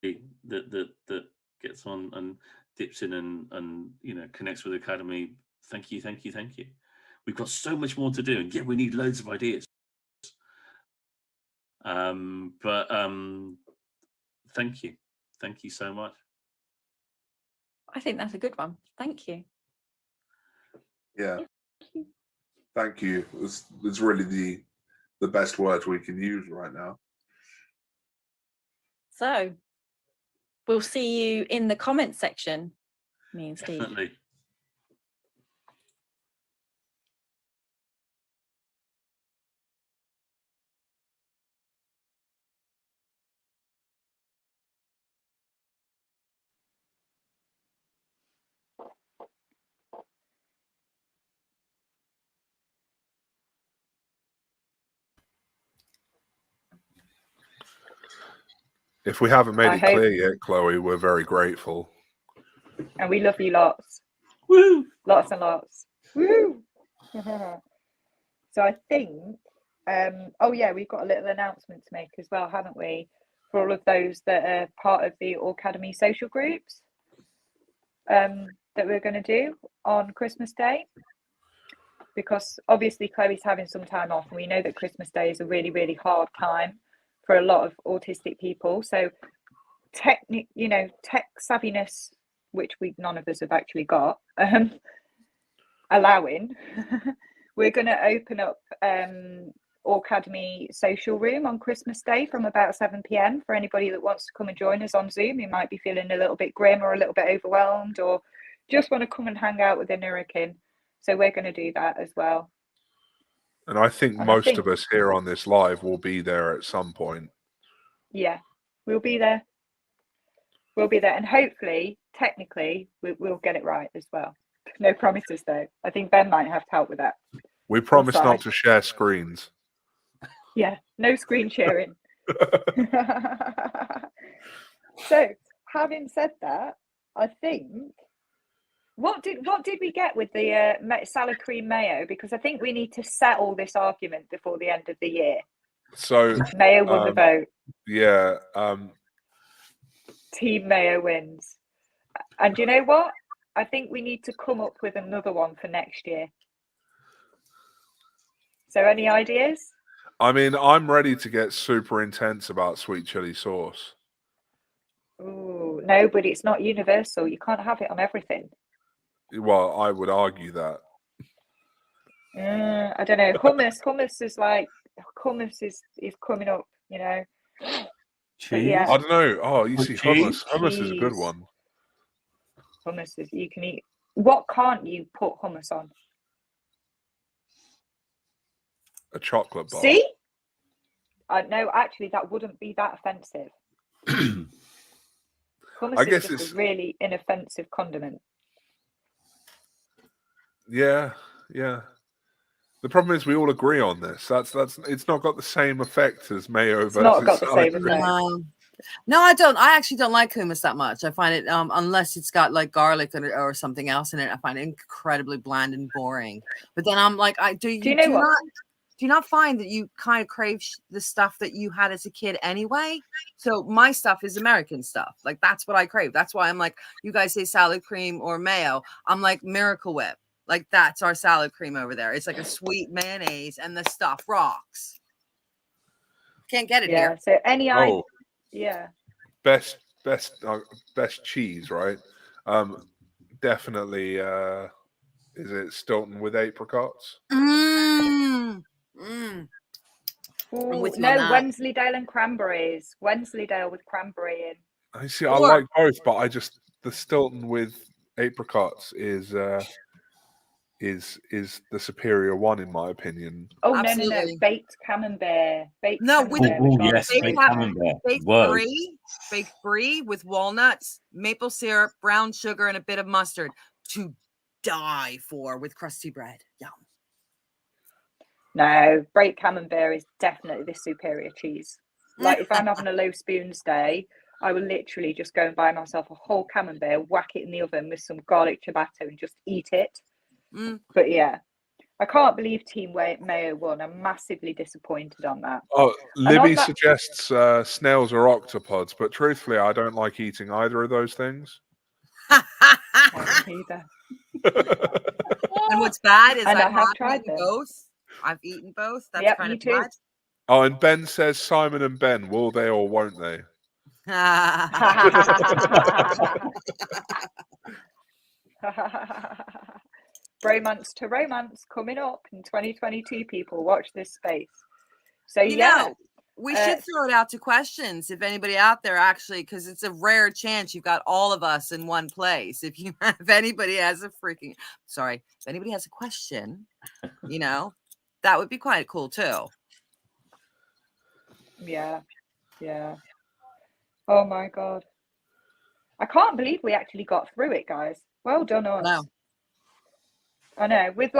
that gets on and dips in and you know, connects with Aucademy, thank you. We've got so much more to do, and yeah, we need loads of ideas. But thank you so much. I think that's a good one. Thank you. Yeah, thank you. It's really the best words we can use right now. So we'll see you in the comments section, me and Steve. Definitely. If we haven't made I it hope- clear yet, Chloe, we're very grateful. And we love you lots. Woo! Lots and lots. Woo! So I think, oh yeah, we've got a little announcement to make as well, haven't we? For all of those that are part of the Aucademy social groups that we're going to do on Christmas Day. Because obviously Chloe's having some time off, and we know that Christmas Day is a really, really hard time for a lot of autistic people. So tech savviness, which none of us have actually got, allowing, we're going to open up Aucademy social room on Christmas Day from about 7 p.m. for anybody that wants to come and join us on Zoom, who might be feeling a little bit grim or a little bit overwhelmed, or just want to come and hang out with a Nurakin. So we're going to do that as well. And I think most of us here on this live will be there at some point. Yeah, we'll be there. We'll be there. And hopefully, technically, we'll get it right as well. No promises, though. I think Ben might have to help with that. We promise not to share screens. Yeah, no screen sharing. So, having said that, I think... What did we get with the salad cream mayo? Because I think we need to settle this argument before the end of the year. So Mayo won the vote. Yeah. Team Mayo wins. And you know what? I think we need to come up with another one for next year. So any ideas? I mean, I'm ready to get super intense about sweet chili sauce. Ooh, no, but it's not universal. You can't have it on everything. Well, I would argue that. I don't know. Hummus is like, hummus is coming up, you know. Cheese? Yeah. I don't know. Oh, you see, Cheese? hummus is a good one. Hummus is, you can eat. What can't you put hummus on? A chocolate bar. See? No, actually, that wouldn't be that offensive. Hummus I is guess just it's a really inoffensive condiment. Yeah, yeah. The problem is we all agree on this. That's it's not got the same effect as Mayo It's not versus got the salad same cream. effect. No, I don't. I actually don't like hummus that much. I find it, unless it's got like garlic or something else in it, I find it incredibly bland and boring. But then I'm like, do you know what? do you not find that you kind of crave the stuff that you had as a kid anyway? So my stuff is American stuff. Like that's what I crave. That's why I'm like, you guys say salad cream or mayo. I'm like Miracle Whip. Like that's our salad cream over there. It's like a sweet mayonnaise and the stuff rocks. Can't get it here. So Oh, yeah. best cheese, right? Definitely. Is it Stilton with apricots? Mm. Ooh, with you no, on that. Wensleydale and cranberries. Wensleydale with cranberry in. I see. I like both, but the Stilton with apricots is the superior one in my opinion. Oh Absolutely. no, baked camembert. Yes, baked camembert. Baked brie with walnuts, maple syrup, brown sugar, and a bit of mustard to die for with crusty bread. Yum. No, baked camembert is definitely the superior cheese. Like if I'm having a low spoons day, I will literally just go and buy myself a whole camembert, whack it in the oven with some garlic ciabatta and just eat it. But yeah, I can't believe Team Mayo won. I'm massively disappointed on that. Oh, Libby suggests snails or octopods, but truthfully, I don't like eating either of those things. Either. And what's bad is and I have tried eaten both. I've eaten both. That's yep, kind me of too. bad. Oh, and Ben says Simon and Ben, will they or won't they? Bromance to romance coming up in 2022. People, watch this space. So we should throw it out to questions if anybody out there actually, because it's a rare chance you've got all of us in one place. If anybody has a question, that would be quite cool too. Yeah. Oh my god, I can't believe we actually got through it, guys. Well done us. No. I know, with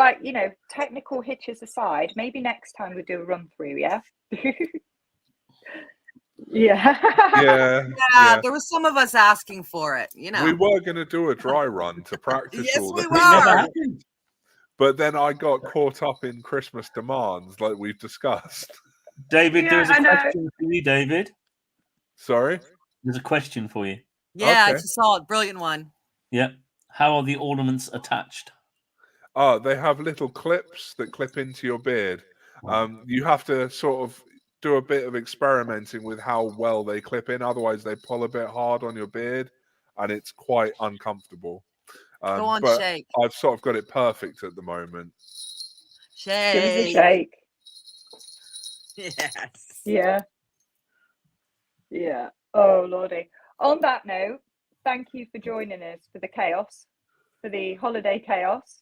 technical hitches aside, maybe next time we do a run through, yeah? Yeah. There was some of us asking for it, We were going to do a dry run to practice yes, all we this. were. But then I got caught up in Christmas demands like we've discussed. David, there's a question for you, David. Sorry? There's a question for you. Yeah, I just saw it. Brilliant one. Yeah. How are the ornaments attached? Oh, they have little clips that clip into your beard. You have to sort of do a bit of experimenting with how well they clip in. Otherwise, they pull a bit hard on your beard, and it's quite uncomfortable. Go on, but shake. I've sort of got it perfect at the moment. Shake. Give us a shake. Yes. Yeah. Oh, Lordy. On that note, thank you for joining us for the chaos, for the holiday chaos.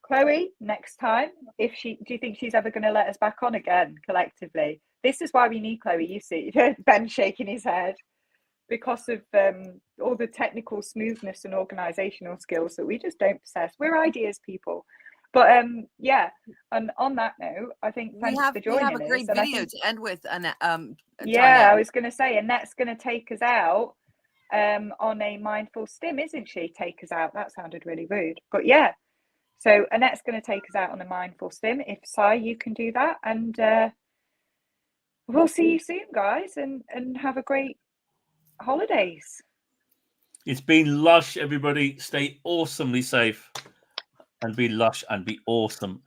Chloe, next time, do you think she's ever going to let us back on again collectively? This is why we need Chloe, you see. Ben shaking his head because of all the technical smoothness and organizational skills that we just don't possess. We're ideas people. But and on that note, I think thanks for joining us. We have a great video to end with. I was going to say, Annette's going to take us out on a mindful stim, isn't she? Take us out. That sounded really rude. But yeah. So Annette's going to take us out on a mindful stim. If Si, you can do that. And we'll see you soon, guys. And have a great holidays. It's been lush, everybody. Stay awesomely safe. And be lush and be awesome.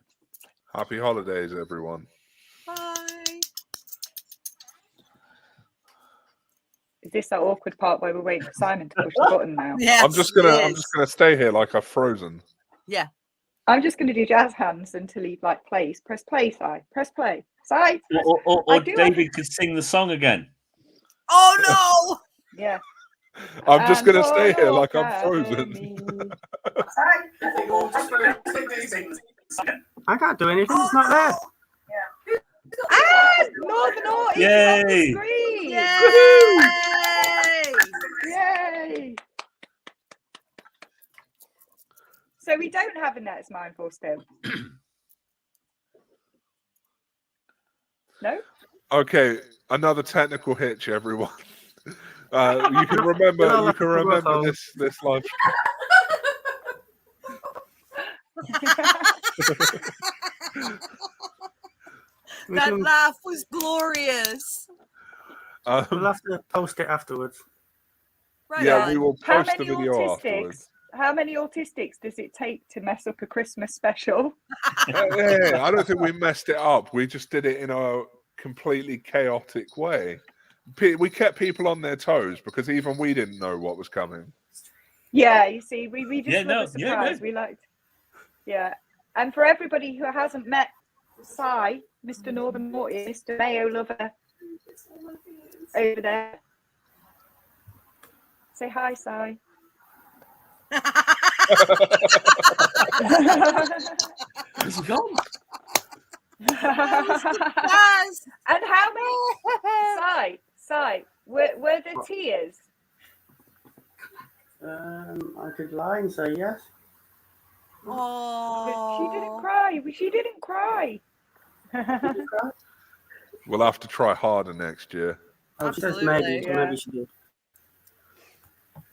Happy holidays, everyone. Bye. Is this that awkward part where we're waiting for Simon to push the button now? Yes, I'm just gonna stay here like I've frozen. Yeah. I'm just gonna do jazz hands until he plays. Press play, Si. Press play. Si. Or David could sing the song again. Oh no! Yeah. I'm just gonna stay here like I'm frozen. I can't do anything. It's not there. Northern Ort is Yay! on the screen. Yay! Yay! So we don't have a Net's Mindful still. No. Okay, another technical hitch, everyone. You can remember this live stream. That laugh was glorious. We'll have to post it afterwards. Right Yeah, on. we will How post the many video afterwards. How many autistics does it take to mess up a Christmas special? Yeah, I don't think we messed it up. We just did it in a completely chaotic way. We kept people on their toes because even we didn't know what was coming. Yeah, you see, we just Yeah, no, love a yeah, surprise. no. We liked. Yeah, and for everybody who hasn't met Cy, Mr. Northern Morty, Mr. Mayo lover over there, say hi, Cy. Is he gone? Yes. And how many? Cy, were there tears? I could lie and say yes. She didn't cry. She didn't cry. We'll have to try harder next year. Oh, she says Absolutely, maybe, yeah. maybe she did.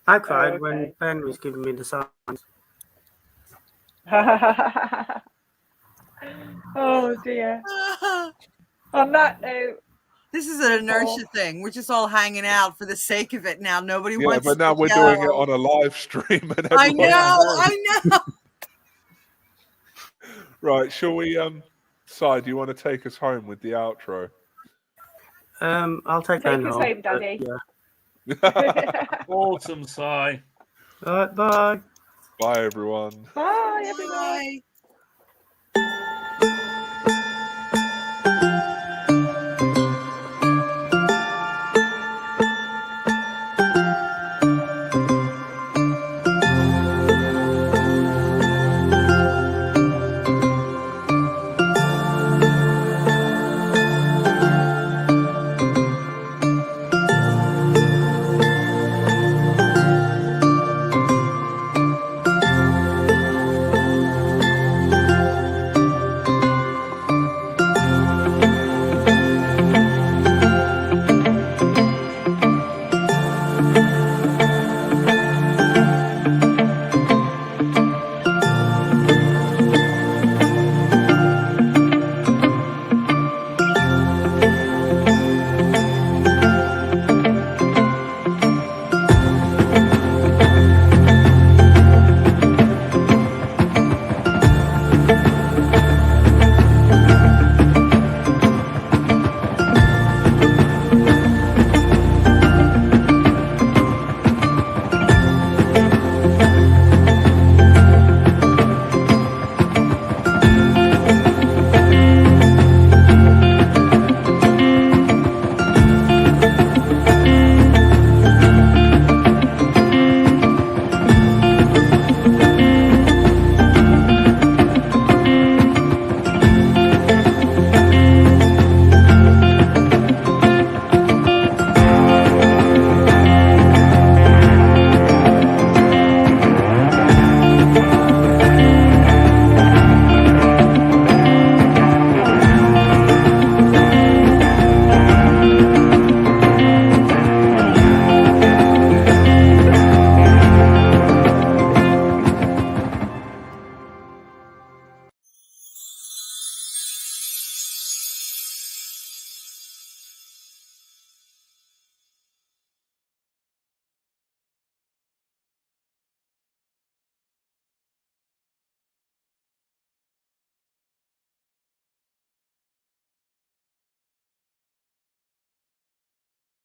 I cried okay. when Ben was giving me the signs. Oh dear. On that note, This is an inertia thing. We're just all hanging out for the sake of it now. Nobody Yeah, wants but now to we're go. doing it on a live stream. And I everyone's know. there. I know. Right, shall we? Si, do you want to take us home with the outro? I'll take take Ben us home. home, Daddy. Yeah. Awesome, Si. All right, bye. Bye, everyone. Bye, everyone. Bye.